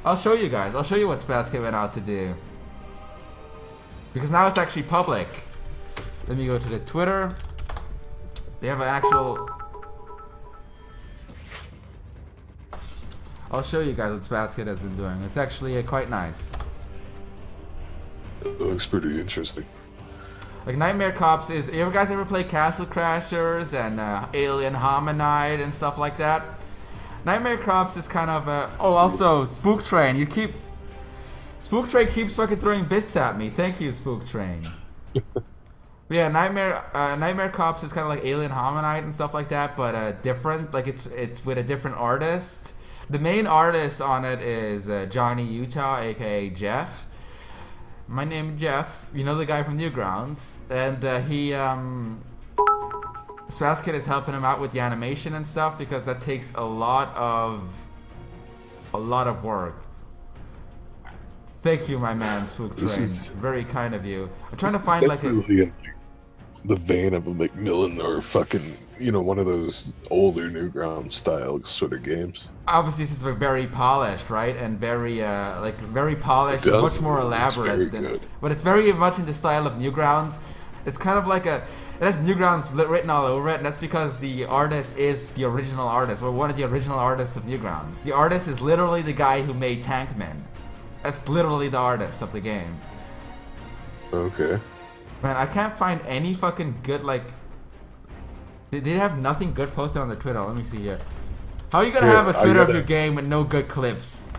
I'll show you guys. I'll show you what Spazkid went out to do. Because now it's actually public. Let me go to the Twitter. They have an actual... I'll show you guys what Spazkid has been doing. It's actually quite nice. It looks pretty interesting. Like Nightmare Cops is... You guys ever play Castle Crashers and Alien Hominide and stuff like that? Nightmare Cops is kind of oh, also Spook Train. Spook Train keeps fucking throwing bits at me. Thank you, Spook Train. But yeah, Nightmare Cops is kind of like Alien Hominide and stuff like that, but different. Like it's with a different artist. The main artist on it is Johnny Utah, aka Jeff. My name is Jeff. You know the guy from Newgrounds, and Spazkid is helping him out with the animation and stuff because that takes a lot of work. Thank you, my man, Spook Train. Very kind of you. I'm trying to find like the vein of a Macmillan or fucking, one of those older Newgrounds style sort of games. Obviously, it's just very polished, right? And very polished, much more elaborate. But it's very much in the style of Newgrounds. It's kind of like it has Newgrounds written all over it, and that's because the artist is the original artist, or one of the original artists of Newgrounds. The artist is literally the guy who made Tankman. That's literally the artist of the game. Okay. Man, I can't find any fucking good, like... They have nothing good posted on their Twitter. Let me see here. How are you gonna have a Twitter of your game with no good clips?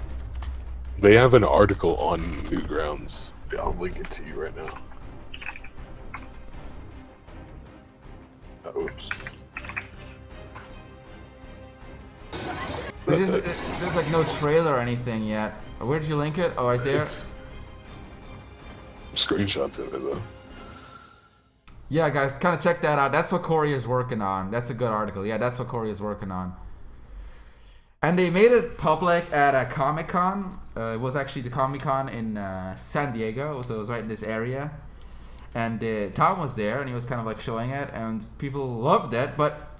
They have an article on Newgrounds. I'll link it to you right now. Oops. There's like no trailer or anything yet. Where did you link it? Oh, right there. Screenshots of it though. Yeah, guys, kind of check that out. That's what Corey is working on. That's a good article. Yeah, that's what Corey is working on. And they made it public at a Comic-Con. It was actually the Comic-Con in San Diego, so it was right in this area. And Tom was there, and he was kind of like showing it, and people loved it. But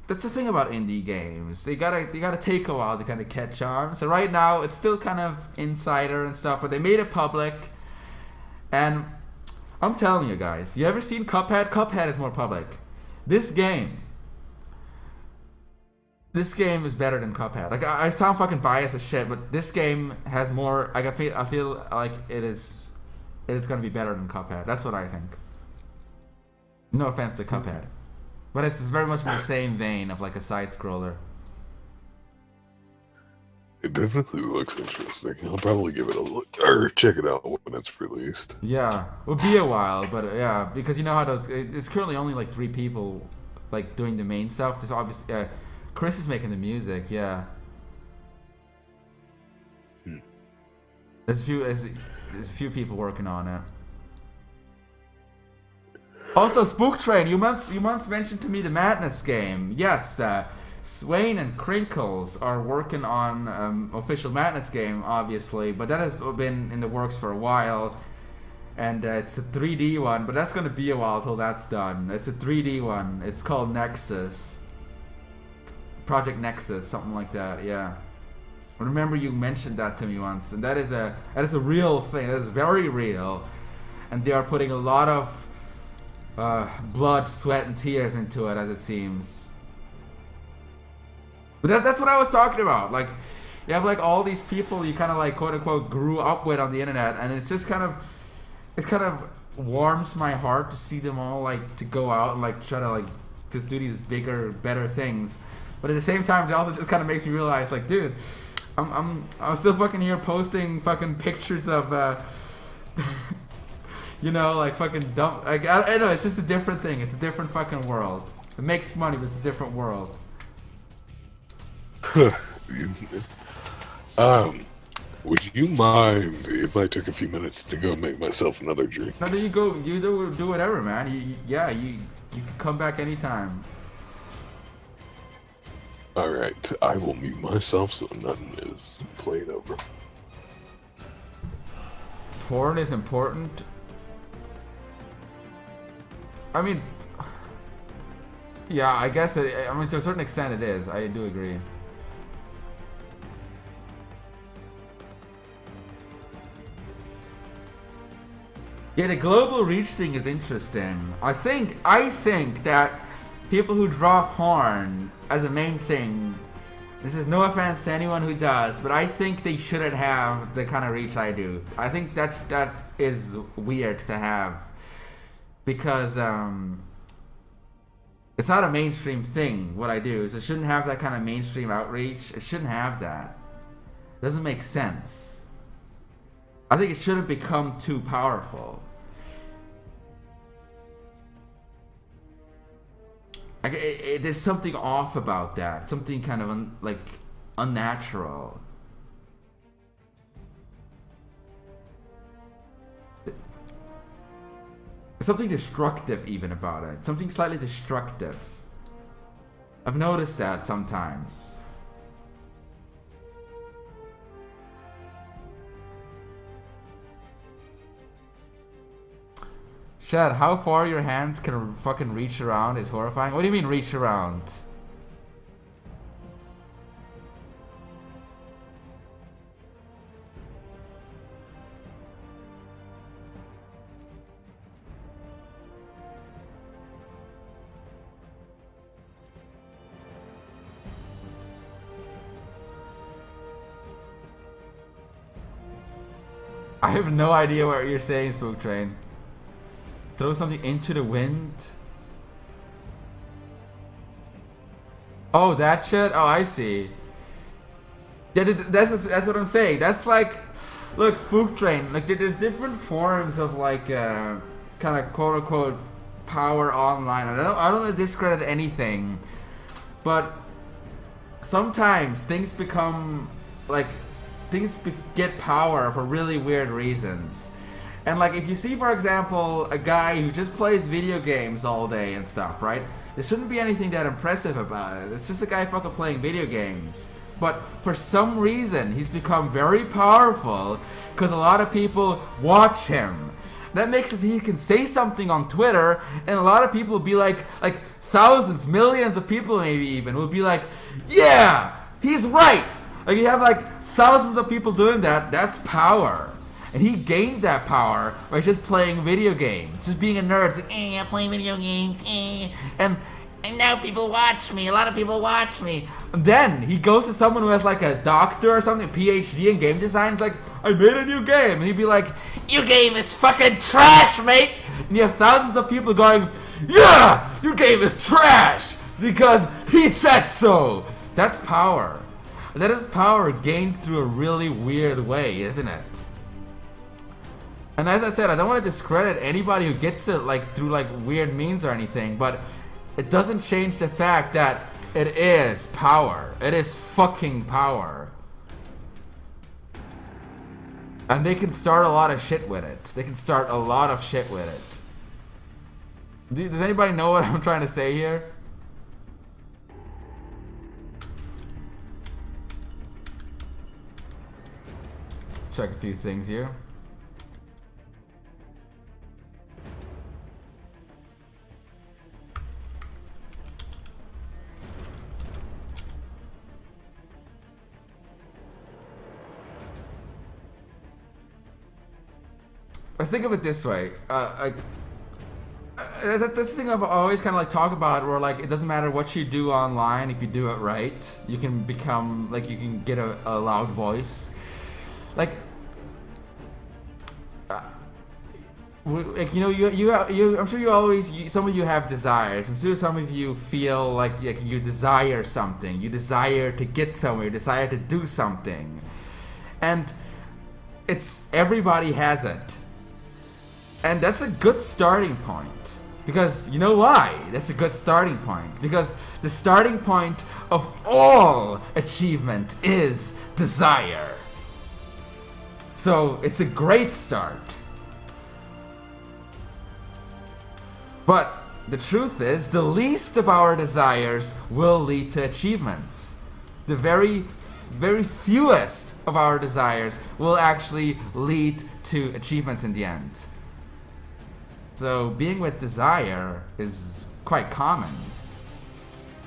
that's the thing about indie games; they gotta take a while to kind of catch on. So right now, it's still kind of insider and stuff, but they made it public. And I'm telling you guys, you ever seen Cuphead? Cuphead is more public. This game is better than Cuphead. Like I sound fucking biased as shit, but this game has more. Like I feel like it is gonna be better than Cuphead. That's what I think. No offense to Cuphead, but it's very much in the same vein of like a side scroller. It definitely looks interesting. I'll probably give it a look or check it out when it's released. Yeah, it'll be a while, but yeah, because you know how those. It's currently only like 3 people, like doing the main stuff. There's obviously Chris is making the music. Yeah. There's a few people working on it. Also, Spook Train, you once mentioned to me the Madness game. Yes, Swain and Crinkles are working on official Madness game, obviously, but that has been in the works for a while. And it's a 3D one, but that's going to be a while till that's done. It's a 3D one. It's called Nexus. Project Nexus, something like that, yeah. I remember you mentioned that to me once, and that is a real thing. That is very real, and they are putting a lot of blood, sweat, and tears into it, as it seems. But that's what I was talking about. Like, you have like all these people you kind of like quote unquote grew up with on the internet, and it's just kind of warms my heart to see them all like to go out and like try to like just do these bigger, better things. But at the same time, it also just kind of makes me realize, like, dude, I'm still fucking here posting fucking pictures of, you know, like fucking dumb. Like I know, it's just a different thing. It's a different fucking world. It makes money, but it's a different world. Would you mind if I took a few minutes to go make myself another drink? No, you go. You do whatever, man. You can come back anytime. All right, I will mute myself so nothing is played over. Porn is important. I mean, yeah, I guess I mean, to a certain extent, it is. I do agree. Yeah, the global reach thing is interesting. I think that people who draw porn as a main thing, this is no offense to anyone who does, but I think they shouldn't have the kind of reach I do. I think that is weird to have, because it's not a mainstream thing, what I do. So it shouldn't have that kind of mainstream outreach. It shouldn't have that. It doesn't make sense. I think it shouldn't become too powerful. Like, there's something off about that. Something kind of unnatural. Something destructive even about it. Something slightly destructive. I've noticed that sometimes. Shad, how far your hands can fucking reach around is horrifying. What do you mean reach around? I have no idea what you're saying, Spook Train. Throw something into the wind? Oh, that shit? Oh, I see. Yeah, that's what I'm saying. That's like, look, Spook Train. Like, there's different forms of like, kind of quote unquote power online. I don't want to discredit anything, but sometimes things become like, get power for really weird reasons. And like, if you see, for example, a guy who just plays video games all day and stuff, right? There shouldn't be anything that impressive about it. It's just a guy fucking playing video games. But for some reason, he's become very powerful because a lot of people watch him. That makes it so he can say something on Twitter, and a lot of people will be like thousands, millions of people maybe even, will be like, yeah, he's right. Like, you have like thousands of people doing that. That's power. And he gained that power by just playing video games, just being a nerd. It's like, I play video games, and now people watch me. A lot of people watch me. And then he goes to someone who has like a doctor or something, PhD in game design. It's like, I made a new game, and he'd be like, your game is fucking trash, mate. And you have thousands of people going, yeah, your game is trash because he said so. That's power. That is power gained through a really weird way, isn't it? And as I said, I don't want to discredit anybody who gets it like through like weird means or anything, but it doesn't change the fact that it is power. It is fucking power. And they can start a lot of shit with it. They can start a lot of shit with it. Does anybody know what I'm trying to say here? Check a few things here. Let's think of it this way. That's the thing I've always kind of like talk about, where like it doesn't matter what you do online, if you do it right, you can become like, you can get a loud voice. Like, you know, you I'm sure you always, some of you have desires, and so some of you feel like you desire something, you desire to get somewhere, you desire to do something, and it's, everybody has it. And that's a good starting point. Because, you know why? That's a good starting point. Because the starting point of all achievement is desire. So it's a great start. But the truth is, the least of our desires will lead to achievements. The very fewest of our desires will actually lead to achievements in the end. So being with desire is quite common.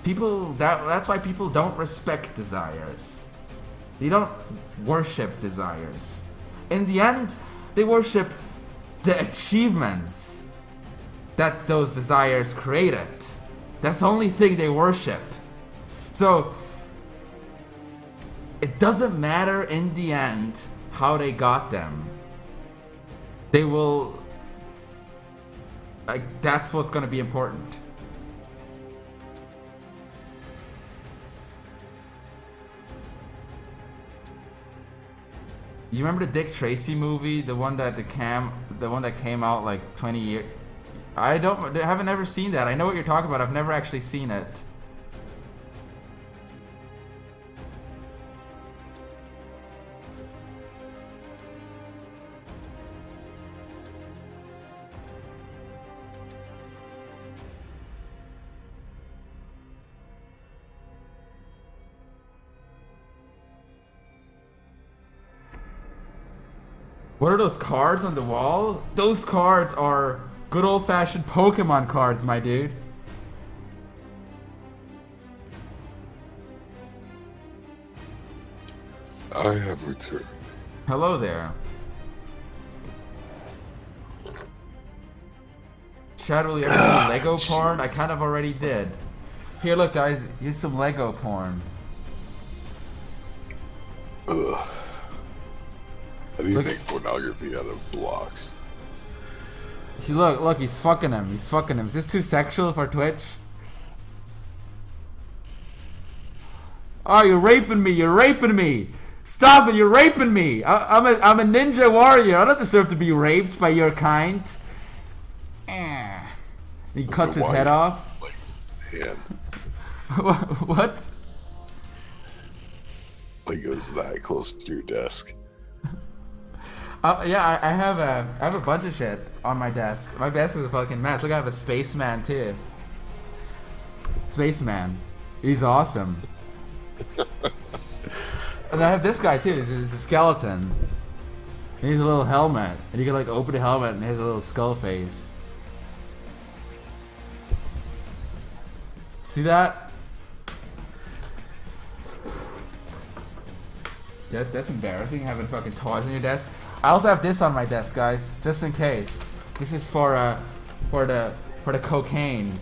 That's why people don't respect desires. They don't worship desires. In the end, they worship the achievements that those desires created. That's the only thing they worship. So it doesn't matter in the end how they got them. They will, like, that's what's going to be important. You remember the Dick Tracy movie, the one that came out like 20 years? I haven't ever seen that. I know what you're talking about. I've never actually seen it. What are those cards on the wall? Those cards are good old-fashioned Pokemon cards, my dude. I have returned. Hello there. Chad, will you ever do Lego porn? I kind of already did. Here, look, guys. Here's some Lego porn. Ugh. How do you make pornography out of blocks? See, look, he's fucking him. He's fucking him. Is this too sexual for Twitch? Oh, you're raping me. You're raping me. Stop it. You're raping me. I'm a ninja warrior. I don't deserve to be raped by your kind. He cuts his head off. Yeah. What? Like it was that close to your desk. Yeah, I have a bunch of shit on my desk. My desk is a fucking mess. Look, I have a spaceman too. Spaceman, he's awesome. And I have this guy too. He's a skeleton. He has a little helmet, and you can like open the helmet, and he has a little skull face. See that? That's embarrassing, having fucking toys on your desk. I also have this on my desk, guys, just in case. This is for the cocaine.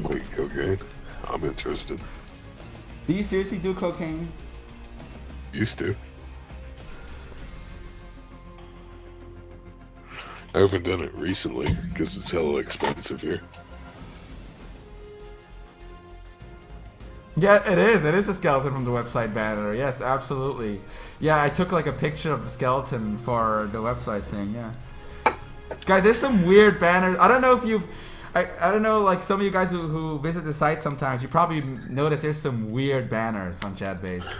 Wait, cocaine? I'm interested. Do you seriously do cocaine? Used to. I haven't done it recently because it's hella expensive here. Yeah, it is. It is a skeleton from the website banner. Yes, absolutely. Yeah, I took like a picture of the skeleton for the website thing. Yeah. Guys, there's some weird banners. I don't know if you've... I don't know, like some of you guys who visit the site sometimes, you probably notice there's some weird banners on Shadbase.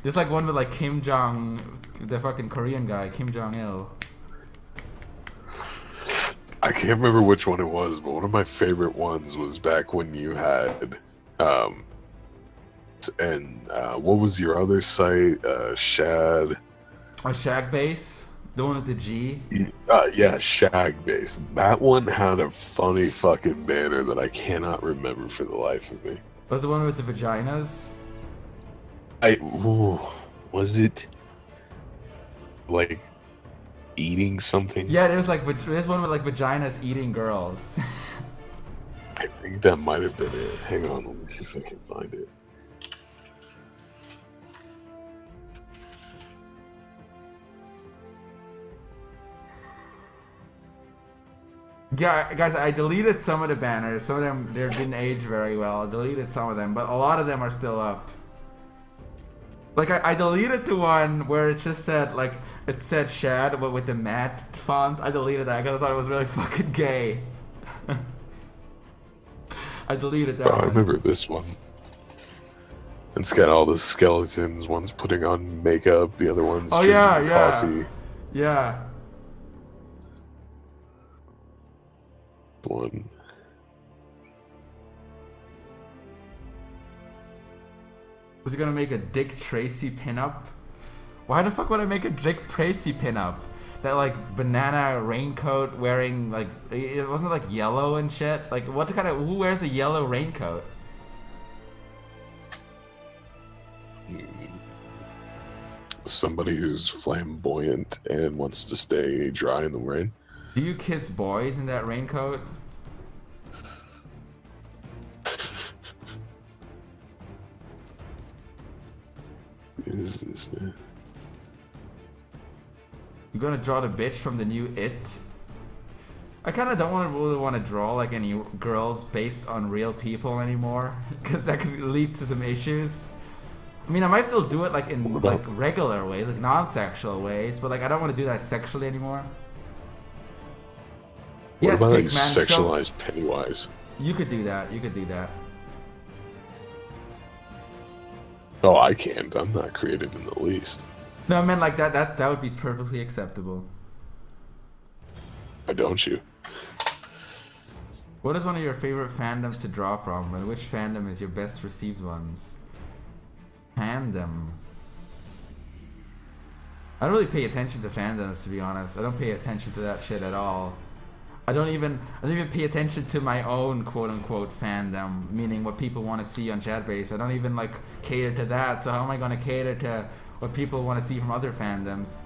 There's like one with like Kim Jong, the fucking Korean guy, Kim Jong-il. I can't remember which one it was, but one of my favorite ones was back when you had, what was your other site? Shad? Shadbase? The one with the G? Yeah, Shadbase. That one had a funny fucking banner that I cannot remember for the life of me. Was the one with the vaginas? Was it like eating something? Yeah, there's one with like vaginas eating girls. I think that might have been it. Hang on, let me see if I can find it. Yeah, guys, I deleted some of the banners. Some of them, they didn't age very well. I deleted some of them, but a lot of them are still up. Like, I deleted the one where it just said, like, it said Shad, but with the matte font. I deleted that because I thought it was really fucking gay. I deleted that Oh, one. I remember this one. It's got all the skeletons. One's putting on makeup. The other one's Oh, drinking yeah, coffee. Yeah. One. Was he gonna make a Dick Tracy pinup? Why the fuck would I make a Dick Tracy pinup? That like banana raincoat wearing like it wasn't like yellow and shit. Like what kind of who wears a yellow raincoat? Somebody who's flamboyant and wants to stay dry in the rain. Do you kiss boys in that raincoat? What is this, man? You gonna draw the bitch from the new It? I kind of don't really want to draw like any girls based on real people anymore, because that could lead to some issues. I mean, I might still do it like in like regular ways, like non-sexual ways, but like I don't want to do that sexually anymore. What Yes, about like Pigman, sexualized Pennywise? You could do that. You could do that. Oh, I can't. I'm not creative in the least. No, I meant like that. That would be perfectly acceptable. Why don't you? What is one of your favorite fandoms to draw from, and which fandom is your best received ones? Fandom. I don't really pay attention to fandoms, to be honest. I don't pay attention to that shit at all. I don't even pay attention to my own quote-unquote fandom, meaning what people want to see on Shadbase. I don't even like cater to that. So how am I going to cater to what people want to see from other fandoms?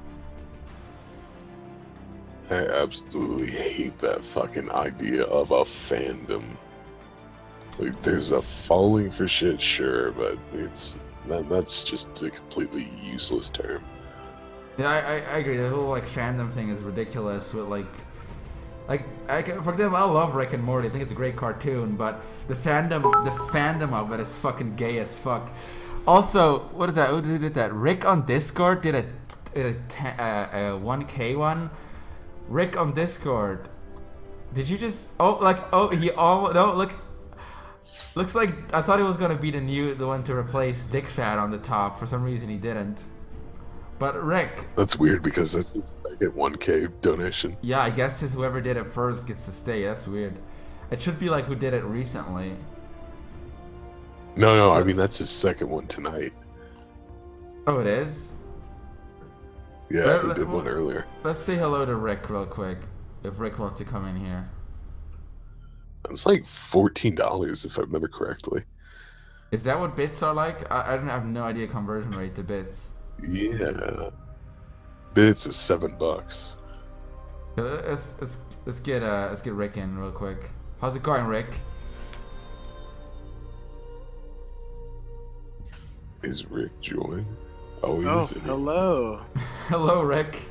I absolutely hate that fucking idea of a fandom. Like, there's a following for shit, sure, but that's just a completely useless term. Yeah, I agree. The whole like fandom thing is ridiculous. With for example, I love Rick and Morty. I think it's a great cartoon, but the fandom of it is fucking gay as fuck. Also, what is that? Who did that? Rick on Discord did a 1K one. Rick on Discord. Did you just? Oh, look. Looks like I thought it was gonna be the one to replace Dick Fat on the top. For some reason, he didn't. But Rick. That's weird because I get 1K donation. Yeah, I guess just whoever did it first gets to stay. That's weird. It should be like who did it recently. No, I mean that's his second one tonight. Oh, it is? Yeah, he did one earlier. Let's say hello to Rick real quick, if Rick wants to come in here. It's like $14 if I remember correctly. Is that what bits are like? I have no idea conversion rate to bits. Yeah, bits is $7. Let's get Rick in real quick. How's it going, Rick? Is Rick joined? Oh, hello. Hello, Rick.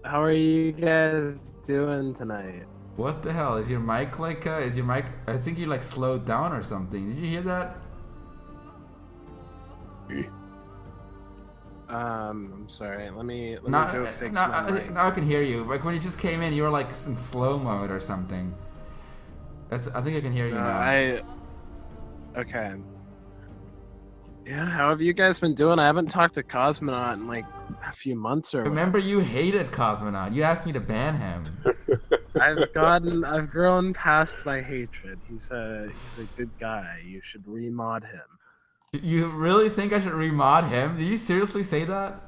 How are you guys doing tonight? What the hell? Is your mic like, I think you like slowed down or something. Did you hear that? Yeah. I'm sorry. Let me go fix my mic. Now I can hear you. Like when you just came in, you were like in slow mode or something. I think I can hear you now. Okay. Yeah, how have you guys been doing? I haven't talked to Cosmonaut in like a few months or. Remember, you hated Cosmonaut. You asked me to ban him. I've grown past my hatred. He's a good guy. You should remod him. You really think I should remod him? Did you seriously say that?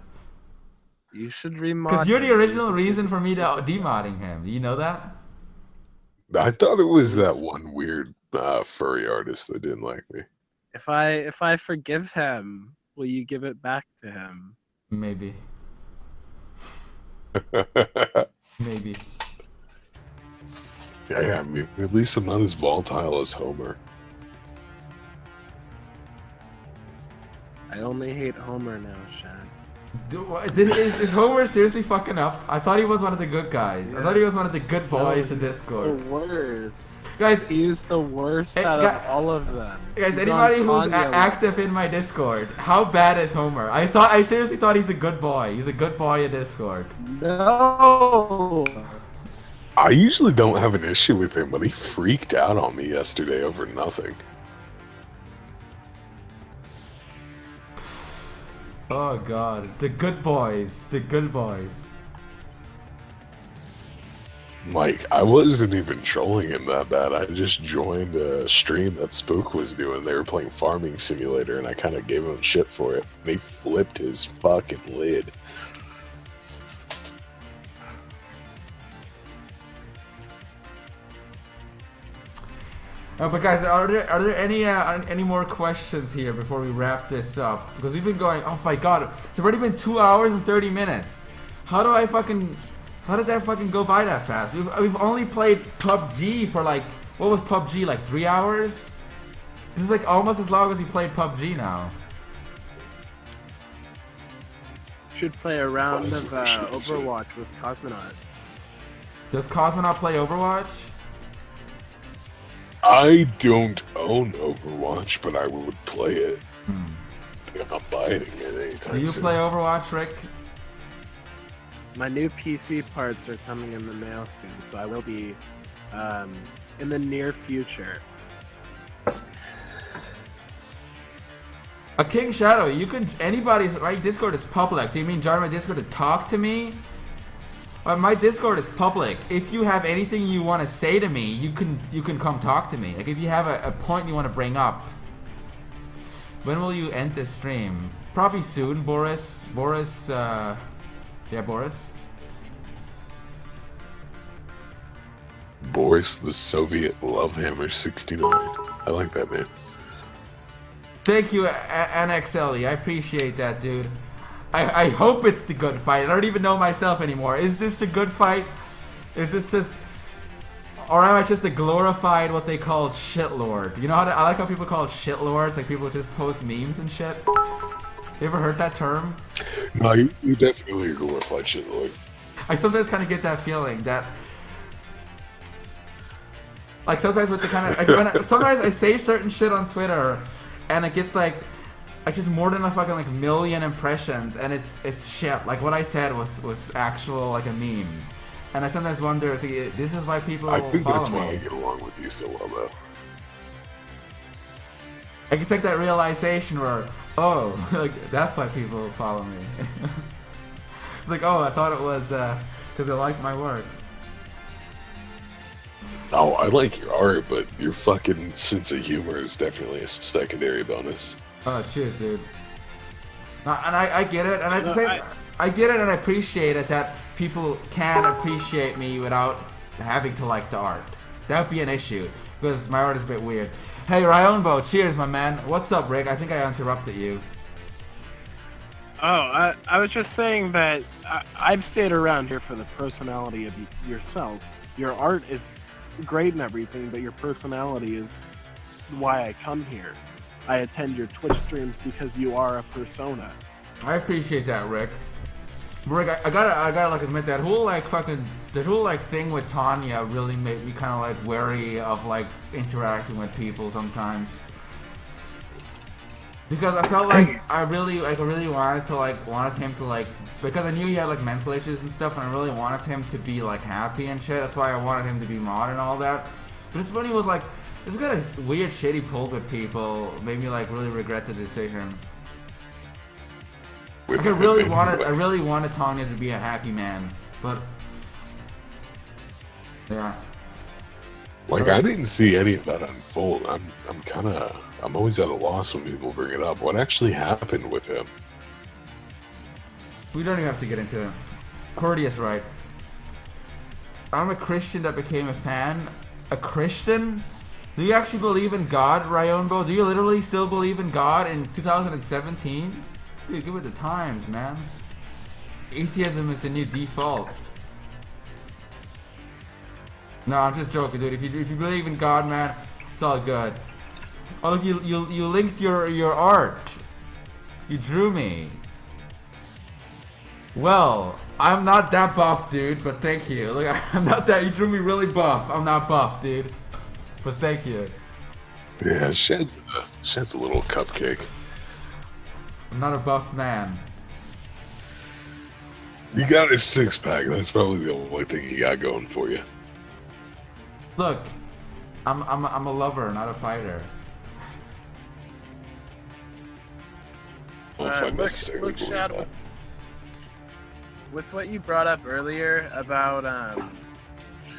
You should remod. Because you're the original reason for me to demodding him. Do you know that? I thought it was that one weird furry artist that didn't like me. If I forgive him, will you give it back to him? Maybe. Maybe. Yeah, I mean, at least I'm not as volatile as Homer. I only hate Homer now, Shad. Is Homer seriously fucking up? I thought he was one of the good guys. Yes. I thought he was one of the good boys in Discord. The worst. Guys, he's the worst out of all of them. Guys, anybody who's active in my Discord, how bad is Homer? I seriously thought he's a good boy. He's a good boy in Discord. No. I usually don't have an issue with him, but he freaked out on me yesterday over nothing. Oh god, the good boys, the good boys. Mike, I wasn't even trolling him that bad. I just joined a stream that Spook was doing. They were playing Farming Simulator, and I kind of gave him shit for it. They flipped his fucking lid. But guys, are there any more questions here before we wrap this up? Because we've been going. Oh my god, it's already been 2 hours and 30 minutes. How did that fucking go by that fast? We've only played PUBG for like, what was PUBG, like 3 hours? This is like almost as long as we played PUBG now. Should play a round of Overwatch with Cosmonaut. Does Cosmonaut play Overwatch? I don't own Overwatch, but I would play it. I'm not buying it anytime Do you soon. play Overwatch, Rick? My new PC parts are coming in the mail soon, so I will be in the near future. A King Shadow, you can, my Discord is public. Do you mean join my Discord to talk to me? My Discord is public. If you have anything you want to say to me, you can come talk to me. Like if you have a point you want to bring up. When will you end this stream? Probably soon, Boris. Yeah, Boris? Boris the Soviet Lovehammer 69. I like that name. Thank you, NXLE. I appreciate that, dude. I hope it's the good fight. I don't even know myself anymore. Is this a good fight? Is this just... Or am I just a glorified, what they call shitlord? You know how I like how people call it shitlords? Like people just post memes and shit? You ever heard that term? No, you definitely a glorified shitlord. I sometimes kind of get that feeling that... Like sometimes with the kind of... sometimes I say certain shit on Twitter and it gets like just more than a fucking like million impressions and it's shit. Like what I said was actual like a meme. And I sometimes wonder, see, this is why people follow me. I think that's why I get along with you so well, though. Like it's like that realization where, oh, like that's why people follow me. It's like, oh, I thought it was because they like my work. Oh, I like your art, but your fucking sense of humor is definitely a secondary bonus. Oh, cheers, dude. No, and I get it, and at the same, I get it, and I appreciate it that people can appreciate me without having to like the art. That would be an issue because my art is a bit weird. Hey, Ryonbo, cheers, my man. What's up, Rick? I think I interrupted you. Oh, I was just saying that I've stayed around here for the personality of yourself. Your art is great and everything, but your personality is why I come here. I attend your Twitch streams because you are a persona. I appreciate that, Rick. Rick, I gotta like admit that whole thing with Tanya really made me kind of like wary of like interacting with people sometimes. Because I felt like I really wanted him to like, because I knew he had like mental issues and stuff, and I really wanted him to be like happy and shit. That's why I wanted him to be mod and all that. But it's when he was like, this kind of weird shit he pulled with people made me like really regret the decision. Like I really wanted Tanya to be a happy man, but yeah. Like I didn't see any of that unfold. I'm always at a loss when people bring it up. What actually happened with him? We don't even have to get into it. Cordius, right? I'm a Christian that became a fan. A Christian? Do you actually believe in God, Ryonbo? Do you literally still believe in God in 2017? Dude, give it the times, man. Atheism is the new default. No, I'm just joking, dude. If you believe in God, man, it's all good. Oh, look, you linked your art. You drew me. Well, I'm not that buff, dude, but thank you. Look, I'm not that. You drew me really buff. I'm not buff, dude. But thank you. Yeah, Shad's a little cupcake. I'm not a buff man. You got a six-pack. That's probably the only thing you got going for you. Look, I'm a lover, not a fighter. know if I look, necessarily look, believe Shad, that. with what you brought up earlier about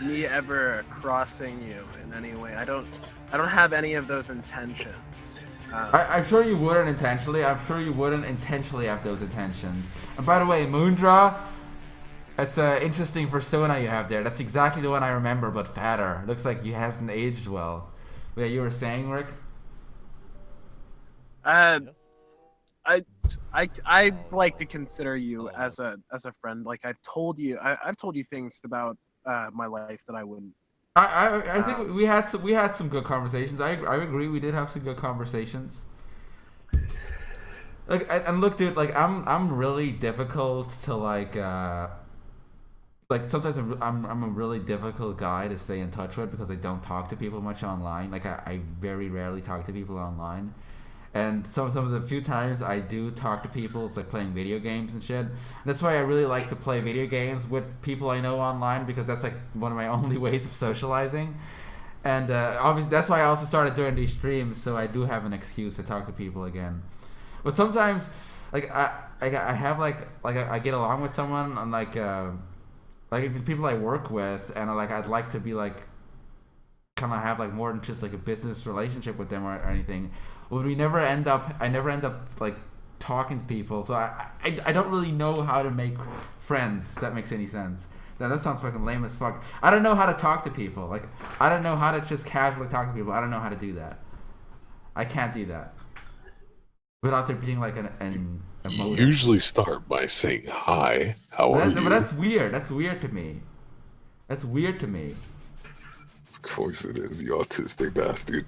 me ever crossing you in any way, I don't have any of those intentions. I'm sure you wouldn't intentionally. I'm sure you wouldn't intentionally have those intentions. And by the way, Moondraw, that's an interesting persona you have there. That's exactly the one I remember, but fatter. Looks like he hasn't aged well. Yeah, you were saying, Rick? I like to consider you as a friend. Like I've told you things about my life that I wouldn't. I think we had some good conversations. I agree, we did have some good conversations. Like, and look, dude, like I'm really difficult to like sometimes I'm a really difficult guy to stay in touch with because I don't talk to people much online. Like I very rarely talk to people online. And some of the few times I do talk to people, it's like playing video games and shit. That's why I really like to play video games with people I know online, because that's like one of my only ways of socializing. And obviously that's why I also started doing these streams, so I do have an excuse to talk to people again. But sometimes, like I have like I get along with someone, and like if it's people I work with, and I'd like to be like kind of have like more than just like a business relationship with them or anything. But I never end up like talking to people, so I don't really know how to make friends, if that makes any sense. Now that sounds fucking lame as fuck. I don't know how to talk to people. Like I don't know how to just casually talk to people. I don't know how to do that. I can't do that without there being like an You usually start by saying hi. How are you? But that's weird. That's weird to me. That's weird to me. Of course it is, you autistic bastard.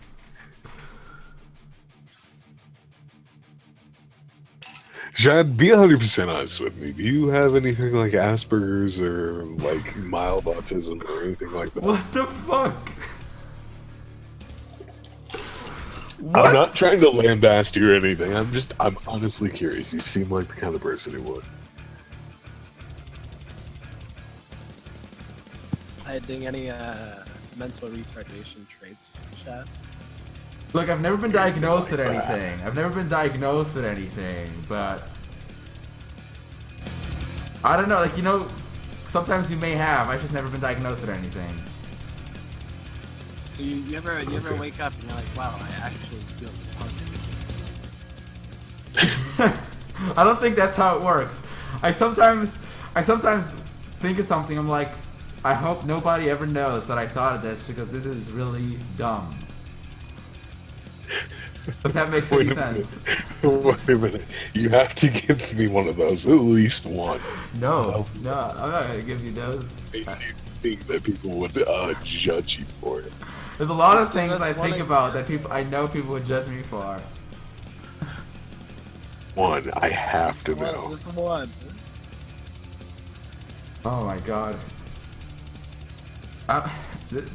Shad, be 100% honest with me. Do you have anything like Asperger's or like mild autism or anything like that? What the fuck? What? I'm not trying to lambaste you or anything. I'm honestly curious. You seem like the kind of person who would. Hiding any mental retardation traits, Shad? Look, I've never been diagnosed with anything. But I don't know. Like, sometimes you may have. I've just never been diagnosed with anything. So you ever wake up and you're like, wow, I actually feel hungry. I don't think that's how it works. I sometimes think of something. I'm like, I hope nobody ever knows that I thought of this, because this is really dumb. Does that make any sense? Wait a minute. You have to give me one of those, at least one. No, I'm not gonna give you those. Makes you think that people would judge you for it. There's a lot of things I think about that I know people would judge me for. One, I have to know. Just one. Oh my god.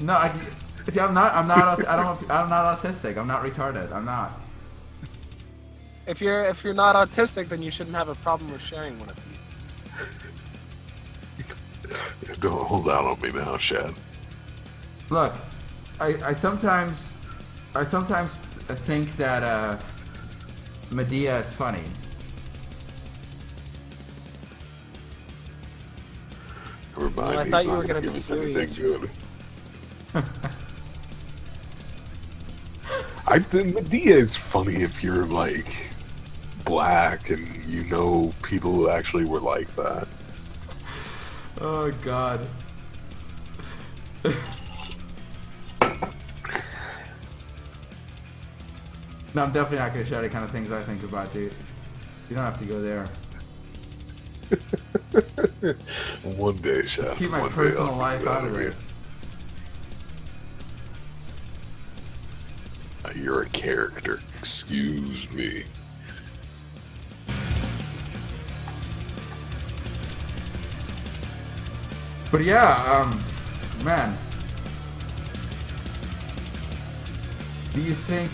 No, see, I'm not autistic. I'm not retarded. I'm not. If you're not autistic, then you shouldn't have a problem with sharing one of these. Don't hold out on me now, Shad. Look, I sometimes think that Medea is funny. Remind I me, thought he's you were not gonna give be us anything serious. good. I think Medea is funny if you're like black and people who actually were like that. Oh god. No, I'm definitely not gonna share the kind of things I think about, dude. You don't have to go there. One day, Shad. Let's keep my one day personal I'll life be out of here. this. You're a character. Excuse me. But yeah, man. Do you think...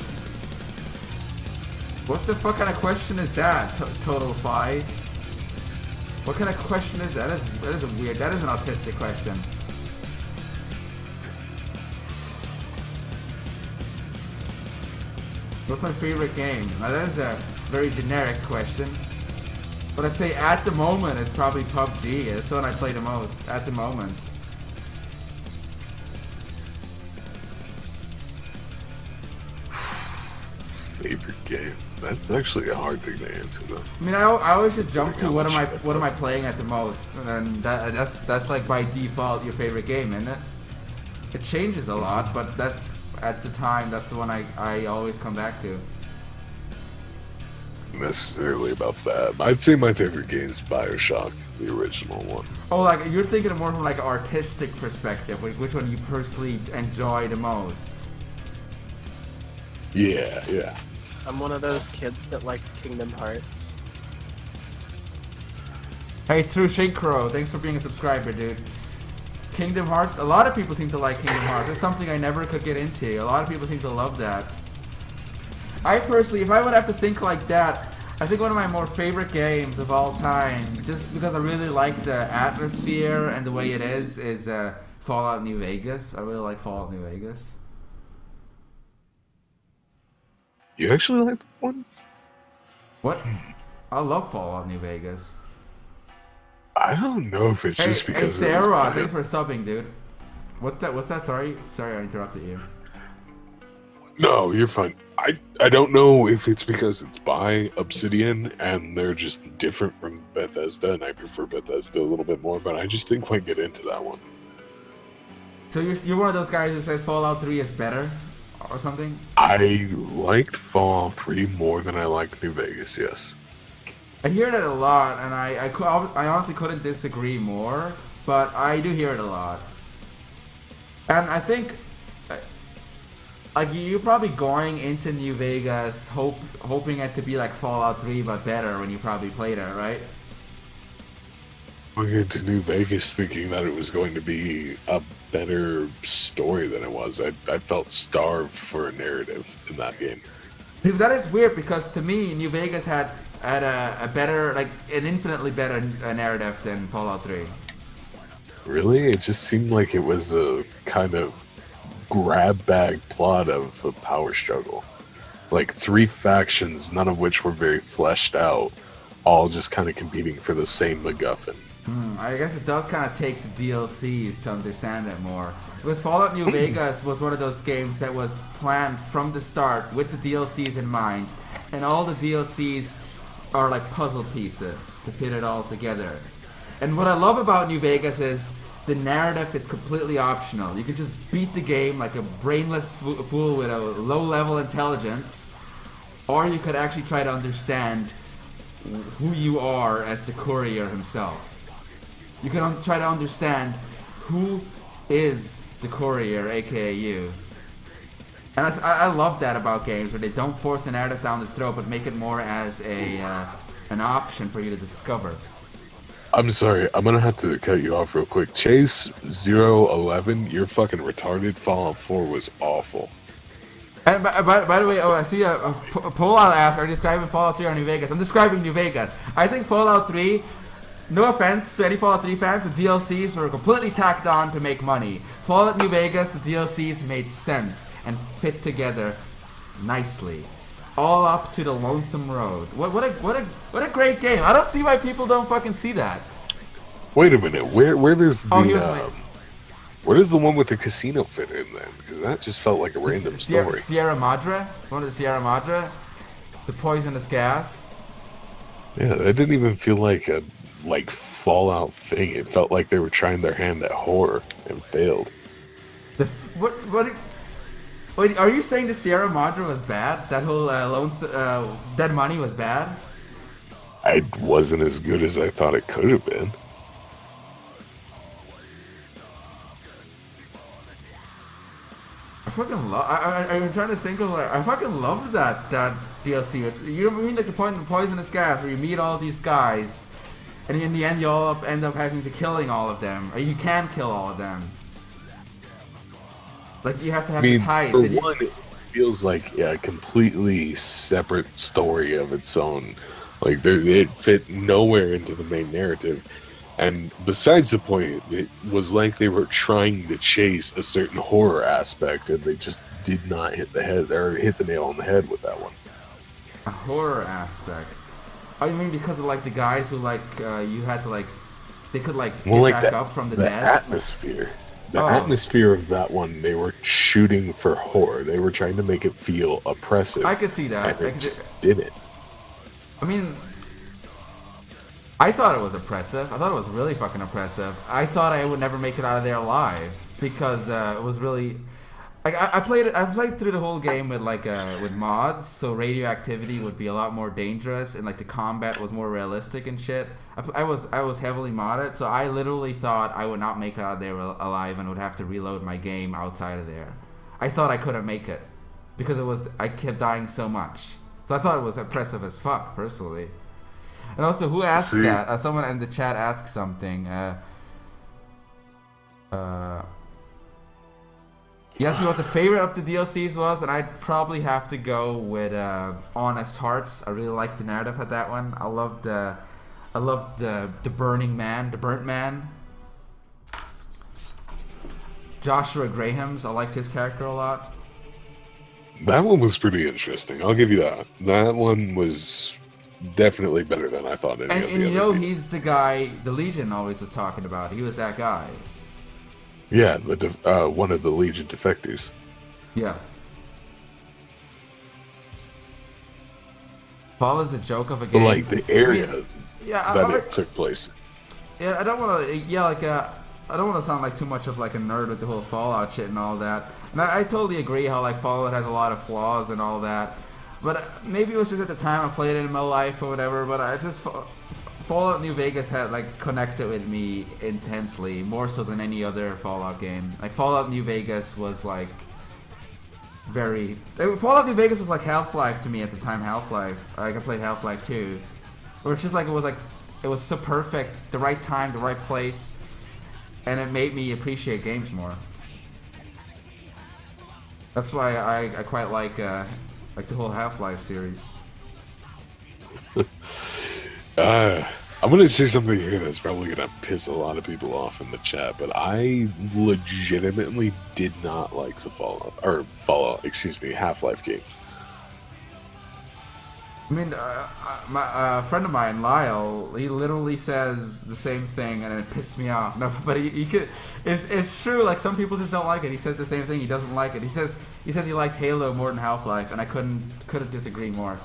What the fuck kind of question is that, Total Fi? What kind of question is that? That is a weird... That is an autistic question. What's my favorite game? Now, that is a very generic question. But I'd say at the moment it's probably PUBG. It's the one I play the most at the moment. Favorite game? That's actually a hard thing to answer, though. I mean, I always just jump to what am I playing at the most, and then that's like by default your favorite game, isn't it? It changes a lot, but that's at the time that's the one I always come back to. Necessarily about that. I'd say my favorite game is BioShock, the original one. Oh, like you're thinking more from like an artistic perspective, which one you personally enjoy the most? Yeah. I'm one of those kids that like Kingdom Hearts. Hey, True Shinkro, thanks for being a subscriber, dude. Kingdom Hearts, a lot of people seem to like Kingdom Hearts. It's something I never could get into. A lot of people seem to love that. I personally, if I would have to think like that, I think one of my more favorite games of all time, just because I really like the atmosphere and the way it is Fallout New Vegas. I really like Fallout New Vegas. You actually like that one? What? I love Fallout New Vegas. I don't know if it's just because. Hey, Sarah, thanks for subbing, dude. What's that? Sorry, I interrupted you. No, you're fine. I don't know if it's because it's by Obsidian and they're just different from Bethesda, and I prefer Bethesda a little bit more, but I just didn't quite get into that one. So you're one of those guys who says Fallout 3 is better, or something? I liked Fallout 3 more than I liked New Vegas, yes. I hear that a lot, and I honestly couldn't disagree more, but I do hear it a lot. And I think, like, you're probably going into New Vegas hoping it to be like Fallout 3 but better when you probably played it, right? Going into New Vegas thinking that it was going to be a better story than it was. I felt starved for a narrative in that game. That is weird, because to me, New Vegas had a better, like, an infinitely better narrative than Fallout 3. Really? It just seemed like it was a kind of grab bag plot of a power struggle. Like 3 factions, none of which were very fleshed out, all just kind of competing for the same MacGuffin. I guess it does kind of take the DLCs to understand it more. Because Fallout New Vegas was one of those games that was planned from the start with the DLCs in mind, and all the DLCs are like puzzle pieces to fit it all together. And what I love about New Vegas is the narrative is completely optional. You can just beat the game like a brainless fool with a low-level intelligence, or you could actually try to understand who you are as the courier himself. You can try to understand who is the courier, aka you. And I love that about games, where they don't force the narrative down the throat, but make it more as an option for you to discover. I'm sorry, I'm gonna have to cut you off real quick. Chase 011, you're fucking retarded. Fallout 4 was awful. And by the way, I see a poll I'll ask, are you describing Fallout 3 or New Vegas? I'm describing New Vegas. I think Fallout 3, no offense to any Fallout 3 fans, the DLCs were completely tacked on to make money. Fallout New Vegas, the DLCs made sense and fit together nicely. All up to the Lonesome Road. What a great game. I don't see why people don't fucking see that. Wait a minute, where does the where does the one with the casino fit in then? Because that just felt like a random story. Sierra Madre? One of the Sierra Madre? The poisonous gas? Yeah, that didn't even feel like a Fallout thing. It felt like they were trying their hand at horror and failed. Wait, are you saying the Sierra Madre was bad? That whole Dead Money was bad? It wasn't as good as I thought it could have been. I fucking love. I'm trying to think of I fucking loved that DLC. You mean like the poisonous gas, where you meet all these guys, and in the end you all end up having to killing all of them, or you can kill all of them. Like you have to have this heist. For one, it feels like a completely separate story of its own. Like it fit nowhere into the main narrative. And besides the point, it was like they were trying to chase a certain horror aspect, and they just did not hit the nail on the head with that one. A horror aspect. Oh, you mean because of like the guys who like you had to like they could like get back up from the dead? Atmosphere. The atmosphere of that one, they were shooting for horror. They were trying to make it feel oppressive. I could see that. And it just didn't. I mean, I thought it was oppressive. I thought it was really fucking oppressive. I thought I would never make it out of there alive because it was really. I played through the whole game with with mods, so radioactivity would be a lot more dangerous, and like the combat was more realistic and shit. I was heavily modded, so I literally thought I would not make it out of there alive and would have to reload my game outside of there. I thought I couldn't make it because I kept dying so much. So I thought it was oppressive as fuck, personally. And also, who asked that? Someone in the chat asked something. He asked me what the favorite of the DLCs was, and I'd probably have to go with Honest Hearts. I really liked the narrative of that one. I loved the Burning Man, the Burnt Man. Joshua Graham's, I liked his character a lot. That one was pretty interesting. I'll give you that. That one was definitely better than I thought. And you know, he's the guy the Legion always was talking about. He was that guy. Yeah, one of the Legion defectors. Yes. Fall is a joke of a game. Like the area it took place. Yeah, I don't want to. Yeah, I don't want to sound like too much of like a nerd with the whole Fallout shit and all that. And I totally agree how like Fallout has a lot of flaws and all that. But maybe it was just at the time I played it in my life or whatever. But I just Fallout New Vegas had like connected with me intensely, more so than any other Fallout game. Like Fallout New Vegas was like Fallout New Vegas was like Half-Life to me at the time. Half-Life, like I played Half-Life 2, where it's just like it was so perfect, the right time, the right place, and it made me appreciate games more. That's why I quite like the whole Half-Life series. I'm going to say something here that's probably going to piss a lot of people off in the chat, but I legitimately did not like the Half-Life games. I mean, a friend of mine, Lyle, he literally says the same thing, and it pissed me off. No, but he could. It's true. Like some people just don't like it. He says the same thing. He doesn't like it. He says he liked Halo more than Half-Life, and I couldn't disagree more.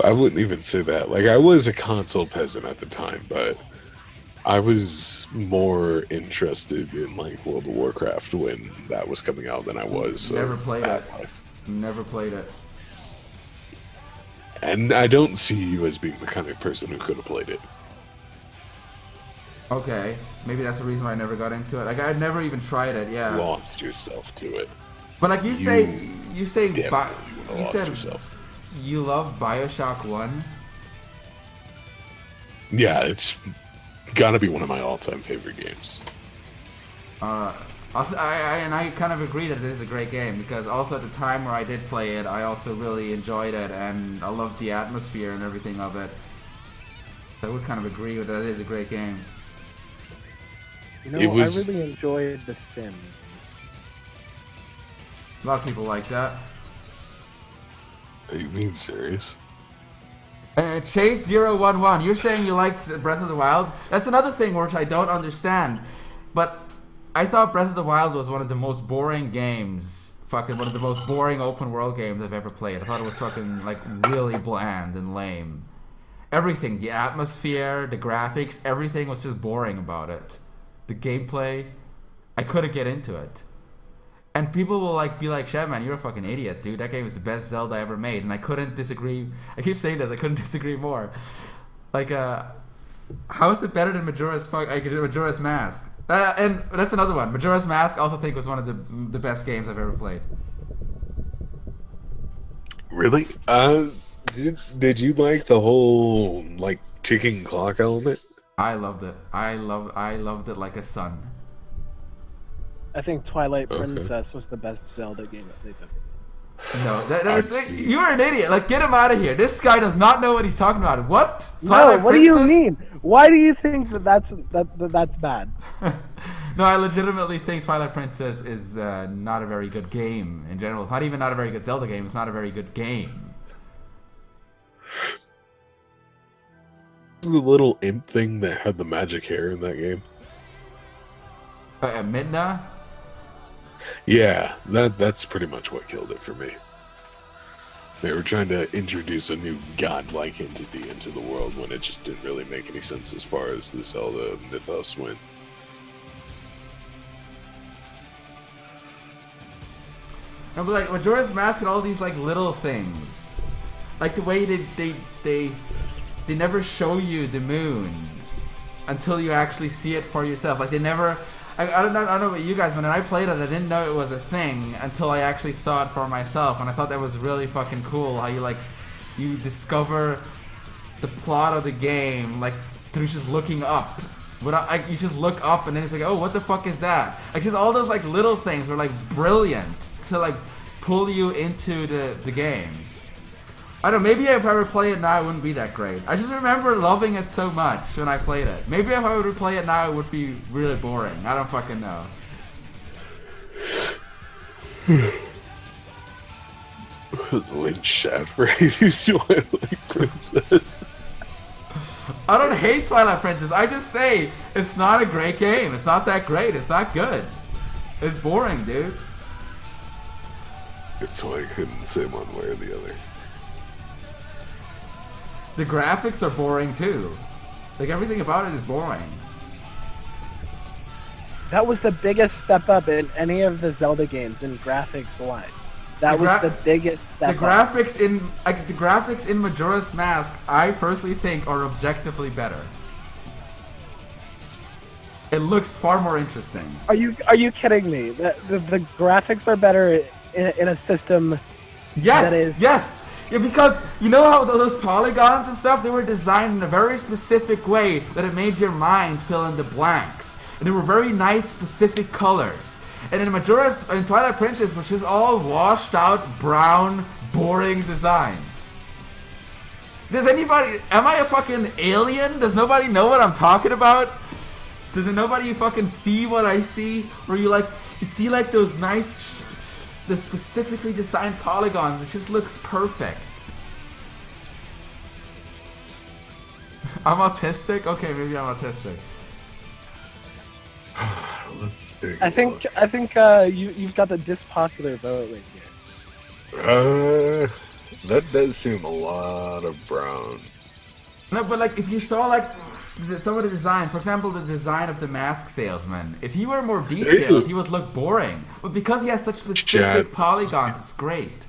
I wouldn't even say that. Like I was a console peasant at the time, but I was more interested in like World of Warcraft when that was coming out than I was. Never played it. Never played it. And I don't see you as being the kind of person who could have played it. Okay, maybe that's the reason why I never got into it. Like I never even tried it. Yeah. Lost yourself to it. But like you said yourself. You love BioShock 1? Yeah, it's gotta be one of my all-time favorite games. I kind of agree that it is a great game, because also at the time where I did play it, I also really enjoyed it, and I loved the atmosphere and everything of it. So I would kind of agree with that it is a great game. You know, I really enjoyed The Sims. A lot of people like that. Are you being serious? Chase011, you're saying you liked Breath of the Wild? That's another thing which I don't understand. But I thought Breath of the Wild was one of the most boring games. Fucking one of the most boring open world games I've ever played. I thought it was fucking like really bland and lame. Everything, the atmosphere, the graphics, everything was just boring about it. The gameplay, I couldn't get into it. And people will like be like, "Shad, man, you're a fucking idiot, dude. That game is the best Zelda I ever made." And I couldn't disagree. I keep saying this, I couldn't disagree more. Like, how is it better than Majora's Mask? And that's another one. Majora's Mask I also think was one of the best games I've ever played. Really? Did you like the whole like ticking clock element? I loved it. I loved it like a son. I think Twilight Princess was the best Zelda game that they've ever made. No, you're an idiot. Like, get him out of here. This guy does not know what he's talking about. What? No, what do you mean? Why do you think that's bad? No, I legitimately think Twilight Princess is not a very good game in general. It's not even not a very good Zelda game. It's not a very good game. The little imp thing that had the magic hair in that game. Midna? Yeah, that's pretty much what killed it for me. They were trying to introduce a new godlike entity into the world when it just didn't really make any sense as far as the Zelda mythos went. No, but like Majora's Mask and all these like little things, like the way they never show you the moon until you actually see it for yourself. Like they never. I don't know about you guys, but when I played it, I didn't know it was a thing until I actually saw it for myself, and I thought that was really fucking cool. How you discover the plot of the game like through just looking up. You just look up and then it's like, oh, what the fuck is that? Like just all those like little things were like brilliant to like pull you into the game. I don't know, maybe if I were to play it now, it wouldn't be that great. I just remember loving it so much when I played it. Maybe if I were to play it now, it would be really boring. I don't fucking know. Lynch Shadbase Twilight Princess. I don't hate Twilight Princess. I just say it's not a great game. It's not that great. It's not good. It's boring, dude. It's why I couldn't say one way or the other. The graphics are boring too. Like everything about it is boring. That was the biggest step up in any of the Zelda games in graphics wise. That was the biggest step up. The graphics in Majora's Mask, I personally think, are objectively better. It looks far more interesting. Are you kidding me? The graphics are better in a system. Yes. That is. Yes. Yeah, because you know how those polygons and stuff, they were designed in a very specific way that it made your mind fill in the blanks. And they were very nice, specific colors. And in Twilight Princess, which is all washed out, brown, boring designs. Does anybody, am I a fucking alien? Does nobody know what I'm talking about? Does nobody fucking see what I see? Where you see like those nice, the specifically designed polygons, it just looks perfect. I'm autistic? Okay, maybe I'm autistic. I think you've got the dispopular vote right here. That does seem a lot of brown. No, but like if you saw like some of the designs, for example, the design of the mask salesman, if he were more detailed, he would look boring. But because he has such specific polygons, it's great.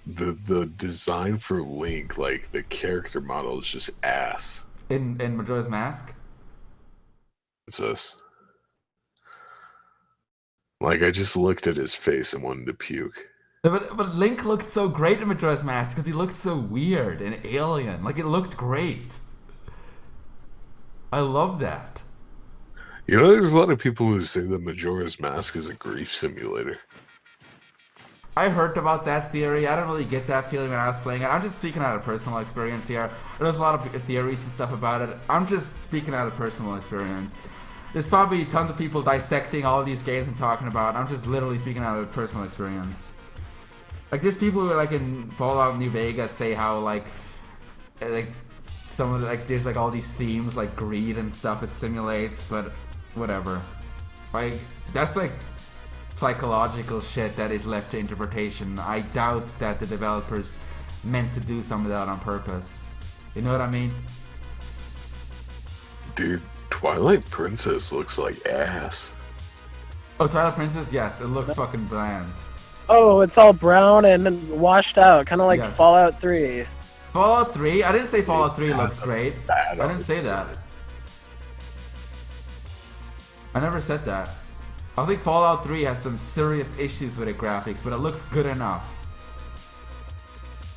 The design for Link, like the character model, is just ass. In Majora's Mask? It's us. Like, I just looked at his face and wanted to puke. But Link looked so great in Majora's Mask because he looked so weird and alien. Like, it looked great. I love that. You know, there's a lot of people who say that Majora's Mask is a grief simulator. I heard about that theory. I don't really get that feeling when I was playing it. I'm just speaking out of personal experience here. There's a lot of theories and stuff about it. I'm just speaking out of personal experience. There's probably tons of people dissecting all of these games I'm talking about. I'm just literally speaking out of personal experience. Like, there's people who are like in Fallout New Vegas say how like some of the, like there's like all these themes like greed and stuff it simulates, but whatever. Like that's like psychological shit that is left to interpretation. I doubt that the developers meant to do some of that on purpose. You know what I mean? Dude, Twilight Princess looks like ass. Oh, Twilight Princess? Yes, it looks fucking bland. Oh, it's all brown and washed out, kind of like Fallout 3. Fallout 3? I didn't say Fallout 3 looks great. I didn't say that. I never said that. I think Fallout 3 has some serious issues with its graphics, but it looks good enough.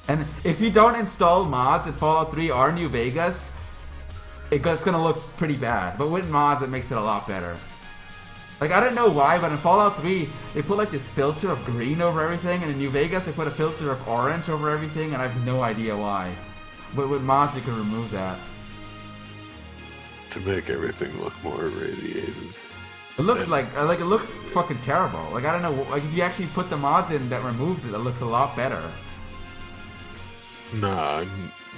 And if you don't install mods in Fallout 3 or New Vegas, it's gonna look pretty bad. But with mods, it makes it a lot better. Like, I don't know why, but in Fallout 3, they put like this filter of green over everything, and in New Vegas, they put a filter of orange over everything, and I have no idea why. But with mods, you can remove that. to make everything look more irradiated. It looked like it looked fucking terrible. Like, I don't know, like if you actually put the mods in that removes it, it looks a lot better. Nah,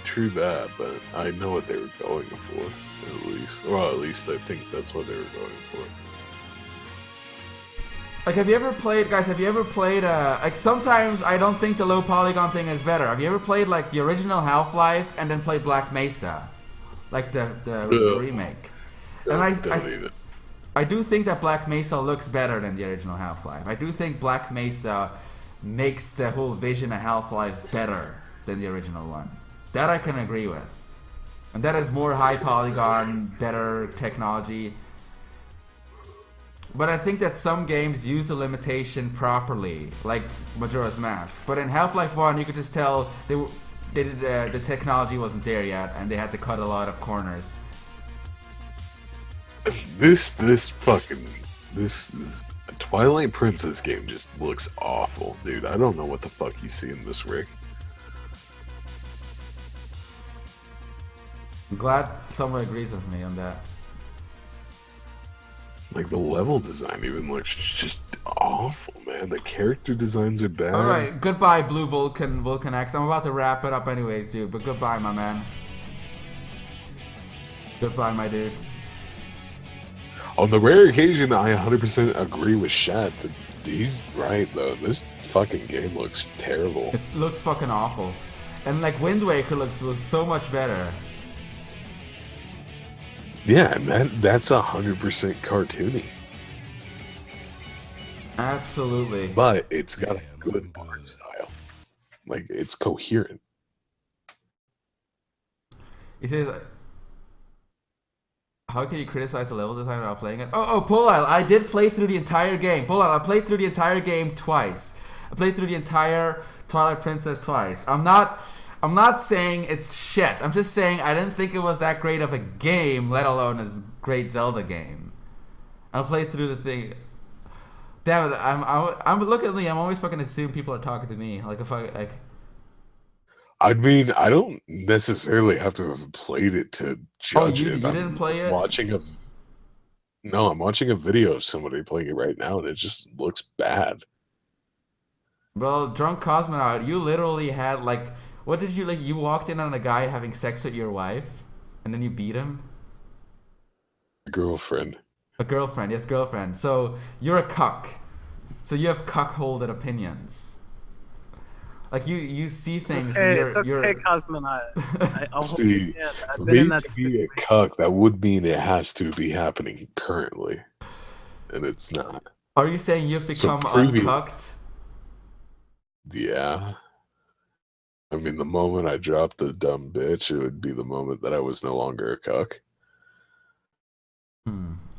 true that, but I know what they were going for, at least. Well, at least I think that's what they were going for. Like, have you ever played, guys, like, sometimes I don't think the low polygon thing is better. Have you ever played, like, the original Half-Life and then played Black Mesa? Like, the remake. And I do think that Black Mesa looks better than the original Half-Life. I do think Black Mesa makes the whole vision of Half-Life better than the original one. That I can agree with. And that is more high polygon, better technology. But I think that some games use the limitation properly, like Majora's Mask. But in Half-Life 1, you could just tell the technology wasn't there yet, and they had to cut a lot of corners. This Twilight Princess game just looks awful, dude. I don't know what the fuck you see in this, Rick. I'm glad someone agrees with me on that. Like, the level design even looks just awful, man. The character designs are bad. Alright, goodbye, Blue Vulcan X. I'm about to wrap it up anyways, dude, but goodbye, my man. Goodbye, my dude. On the rare occasion, I 100% agree with Shad. He's right, though. This fucking game looks terrible. It looks fucking awful. And, like, Wind Waker looks so much better. Yeah, man, that's 100% cartoony. Absolutely. But it's got a good art style. Like, it's coherent. He says, how can you criticize the level design without playing it? Oh, Polile, I did play through the entire game. Polile, I played through the entire game twice. I played through the entire Twilight Princess twice. I'm not saying it's shit. I'm just saying I didn't think it was that great of a game, let alone a great Zelda game. I played through the thing. Damn it! I'm look at me. I'm always fucking assuming people are talking to me. Like, if I mean, I don't necessarily have to have played it to judge it. You didn't play it? No, I'm watching a video of somebody playing it right now, and it just looks bad. Well, Drunk Cosmonaut, you literally had, like, what did you, like, you walked in on a guy having sex with your wife, and then you beat him? Girlfriend. A girlfriend, yes, girlfriend. So, you're a cuck. So you have cuckolded opinions. Like, you see things. It's okay, Cosmonaut. I'll see, for me to be a cuck, that would mean it has to be happening currently. And it's not. Are you saying you've become uncucked? Yeah. I mean, the moment I dropped the dumb bitch, it would be the moment that I was no longer a cuck.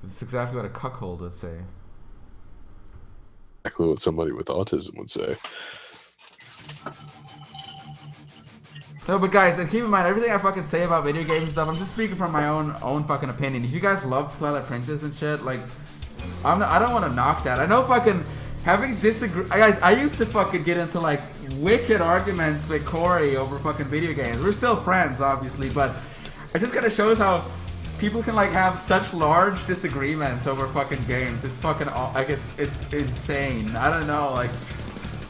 That's exactly what a cuckold would say. Exactly what somebody with autism would say. No, but guys, and keep in mind, everything I fucking say about video games and stuff, I'm just speaking from my own fucking opinion. If you guys love Twilight Princess and shit, like, I don't want to knock that. I know fucking guys, I used to fucking get into, like, wicked arguments with Corey over fucking video games. We're still friends, obviously, but it just kind of shows how people can, like, have such large disagreements over fucking games. It's fucking, like, it's insane. I don't know, like,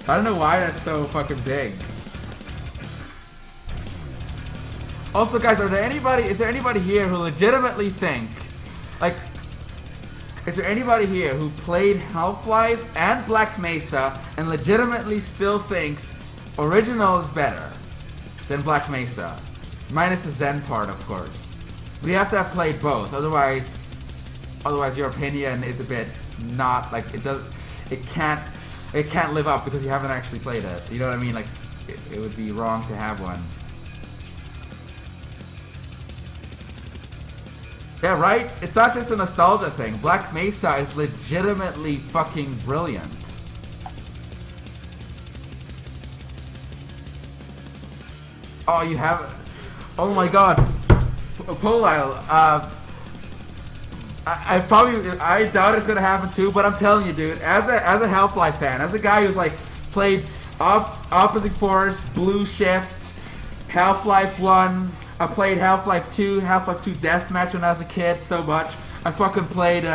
I don't know why that's so fucking big. Also, guys, is there anybody here who legitimately think, like, is there anybody here who played Half-Life and Black Mesa and legitimately still thinks original is better than Black Mesa? Minus the Zen part, of course. But you have to have played both, otherwise your opinion is a bit not, like, it can't live up because you haven't actually played it. You know what I mean? Like, it would be wrong to have one. Yeah, right? It's not just a nostalgia thing. Black Mesa is legitimately fucking brilliant. Oh, you have it? Oh my god. Polile, I doubt it's gonna happen too, but I'm telling you, dude, as a Half-Life fan, as a guy who's, like, played Opposing Force, Blue Shift, Half-Life 1, I played Half-Life 2, Half-Life 2 Deathmatch when I was a kid so much. I fucking played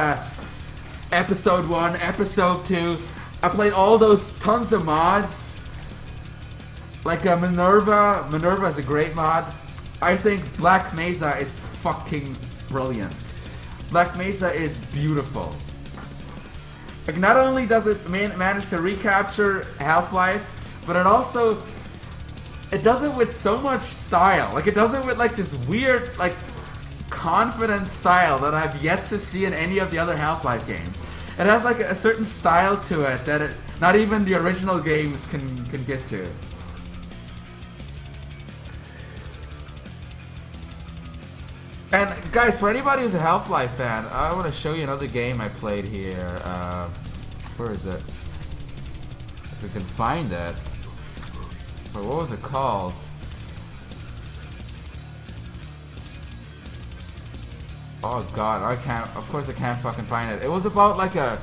Episode 1, Episode 2. I played all those tons of mods. Like Minerva. Minerva is a great mod. I think Black Mesa is fucking brilliant. Black Mesa is beautiful. Like, not only does it manage to recapture Half-Life, but it does it with so much style. Like, it does it with like this weird, like, confident style that I've yet to see in any of the other Half-Life games. It has like a certain style to it that not even the original games can get to. And guys, for anybody who's a Half-Life fan, I want to show you another game I played here. Where is it? If we can find it. But what was it called? Oh god, I can't. Of course I can't fucking find it. It was about like a...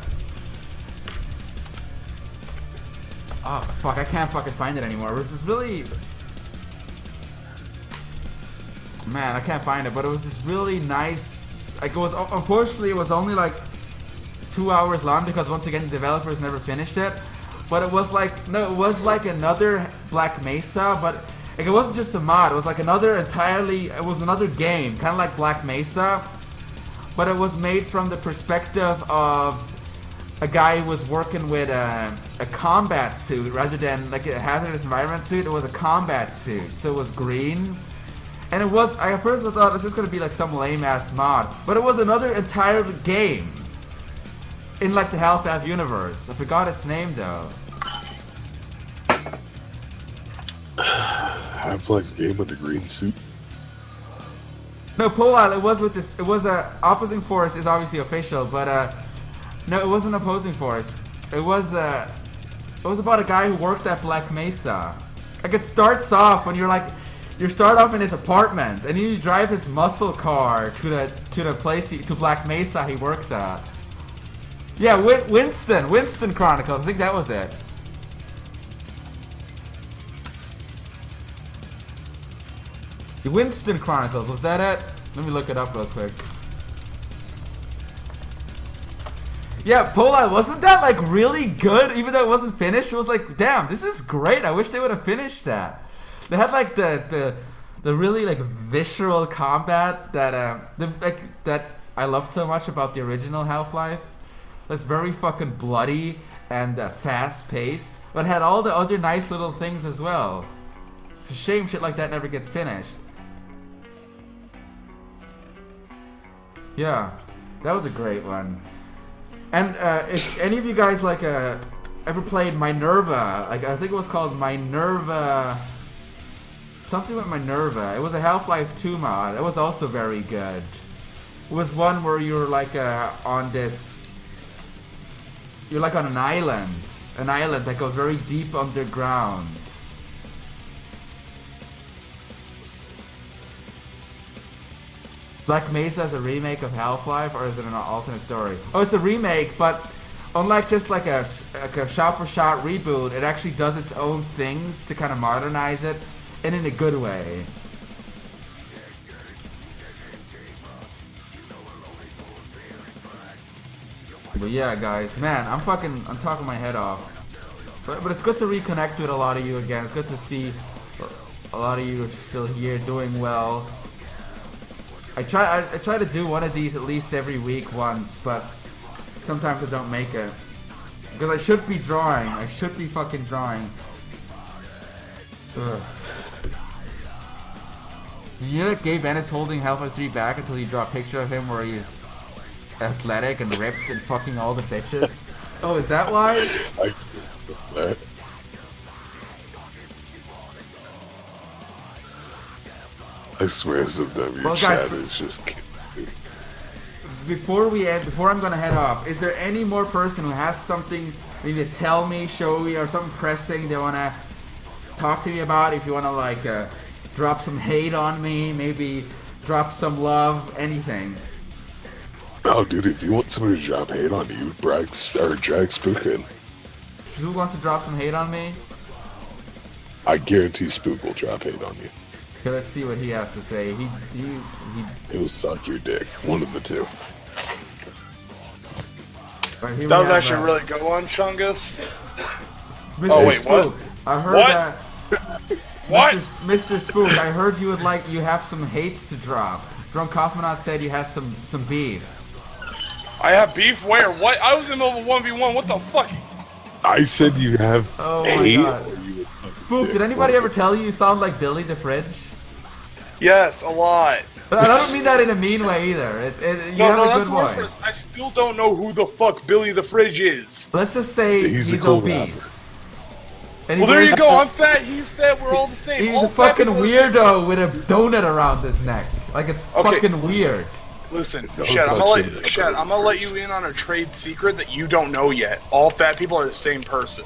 Oh fuck, I can't fucking find it anymore. It was this really... Man, I can't find it, but it was this really nice... Like, it was... Unfortunately, it was only like 2 hours long because once again the developers never finished it. But it was like... No, it was like another Black Mesa, but... Like, it wasn't just a mod, it was like another entirely... It was another game, kind of like Black Mesa. But it was made from the perspective of a guy who was working with a combat suit rather than like a hazardous environment suit. It was a combat suit, so it was green. And it was, I at first thought this was going to be like some lame-ass mod, but it was another entire game in like the Half-Life universe. I forgot its name though. Half-Life game with the green suit. No, Polal, it was with this, it was opposing force is obviously official, but no, it wasn't opposing force. It was about a guy who worked at Black Mesa. Like, it starts off when you start off in his apartment, and you drive his muscle car to the place to Black Mesa he works at. Yeah, Winston Chronicles. I think that was it. The Winston Chronicles, was that it? Let me look it up real quick. Yeah, Pola, wasn't that like really good? Even though it wasn't finished, it was like, damn, this is great. I wish they would have finished that. They had like the really like visceral combat that I loved so much about the original Half-Life. That's very fucking bloody and fast paced, but had all the other nice little things as well. It's a shame shit like that never gets finished. Yeah, that was a great one. And if any of you guys like ever played Minerva, like I think it was called Minerva, something with Minerva. It was a Half-Life 2 mod. It was also very good. It was one where you were like on this, you're like on an island that goes very deep underground. Black Mesa is a remake of Half-Life, or is it an alternate story? Oh, it's a remake, but unlike just like a shot-for-shot reboot, it actually does its own things to kind of modernize it, and in a good way. But yeah, guys, man, I'm talking my head off. But it's good to reconnect with a lot of you again. It's good to see a lot of you are still here, doing well. I try to do one of these at least every week once, but sometimes I don't make it. Because I should be drawing. I should be fucking drawing. Ugh. Did you know that Gabe Ennis holding Half-Life 3 back until you draw a picture of him where he's athletic and ripped and fucking all the bitches? Oh, is that why? I swear sometimes your chat is just kidding me. Before I'm gonna head off, is there any more person who has something maybe to tell me, show me, or something pressing they wanna talk to me about? If you wanna like drop some hate on me, maybe drop some love, anything. Oh, dude, if you want somebody to drop hate on you, Jack Spook in. Who wants to drop some hate on me? I guarantee Spook will drop hate on you. Okay, let's see what he has to say. He'll suck your dick. One of the two. Right, here That we was have, actually a really good one, Chungus. Mr. Oh, wait, Spook, what? I heard What? that. What? Mr. Spook, I heard you have some hate to drop. Drunk Cosmonaut said you had some beef. I have beef? Where? What? I was in the middle of a 1v1. What the fuck? I said you have Oh my hate. god. Spook, did anybody ever tell you sound like Billy the Fridge? Yes, a lot. I don't mean that in a mean way either. You have a good voice. I still don't know who the fuck Billy the Fridge is. Let's just say He's he's a cool obese. And Well, there you go. I'm fat. He's fat. We're all the same. He's all a fucking fat people are the same. weirdo with a donut around his neck. Like it's Okay, fucking weird. Listen, Don't Shad, I'm touch gonna let you in on a trade secret that you don't know yet. All fat people are the same person.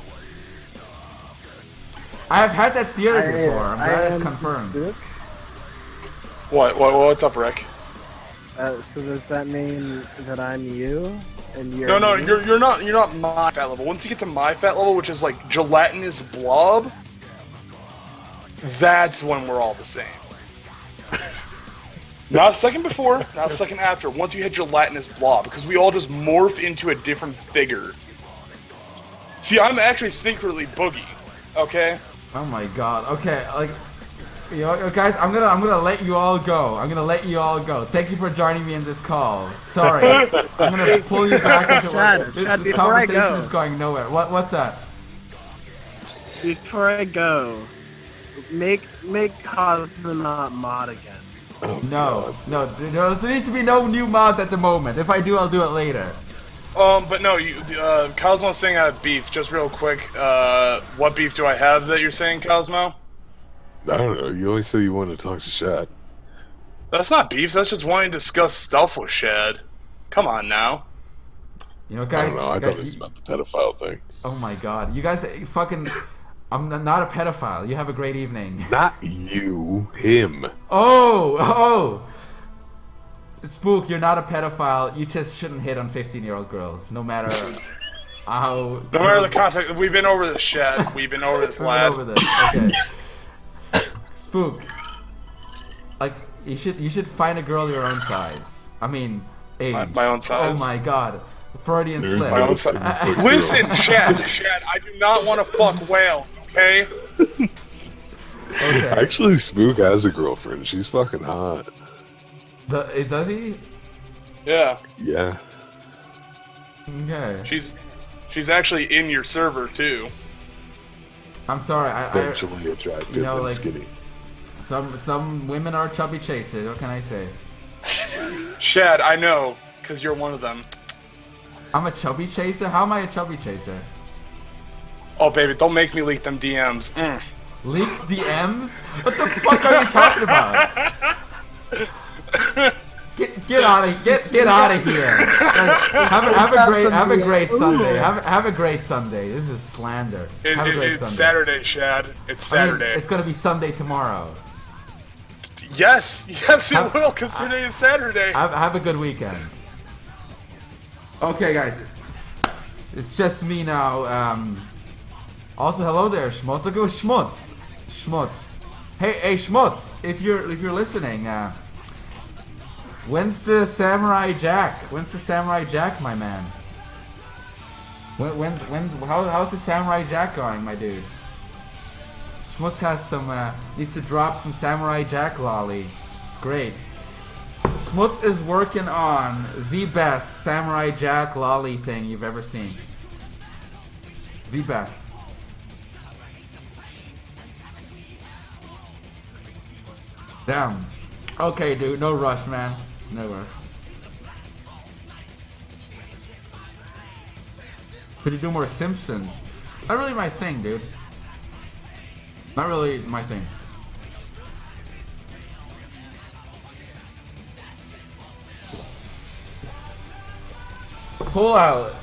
I have had that theory before. I'm glad it's confirmed. Spook. What's up, Rick? So does that mean that I'm you and you're No, me? you're not my fat level. Once you get to my fat level, which is like gelatinous blob, that's when we're all the same. Not a second before, not a second after. Once you hit gelatinous blob, because we all just morph into a different figure. See, I'm actually secretly Boogie, okay? Oh my god. Okay, like, you know, guys, I'm gonna let you all go. I'm gonna let you all go. Thank you for joining me in this call. Sorry, I'm gonna pull you back into Shad, this before I conversation go. is going nowhere. What's that? Before I go, make Cosmonaut mod again. No, there needs to be no new mods at the moment. If I do, I'll do it later. But no, Cosmo's saying I have beef. Just real quick, what beef do I have that you're saying, Cosmo? I don't know. You always say you want to talk to Shad. That's not beef. That's just wanting to discuss stuff with Shad. Come on now. You know, I guys. don't know. I guys, thought it was about the pedophile thing. oh my god, you guys, fucking. I'm not a pedophile. You have a great evening. Not you. Him. Oh. Spook, you're not a pedophile. You just shouldn't hit on 15-year-old girls, no matter how. No matter the context, we've been over this, Shad. We've been over this, We're lad. over this. Okay. Spook, like you should find a girl your own size. I mean, age. My own size? Oh my god, Freudian There's slip. My own size. Listen, Shad, I do not want to fuck whales, okay? Okay. Actually, Spook has a girlfriend. She's fucking hot. Does he? Yeah. Yeah. Okay. She's actually in your server too. I'm sorry. I Sexually attractive you know, and like- skinny. some women are chubby chasers. What can I say? Shad, I know, because you're one of them. I'm a chubby chaser. How am I a chubby chaser? Oh, baby, don't make me leak them DMs. Leak DMs? What the fuck are you talking about? Get out of here. Have a great Sunday. Have a great Sunday. This is slander. Have a great It's Sunday. Saturday, Shad. It's I mean, Saturday. it's gonna be Sunday tomorrow. Yes, it will, because today is Saturday. Have a good weekend. Okay, guys. It's just me now. Also, hello there, Schmutz. Look at Schmutz. Schmutz. Hey, Schmutz. If you're listening, when's the Samurai Jack? When's the Samurai Jack, my man? How's the Samurai Jack going, my dude? Schmutz has some needs to drop some Samurai Jack lolly. It's great. Schmutz is working on the best Samurai Jack lolly thing you've ever seen. The best. Damn. Okay, dude. No rush, man. No rush. Could you do more Simpsons? Not really my thing, dude. Not really my thing. Pull out.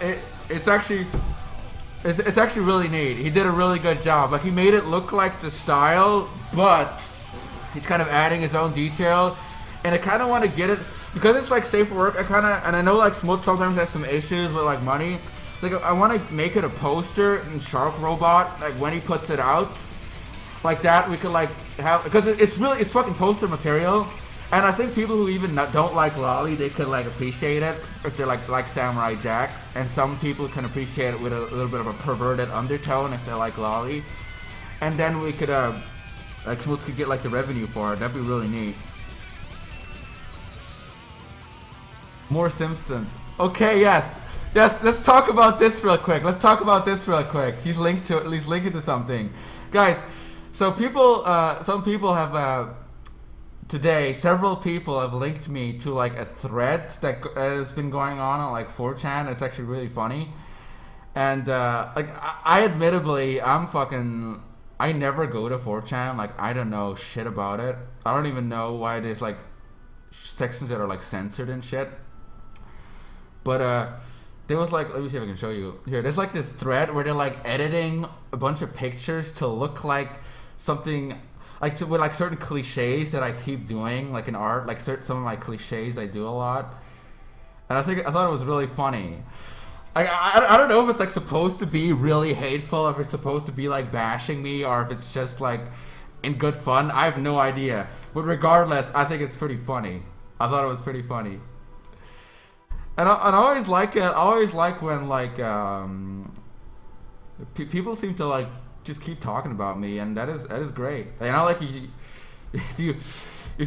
It's actually really neat. He did a really good job. Like, he made it look like the style, but he's kind of adding his own detail. And I kind of want to get it because it's like safe for work. And I know like Schmutz sometimes has some issues with like money. Like, I want to make it a poster in Shark Robot, like when he puts it out. like that we could like have, because it's fucking poster material, and I think people who even don't like lolly, they could like appreciate it if they're like Samurai Jack, and some people can appreciate it with a little bit of a perverted undertone if they like lolly, and then we could like Schmutz could get like the revenue for it. That'd be really neat. More Simpsons. Okay, yes. Let's talk about this real quick. He's linking to something, guys. So some people have today. Several people have linked me to like a thread that has been going on like 4chan. It's actually really funny, and like I admittedly, I never go to 4chan. Like I don't know shit about it. I don't even know why there's like sections that are like censored and shit. But there was like, let me see if I can show you. Here, there's like this thread where they're like editing a bunch of pictures to look like something, like with like certain cliches that I keep doing, like in art, like some of my cliches I do a lot. And I thought it was really funny. I don't know if it's like supposed to be really hateful, if it's supposed to be like bashing me, or if it's just like in good fun. I have no idea. But regardless, I think it's pretty funny. I thought it was pretty funny. And I always like it. I always like when like people seem to like just keep talking about me, and that is great. And I like if you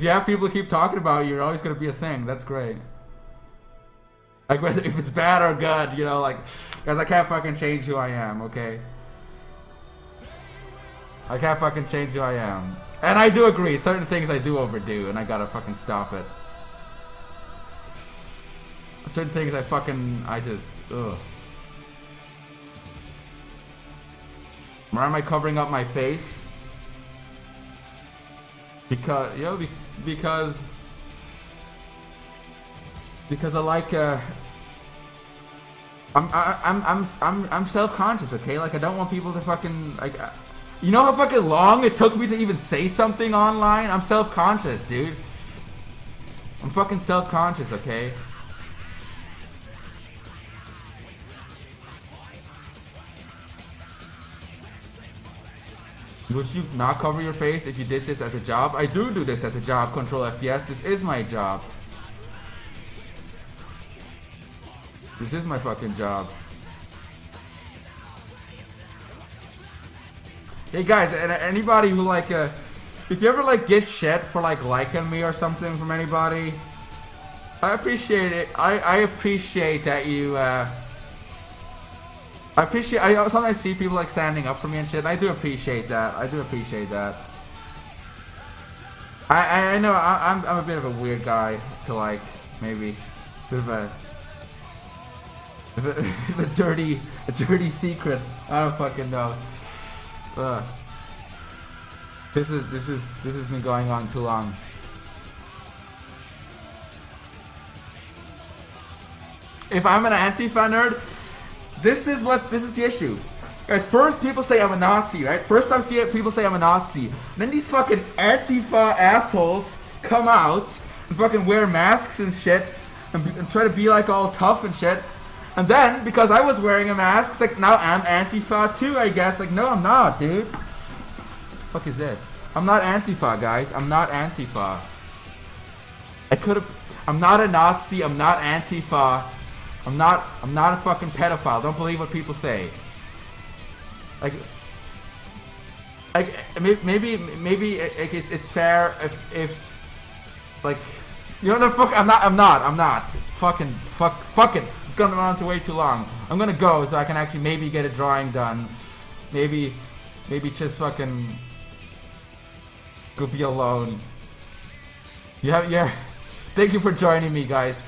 have people keep talking about you, you're always gonna be a thing. That's great. Like whether if it's bad or good, you know, like, guys, I can't fucking change who I am. Okay, I can't fucking change who I am. And I do agree, certain things I do overdo, and I gotta fucking stop it. Certain things I just, ugh. Why am I covering up my face? Because, you know, because I like, I'm self-conscious, okay? Like, I don't want people to fucking, like, you know how fucking long it took me to even say something online? I'm self-conscious, dude. I'm fucking self-conscious, okay? Would you not cover your face if you did this as a job? I do this as a job, Control FPS. This is my job. This is my fucking job. Hey guys, anybody who like, if you ever like get shit for like liking me or something from anybody, I appreciate it. I appreciate that you, I sometimes see people like standing up for me and shit. I do appreciate that. I know I'm a bit of a weird guy to like, maybe a bit of a dirty secret. I don't fucking know. This has been going on too long. If I'm an Antifa nerd, this is the issue. Guys, first people say I'm a Nazi, right? First I see it, people say I'm a Nazi. And then these fucking Antifa assholes come out and fucking wear masks and shit and try to be like all tough and shit. And then, because I was wearing a mask, it's like, now I'm Antifa too, I guess. Like, no, I'm not, dude. What the fuck is this? I'm not Antifa, guys. I'm not Antifa. I'm not a Nazi. I'm not Antifa. I'm not a fucking pedophile. Don't believe what people say. Like maybe it's fair if like, you know, the fuck. I'm not. Fuck it. It's gone on to way too long. I'm gonna go so I can actually maybe get a drawing done. Maybe just fucking go be alone. Yeah. Thank you for joining me, guys.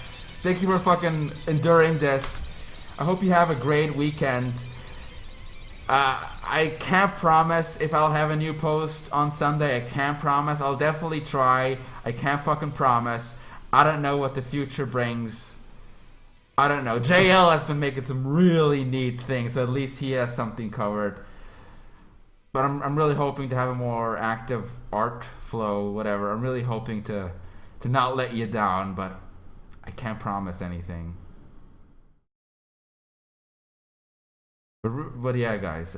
Thank you for fucking enduring this. I hope you have a great weekend. I can't promise if I'll have a new post on Sunday. I can't promise. I'll definitely try. I can't fucking promise. I don't know what the future brings. I don't know. JL has been making some really neat things, so at least he has something covered. But I'm really hoping to have a more active art flow, whatever. I'm really hoping to not let you down, but I can't promise anything. But yeah, guys.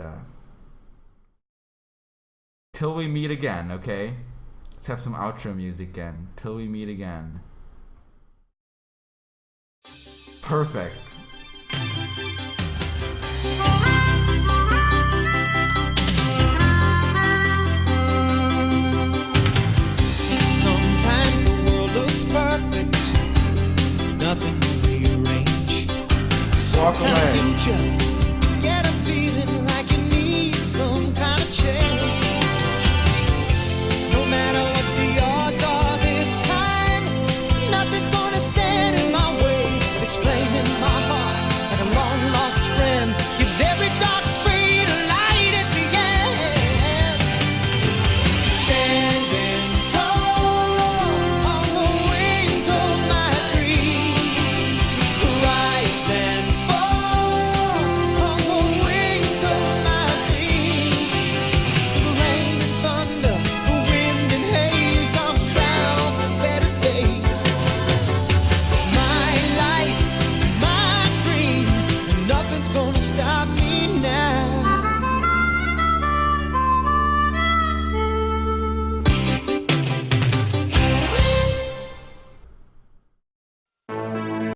Till we meet again, okay? Let's have some outro music again. Till we meet again. Perfect. Sometimes the world looks perfect, nothing to rearrange. Sometimes you just